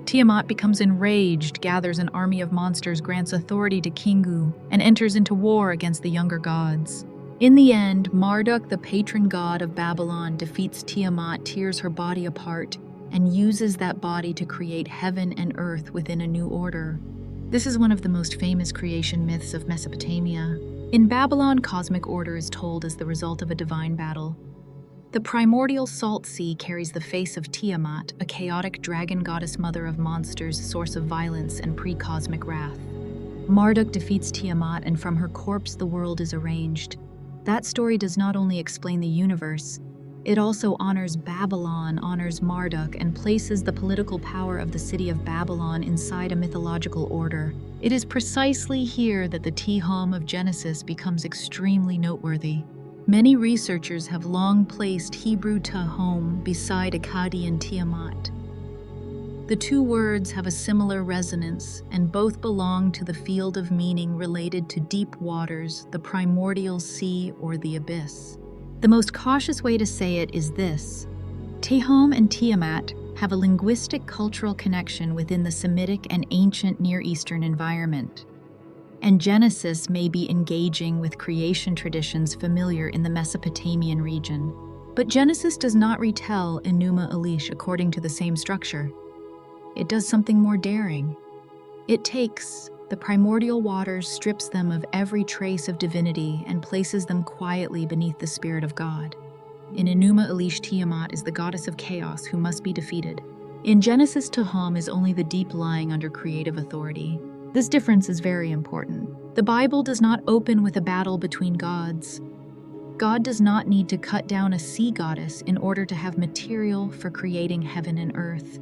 Speaker 1: Tiamat becomes enraged, gathers an army of monsters, grants authority to Kingu, and enters into war against the younger gods. In the end, Marduk, the patron god of Babylon, defeats Tiamat, tears her body apart, and uses that body to create heaven and earth within a new order. This is one of the most famous creation myths of Mesopotamia. In Babylon, cosmic order is told as the result of a divine battle. The primordial salt sea carries the face of Tiamat, a chaotic dragon goddess mother of monsters, source of violence and pre-cosmic wrath. Marduk defeats Tiamat, and from her corpse the world is arranged. That story does not only explain the universe, it also honors Babylon, honors Marduk, and places the political power of the city of Babylon inside a mythological order. It is precisely here that the Tehom of Genesis becomes extremely noteworthy. Many researchers have long placed Hebrew Tehom beside Akkadian Tiamat. The two words have a similar resonance, and both belong to the field of meaning related to deep waters, the primordial sea, or the abyss. The most cautious way to say it is this: Tehom and Tiamat have a linguistic cultural connection within the Semitic and ancient Near Eastern environment, and Genesis may be engaging with creation traditions familiar in the Mesopotamian region. But Genesis does not retell Enuma Elish according to the same structure. It does something more daring. It takes the primordial waters, strips them of every trace of divinity, and places them quietly beneath the Spirit of God. In Enuma Elish, Tiamat is the goddess of chaos who must be defeated. In Genesis, Tehom is only the deep lying under creative authority. This difference is very important. The Bible does not open with a battle between gods. God does not need to cut down a sea goddess in order to have material for creating heaven and earth.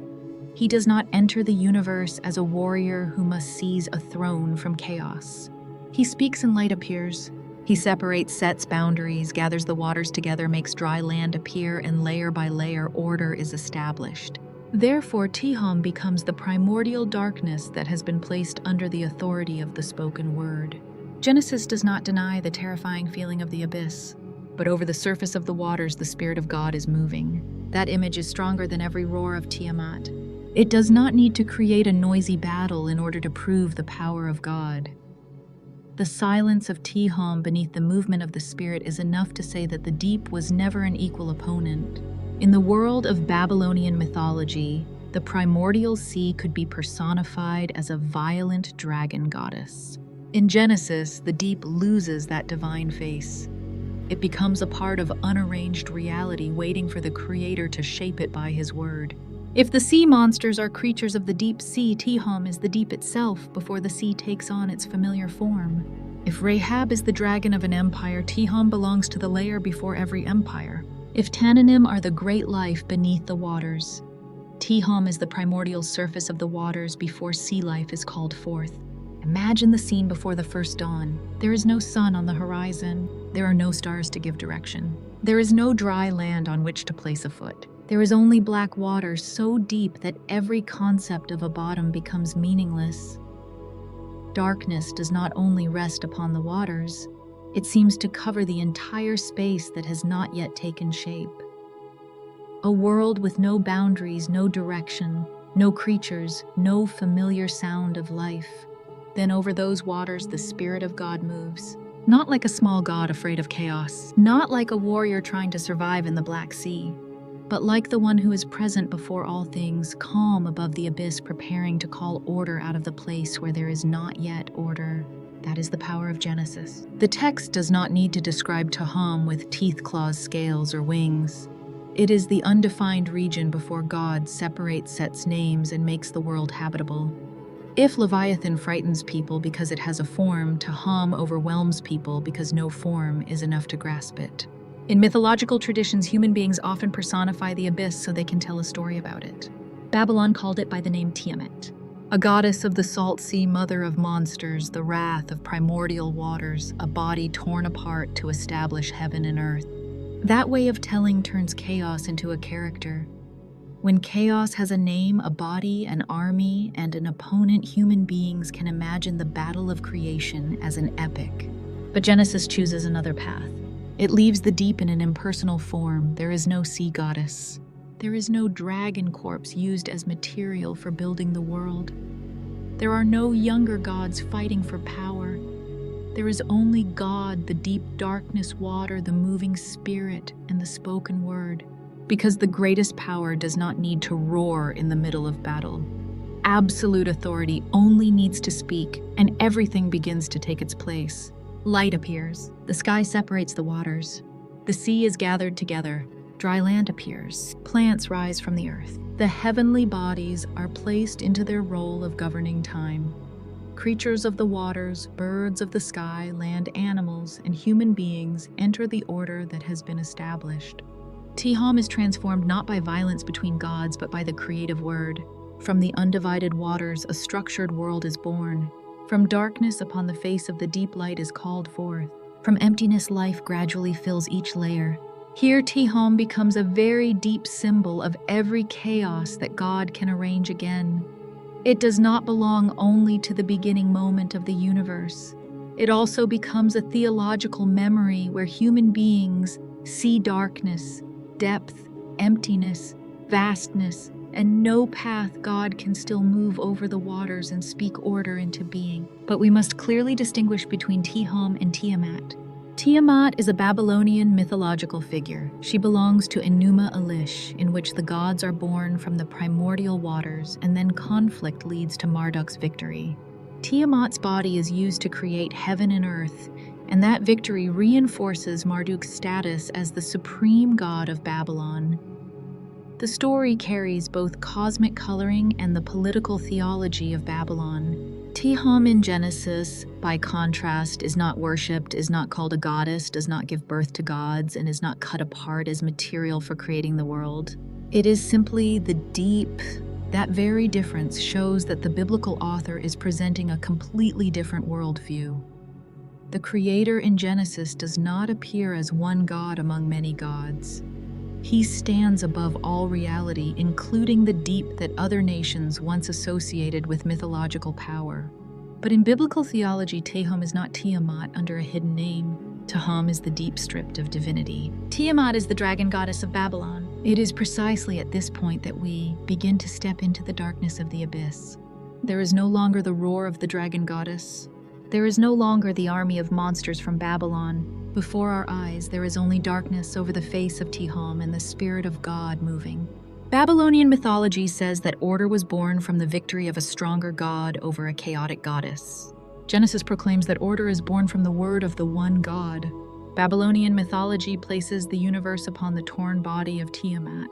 Speaker 1: He does not enter the universe as a warrior who must seize a throne from chaos. He speaks and light appears. He separates, sets boundaries, gathers the waters together, makes dry land appear, and layer by layer order is established. Therefore, Tehom becomes the primordial darkness that has been placed under the authority of the spoken word. Genesis does not deny the terrifying feeling of the abyss, but over the surface of the waters the Spirit of God is moving. That image is stronger than every roar of Tiamat. It does not need to create a noisy battle in order to prove the power of God. The silence of Tehom beneath the movement of the Spirit is enough to say that the deep was never an equal opponent. In the world of Babylonian mythology, the primordial sea could be personified as a violent dragon goddess. In Genesis, the deep loses that divine face. It becomes a part of unarranged reality, waiting for the Creator to shape it by His word. If the sea monsters are creatures of the deep sea, Tehom is the deep itself before the sea takes on its familiar form. If Rahab is the dragon of an empire, Tehom belongs to the layer before every empire. If Tanninim are the great life beneath the waters, Tehom is the primordial surface of the waters before sea life is called forth. Imagine the scene before the first dawn. There is no sun on the horizon. There are no stars to give direction. There is no dry land on which to place a foot. There is only black water so deep that every concept of a bottom becomes meaningless. Darkness does not only rest upon the waters, it seems to cover the entire space that has not yet taken shape. A world with no boundaries, no direction, no creatures, no familiar sound of life. Then over those waters the Spirit of God moves. Not like a small god afraid of chaos, not like a warrior trying to survive in the Black Sea, but like the one who is present before all things, calm above the abyss, preparing to call order out of the place where there is not yet order. That is the power of Genesis. The text does not need to describe Tehom with teeth, claws, scales, or wings. It is the undefined region before God separates, sets names, and makes the world habitable. If Leviathan frightens people because it has a form, Tehom overwhelms people because no form is enough to grasp it. In mythological traditions, human beings often personify the abyss so they can tell a story about it. Babylon called it by the name Tiamat, a goddess of the salt sea, mother of monsters, the wrath of primordial waters, a body torn apart to establish heaven and earth. That way of telling turns chaos into a character. When chaos has a name, a body, an army, and an opponent, human beings can imagine the battle of creation as an epic. But Genesis chooses another path. It leaves the deep in an impersonal form. There is no sea goddess. There is no dragon corpse used as material for building the world. There are no younger gods fighting for power. There is only God, the deep darkness, water, the moving spirit, and the spoken word. Because the greatest power does not need to roar in the middle of battle. Absolute authority only needs to speak, and everything begins to take its place. Light appears. The sky separates the waters. The sea is gathered together. Dry land appears. Plants rise from the earth. The heavenly bodies are placed into their role of governing time. Creatures of the waters, birds of the sky, land animals, and human beings enter the order that has been established. Tehom is transformed not by violence between gods, but by the creative word. From the undivided waters, a structured world is born. From darkness upon the face of the deep light is called forth. From emptiness, life gradually fills each layer. Here, Tehom becomes a very deep symbol of every chaos that God can arrange again. It does not belong only to the beginning moment of the universe. It also becomes a theological memory where human beings see darkness, depth, emptiness, vastness, and no path. God can still move over the waters and speak order into being. But we must clearly distinguish between Tehom and Tiamat. Tiamat is a Babylonian mythological figure. She belongs to Enuma Elish, in which the gods are born from the primordial waters, and then conflict leads to Marduk's victory. Tiamat's body is used to create heaven and earth, and that victory reinforces Marduk's status as the supreme god of Babylon. The story carries both cosmic coloring and the political theology of Babylon. Tehom in Genesis, by contrast, is not worshipped, is not called a goddess, does not give birth to gods, and is not cut apart as material for creating the world. It is simply the deep. That very difference shows that the biblical author is presenting a completely different worldview. The Creator in Genesis does not appear as one God among many gods. He stands above all reality, including the deep that other nations once associated with mythological power. But in biblical theology, Tehom is not Tiamat under a hidden name. Tehom is the deep stripped of divinity. Tiamat is the dragon goddess of Babylon. It is precisely at this point that we begin to step into the darkness of the abyss. There is no longer the roar of the dragon goddess. There is no longer the army of monsters from Babylon. Before our eyes, there is only darkness over the face of Tehom and the spirit of God moving. Babylonian mythology says that order was born from the victory of a stronger god over a chaotic goddess. Genesis proclaims that order is born from the word of the one God. Babylonian mythology places the universe upon the torn body of Tiamat.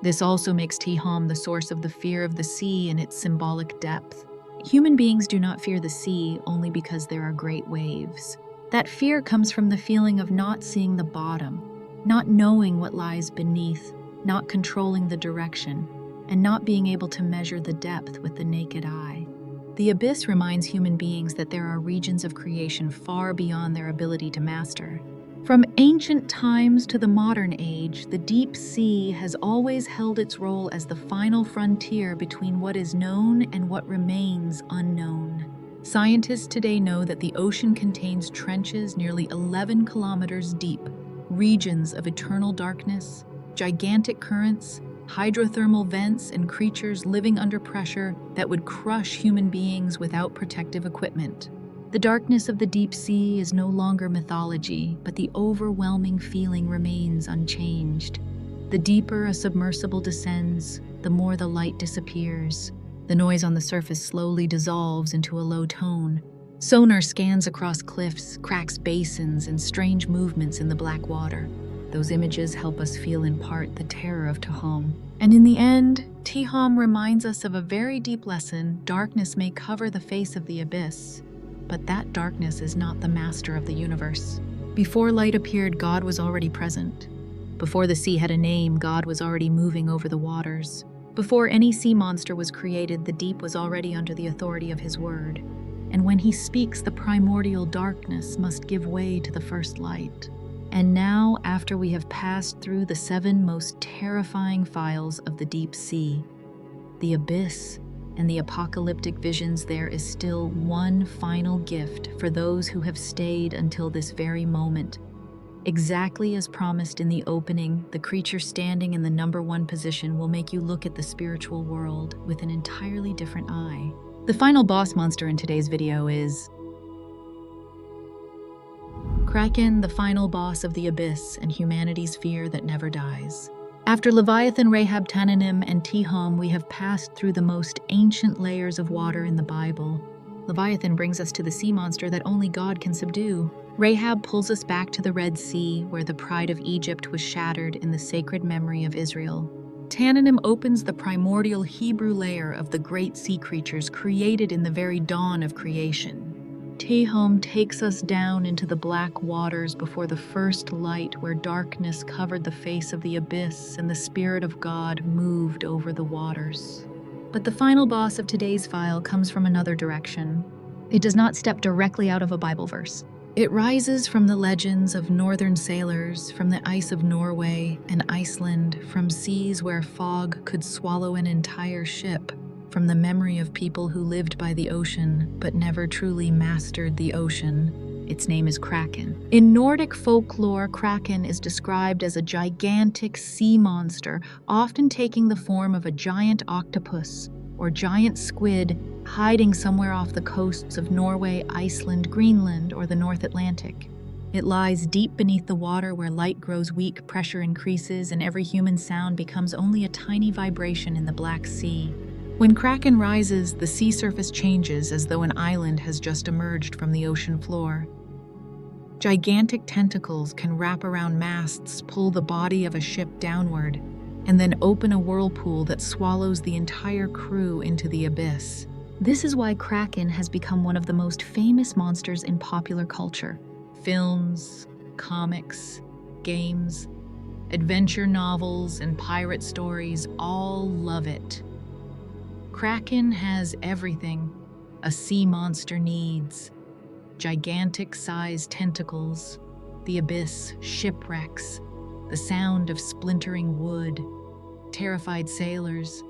Speaker 1: This also makes Tehom the source of the fear of the sea and its symbolic depth. Human beings do not fear the sea only because there are great waves. That fear comes from the feeling of not seeing the bottom, not knowing what lies beneath, not controlling the direction, and not being able to measure the depth with the naked eye. The abyss reminds human beings that there are regions of creation far beyond their ability to master. From ancient times to the modern age, the deep sea has always held its role as the final frontier between what is known and what remains unknown. Scientists today know that the ocean contains trenches nearly 11 kilometers deep, regions of eternal darkness, gigantic currents, hydrothermal vents, and creatures living under pressure that would crush human beings without protective equipment. The darkness of the deep sea is no longer mythology, but the overwhelming feeling remains unchanged. The deeper a submersible descends, the more the light disappears. The noise on the surface slowly dissolves into a low tone. Sonar scans across cliffs, cracks basins, and strange movements in the black water. Those images help us feel in part the terror of Tehom. And in the end, Tehom reminds us of a very deep lesson. Darkness may cover the face of the abyss, but that darkness is not the master of the universe. Before light appeared, God was already present. Before the sea had a name, God was already moving over the waters. Before any sea monster was created, the deep was already under the authority of his word. And when he speaks, the primordial darkness must give way to the first light. And now, after we have passed through the 7 most terrifying files of the deep sea, the abyss, and the apocalyptic visions, there is still one final gift for those who have stayed until this very moment. Exactly as promised in the opening, the creature standing in the number 1 position will make you look at the spiritual world with an entirely different eye. The final boss monster in today's video is Kraken, the final boss of the abyss and humanity's fear that never dies. After Leviathan, Rahab, Tanninim, and Tehom, we have passed through the most ancient layers of water in the Bible. Leviathan brings us to the sea monster that only God can subdue. Rahab pulls us back to the Red Sea, where the pride of Egypt was shattered in the sacred memory of Israel. Tanninim opens the primordial Hebrew layer of the great sea creatures created in the very dawn of creation. Tehom takes us down into the black waters before the first light, where darkness covered the face of the abyss and the Spirit of God moved over the waters. But the final boss of today's file comes from another direction. It does not step directly out of a Bible verse. It rises from the legends of northern sailors, from the ice of Norway and Iceland, from seas where fog could swallow an entire ship, from the memory of people who lived by the ocean but never truly mastered the ocean. Its name is Kraken. In Nordic folklore, Kraken is described as a gigantic sea monster, often taking the form of a giant octopus or giant squid hiding somewhere off the coasts of Norway, Iceland, Greenland, or the North Atlantic. It lies deep beneath the water where light grows weak, pressure increases, and every human sound becomes only a tiny vibration in the Black Sea. When Kraken rises, the sea surface changes as though an island has just emerged from the ocean floor.
Speaker 2: Gigantic tentacles can wrap around masts, pull the body of a ship downward, and then open a whirlpool that swallows the entire crew into the abyss.
Speaker 1: This is why Kraken has become one of the most famous monsters in popular culture.
Speaker 2: Films, comics, games, adventure novels, and pirate stories all love it. Kraken has everything a sea monster needs: gigantic-sized tentacles, the abyss, shipwrecks, the sound of splintering wood, terrified sailors,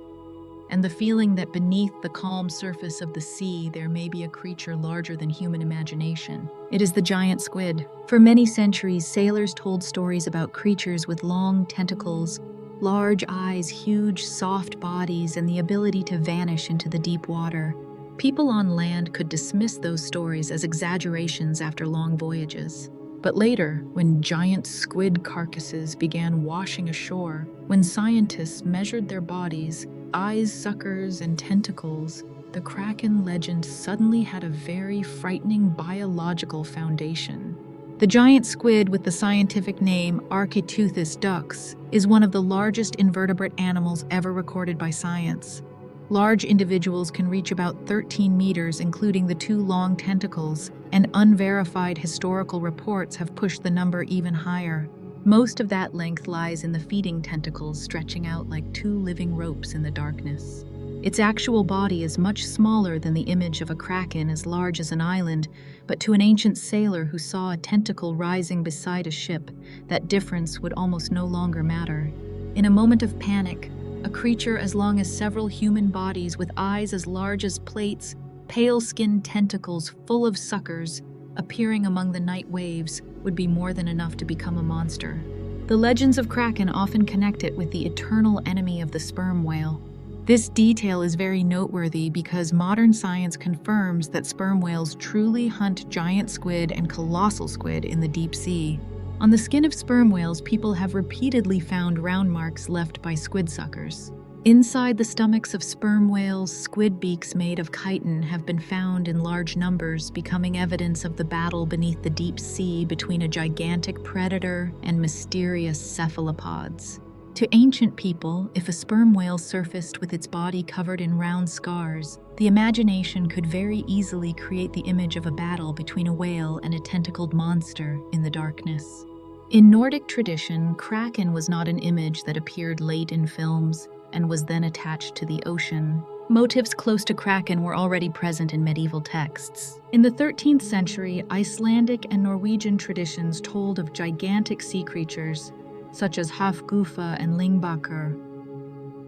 Speaker 2: and the feeling that beneath the calm surface of the sea there may be a creature larger than human imagination.
Speaker 1: It is the giant squid. For many centuries, sailors told stories about creatures with long tentacles, large eyes, huge, soft bodies, and the ability to vanish into the deep water. People on land could dismiss those stories as exaggerations after long voyages.
Speaker 2: But later, when giant squid carcasses began washing ashore, when scientists measured their bodies, eyes, suckers, and tentacles, the Kraken legend suddenly had a very frightening biological foundation.
Speaker 1: The giant squid, with the scientific name Architeuthis dux, is one of the largest invertebrate animals ever recorded by science. Large individuals can reach about 13 meters, including the 2 long tentacles, and unverified historical reports have pushed the number even higher. Most of that length lies in the feeding tentacles, stretching out like 2 living ropes in the darkness. Its actual body is much smaller than the image of a kraken as large as an island, but to an ancient sailor who saw a tentacle rising beside a ship, that difference would almost no longer matter. In a moment of panic, a creature as long as several human bodies with eyes as large as plates, pale-skinned tentacles full of suckers, appearing among the night waves would be more than enough to become a monster. The legends of Kraken often connect it with the eternal enemy of the sperm whale. This detail is very noteworthy because modern science confirms that sperm whales truly hunt giant squid and colossal squid in the deep sea. On the skin of sperm whales, people have repeatedly found round marks left by squid suckers. Inside the stomachs of sperm whales, squid beaks made of chitin have been found in large numbers, becoming evidence of the battle beneath the deep sea between a gigantic predator and mysterious cephalopods. To ancient people, if a sperm whale surfaced with its body covered in round scars, the imagination could very easily create the image of a battle between a whale and a tentacled monster in the darkness. In Nordic tradition, Kraken was not an image that appeared late in films and was then attached to the ocean. Motifs close to Kraken were already present in medieval texts. In the 13th century, Icelandic and Norwegian traditions told of gigantic sea creatures, such as Hafgufa and Lyngbakr.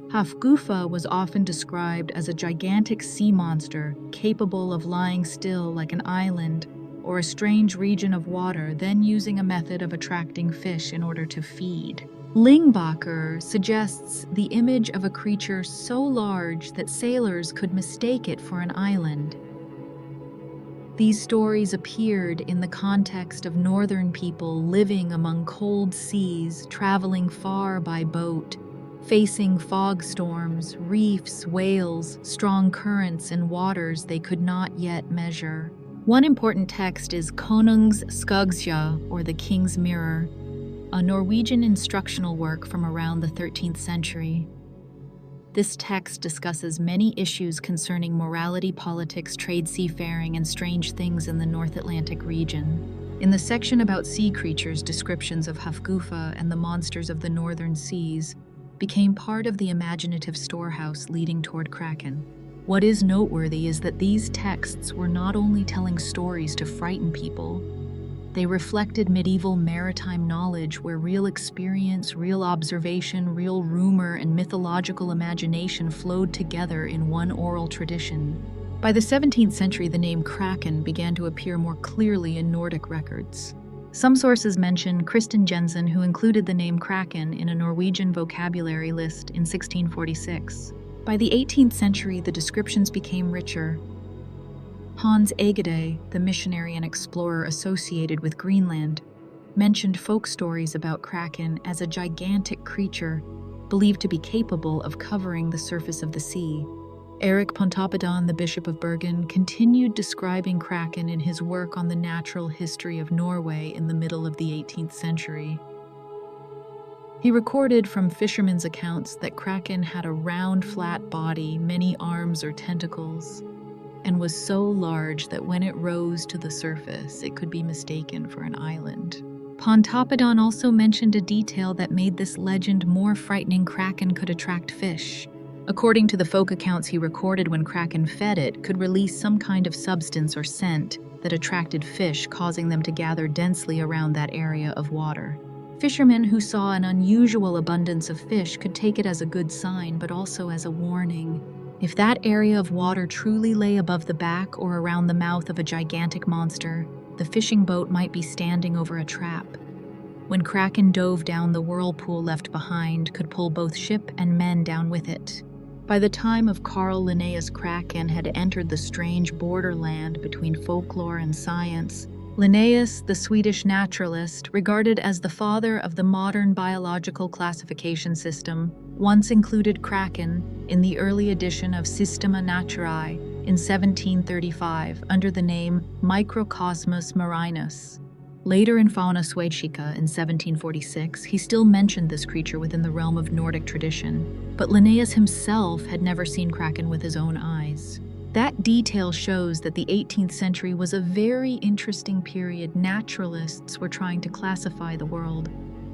Speaker 1: Hafgufa was often described as a gigantic sea monster capable of lying still like an island or a strange region of water, then using a method of attracting fish in order to feed. Lyngbakr suggests the image of a creature so large that sailors could mistake it for an island. These stories appeared in the context of northern people living among cold seas, traveling far by boat, facing fog storms, reefs, whales, strong currents, and waters they could not yet measure. One important text is Konungs Skugsja, or the King's Mirror, a Norwegian instructional work from around the 13th century. This text discusses many issues concerning morality, politics, trade, seafaring, and strange things in the North Atlantic region. In the section about sea creatures, descriptions of Hafgufa and the monsters of the northern seas became part of the imaginative storehouse leading toward Kraken. What is noteworthy is that these texts were not only telling stories to frighten people, they reflected medieval maritime knowledge where real experience, real observation, real rumor, and mythological imagination flowed together in one oral tradition. By the 17th century, the name Kraken began to appear more clearly in Nordic records. Some sources mention Christian Jensen, who included the name Kraken in a Norwegian vocabulary list in 1646. By the 18th century, the descriptions became richer. Hans Egede, the missionary and explorer associated with Greenland, mentioned folk stories about Kraken as a gigantic creature believed to be capable of covering the surface of the sea.
Speaker 2: Eric Pontoppidan, the Bishop of Bergen, continued describing Kraken in his work on the natural history of Norway in the middle of the 18th century. He recorded from fishermen's accounts that Kraken had a round, flat body, many arms or tentacles, and was so large that when it rose to the surface, it could be mistaken for an island. Pontoppidan also mentioned a detail that made this legend more frightening: Kraken could attract fish. According to the folk accounts he recorded, when Kraken fed it, could release some kind of substance or scent that attracted fish, causing them to gather densely around that area of water. Fishermen who saw an unusual abundance of fish could take it as a good sign, but also as a warning. If that area of water truly lay above the back or around the mouth of a gigantic monster, the fishing boat might be standing over a trap. When Kraken dove down, the whirlpool left behind could pull both ship and men down with it. By the time of Carl Linnaeus, Kraken had entered the strange borderland between folklore and science. Linnaeus, the Swedish naturalist, regarded as the father of the modern biological classification system, once included Kraken in the early edition of Systema Naturae in 1735 under the name Microcosmos Marinus. Later in Fauna Suecica in 1746, he still mentioned this creature within the realm of Nordic tradition, but Linnaeus himself had never seen Kraken with his own eyes. That detail shows that the 18th century was a very interesting period. Naturalists were trying to classify the world,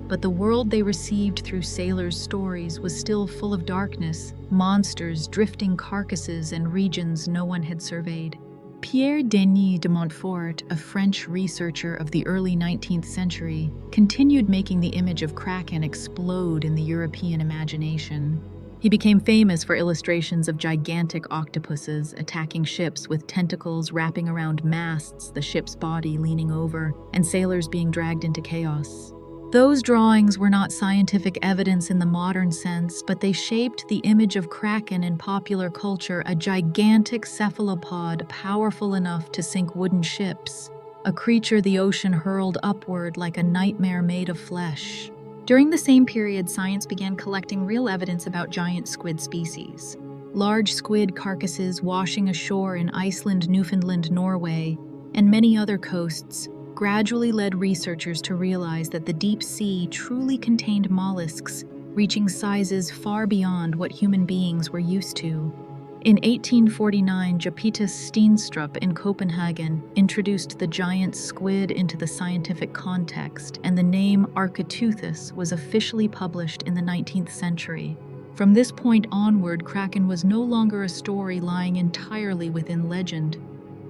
Speaker 2: but the world they received through sailors' stories was still full of darkness, monsters, drifting carcasses, and regions no one had surveyed. Pierre Denis de Montfort, a French researcher of the early 19th century, continued making the image of Kraken explode in the European imagination. He became famous for illustrations of gigantic octopuses attacking ships with tentacles wrapping around masts, the ship's body leaning over, and sailors being dragged into chaos. Those drawings were not scientific evidence in the modern sense, but they shaped the image of Kraken in popular culture, a gigantic cephalopod powerful enough to sink wooden ships, a creature the ocean hurled upward like a nightmare made of flesh. During the same period, science began collecting real evidence about giant squid species. Large squid carcasses washing ashore in Iceland, Newfoundland, Norway, and many other coasts gradually led researchers to realize that the deep sea truly contained mollusks reaching sizes far beyond what human beings were used to. In 1849, Japetus Steenstrup in Copenhagen introduced the giant squid into the scientific context, and the name Architeuthis was officially published in the 19th century. From this point onward, Kraken was no longer a story lying entirely within legend.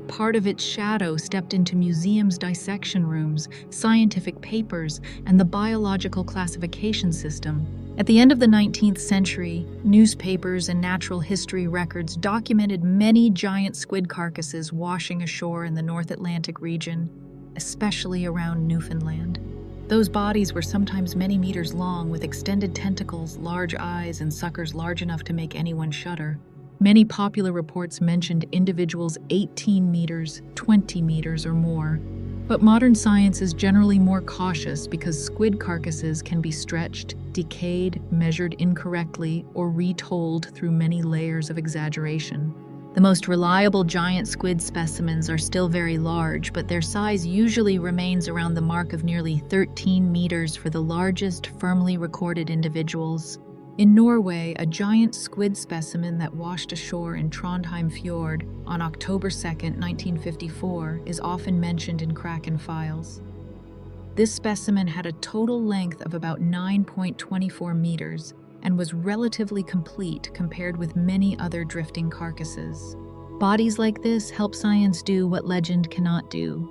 Speaker 2: Part of its shadow stepped into museums' dissection rooms, scientific papers, and the biological classification system. At the end of the 19th century, newspapers and natural history records documented many giant squid carcasses washing ashore in the North Atlantic region, especially around Newfoundland. Those bodies were sometimes many meters long, with extended tentacles, large eyes, and suckers large enough to make anyone shudder. Many popular reports mentioned individuals 18 meters, 20 meters, or more. But modern science is generally more cautious because squid carcasses can be stretched, decayed, measured incorrectly, or retold through many layers of exaggeration. The most reliable giant squid specimens are still very large, but their size usually remains around the mark of nearly 13 meters for the largest firmly recorded individuals. In Norway, a giant squid specimen that washed ashore in Trondheim Fjord on October 2, 1954, is often mentioned in Kraken files. This specimen had a total length of about 9.24 meters and was relatively complete compared with many other drifting carcasses. Bodies like this help science do what legend cannot do.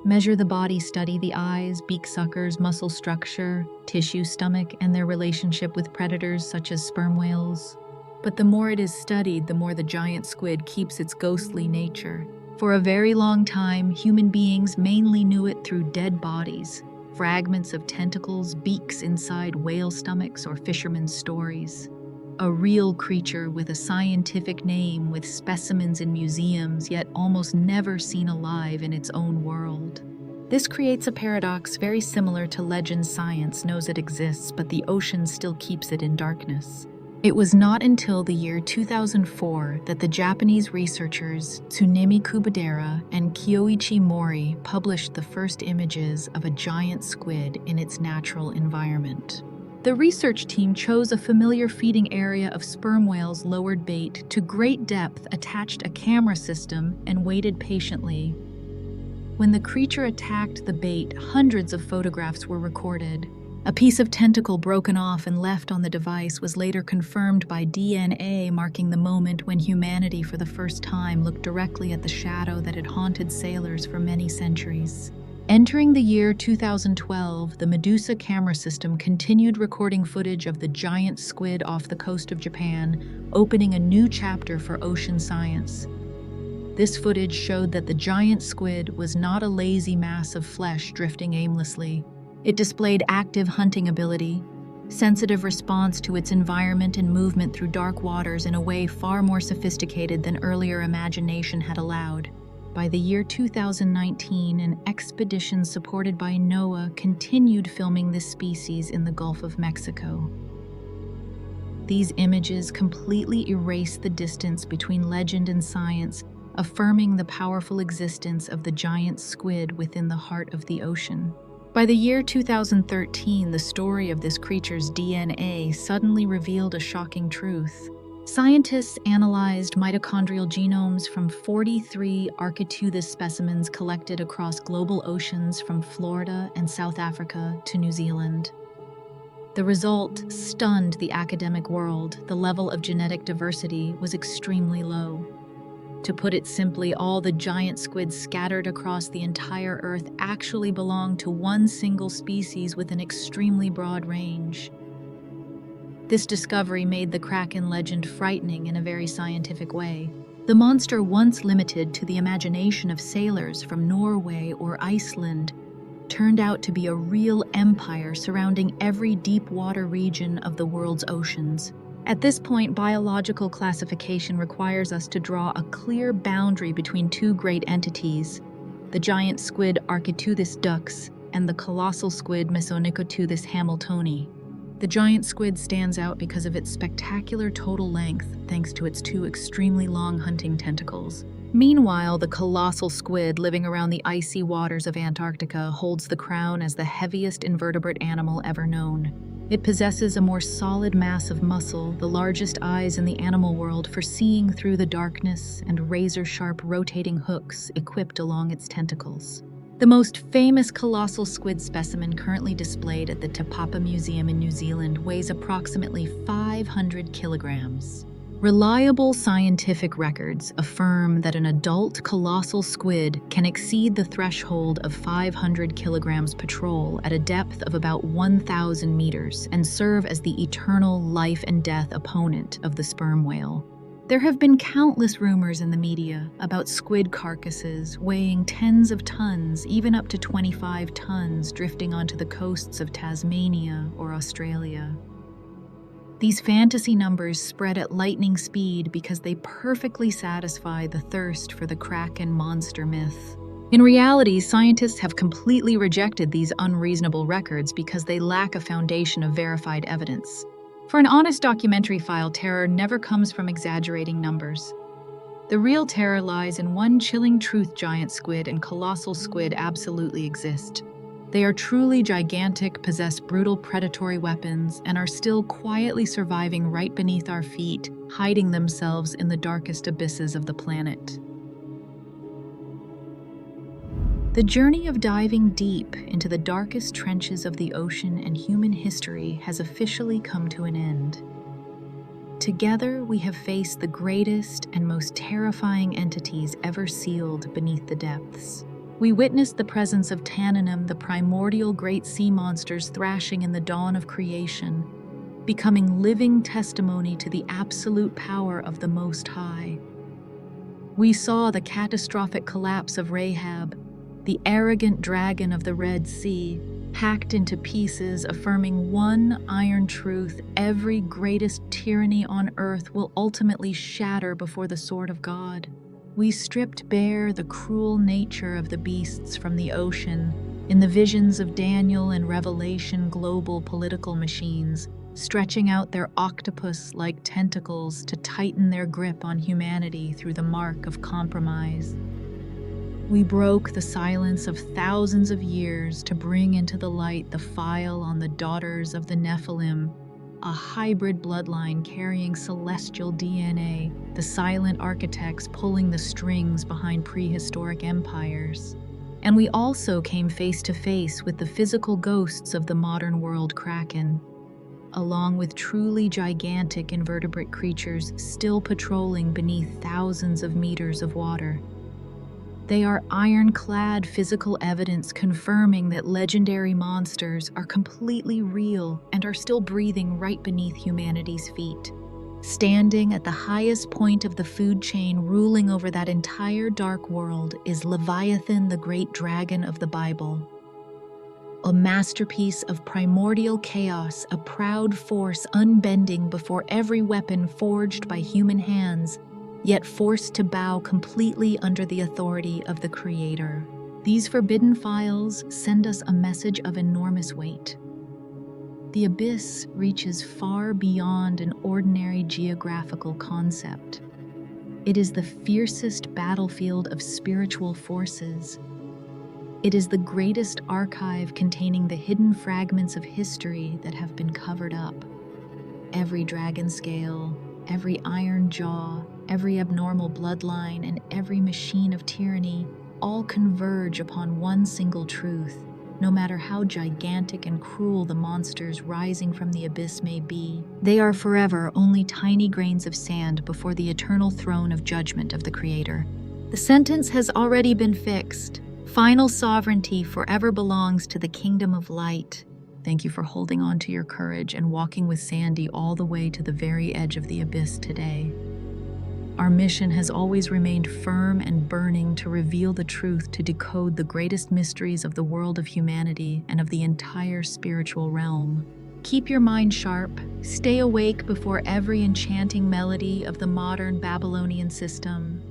Speaker 2: Measure the body, study the eyes, beak suckers, muscle structure, tissue, stomach, and their relationship with predators such as sperm whales. But the more it is studied, the more the giant squid keeps its ghostly nature. For a very long time, human beings mainly knew it through dead bodies, fragments of tentacles, beaks inside whale stomachs, or fishermen's stories. A real creature with a scientific name, with specimens in museums, yet almost never seen alive in its own world. This creates a paradox very similar to legend. Science knows it exists, but the ocean still keeps it in darkness. It was not until the year 2004 that the Japanese researchers Tsunemi Kubadera and Kyoichi Mori published the first images of a giant squid in its natural environment. The research team chose a familiar feeding area of sperm whales' lowered bait to great depth, attached a camera system, and waited patiently. When the creature attacked the bait, hundreds of photographs were recorded. A piece of tentacle broken off and left on the device was later confirmed by DNA, marking the moment when humanity for the first time looked directly at the shadow that had haunted sailors for many centuries. Entering the year 2012, the Medusa camera system continued recording footage of the giant squid off the coast of Japan, opening a new chapter for ocean science. This footage showed that the giant squid was not a lazy mass of flesh drifting aimlessly. It displayed active hunting ability, sensitive response to its environment and movement through dark waters in a way far more sophisticated than earlier imagination had allowed. By the year 2019, an expedition supported by NOAA continued filming this species in the Gulf of Mexico. These images completely erase the distance between legend and science, affirming the powerful existence of the giant squid within the heart of the ocean. By the year 2013, the story of this creature's DNA suddenly revealed a shocking truth. Scientists analyzed mitochondrial genomes from 43 Architeuthis specimens collected across global oceans from Florida and South Africa to New Zealand. The result stunned the academic world. The level of genetic diversity was extremely low. To put it simply, all the giant squids scattered across the entire Earth actually belonged to one single species with an extremely broad range. This discovery made the Kraken legend frightening in a very scientific way. The monster, once limited to the imagination of sailors from Norway or Iceland, turned out to be a real empire surrounding every deep water region of the world's oceans. At this point, biological classification requires us to draw a clear boundary between two great entities, the giant squid Architeuthis dux and the colossal squid Mesonicoteuthis hamiltoni. The giant squid stands out because of its spectacular total length, thanks to its two extremely long hunting tentacles. Meanwhile, the colossal squid living around the icy waters of Antarctica holds the crown as the heaviest invertebrate animal ever known. It possesses a more solid mass of muscle, the largest eyes in the animal world for seeing through the darkness, and razor-sharp rotating hooks equipped along its tentacles. The most famous colossal squid specimen currently displayed at the Te Papa Museum in New Zealand weighs approximately 500 kilograms. Reliable scientific records affirm that an adult colossal squid can exceed the threshold of 500 kilograms patrol at a depth of about 1,000 meters and serve as the eternal life and death opponent of the sperm whale. There have been countless rumors in the media about squid carcasses weighing tens of tons, even up to 25 tons, drifting onto the coasts of Tasmania or Australia. These fantasy numbers spread at lightning speed because they perfectly satisfy the thirst for the Kraken monster myth. In reality, scientists have completely rejected these unreasonable records because they lack a foundation of verified evidence. For an honest documentary file, terror never comes from exaggerating numbers. The real terror lies in one chilling truth: giant squid and colossal squid absolutely exist. They are truly gigantic, possess brutal predatory weapons, and are still quietly surviving right beneath our feet, hiding themselves in the darkest abysses of the planet. The journey of diving deep into the darkest trenches of the ocean and human history has officially come to an end. Together, we have faced the greatest and most terrifying entities ever sealed beneath the depths. We witnessed the presence of Tanninim, the primordial great sea monsters thrashing in the dawn of creation, becoming living testimony to the absolute power of the Most High. We saw the catastrophic collapse of Rahab, the arrogant dragon of the Red Sea, hacked into pieces, affirming one iron truth: every greatest tyranny on earth will ultimately shatter before the sword of God. We stripped bare the cruel nature of the beasts from the ocean in the visions of Daniel and Revelation, global political machines, stretching out their octopus-like tentacles to tighten their grip on humanity through the mark of compromise. We broke the silence of thousands of years to bring into the light the file on the daughters of the Nephilim, a hybrid bloodline carrying celestial DNA, the silent architects pulling the strings behind prehistoric empires. And we also came face to face with the physical ghosts of the modern world Kraken, along with truly gigantic invertebrate creatures still patrolling beneath thousands of meters of water. They are ironclad physical evidence confirming that legendary monsters are completely real and are still breathing right beneath humanity's feet. Standing at the highest point of the food chain ruling over that entire dark world is Leviathan, the great dragon of the Bible. A masterpiece of primordial chaos, a proud force unbending before every weapon forged by human hands, yet forced to bow completely under the authority of the Creator. These forbidden files send us a message of enormous weight. The abyss reaches far beyond an ordinary geographical concept. It is the fiercest battlefield of spiritual forces. It is the greatest archive containing the hidden fragments of history that have been covered up. Every dragon scale, every iron jaw, every abnormal bloodline, and every machine of tyranny all converge upon one single truth. No matter how gigantic and cruel the monsters rising from the abyss may be, they are forever only tiny grains of sand before the eternal throne of judgment of the Creator. The sentence has already been fixed. Final sovereignty forever belongs to the kingdom of light. Thank you for holding on to your courage and walking with Sandy all the way to the very edge of the abyss today. Our mission has always remained firm and burning to reveal the truth, to decode the greatest mysteries of the world of humanity and of the entire spiritual realm. Keep your mind sharp, stay awake before every enchanting melody of the modern Babylonian system.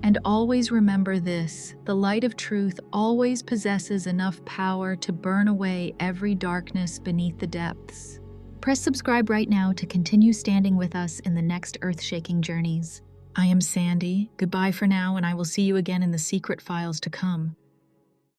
Speaker 2: And always remember this: the light of truth always possesses enough power to burn away every darkness beneath the depths. Press subscribe right now to continue standing with us in the next earth-shaking journeys. I am Sandy. Goodbye for now, and I will see you again in the secret files to come.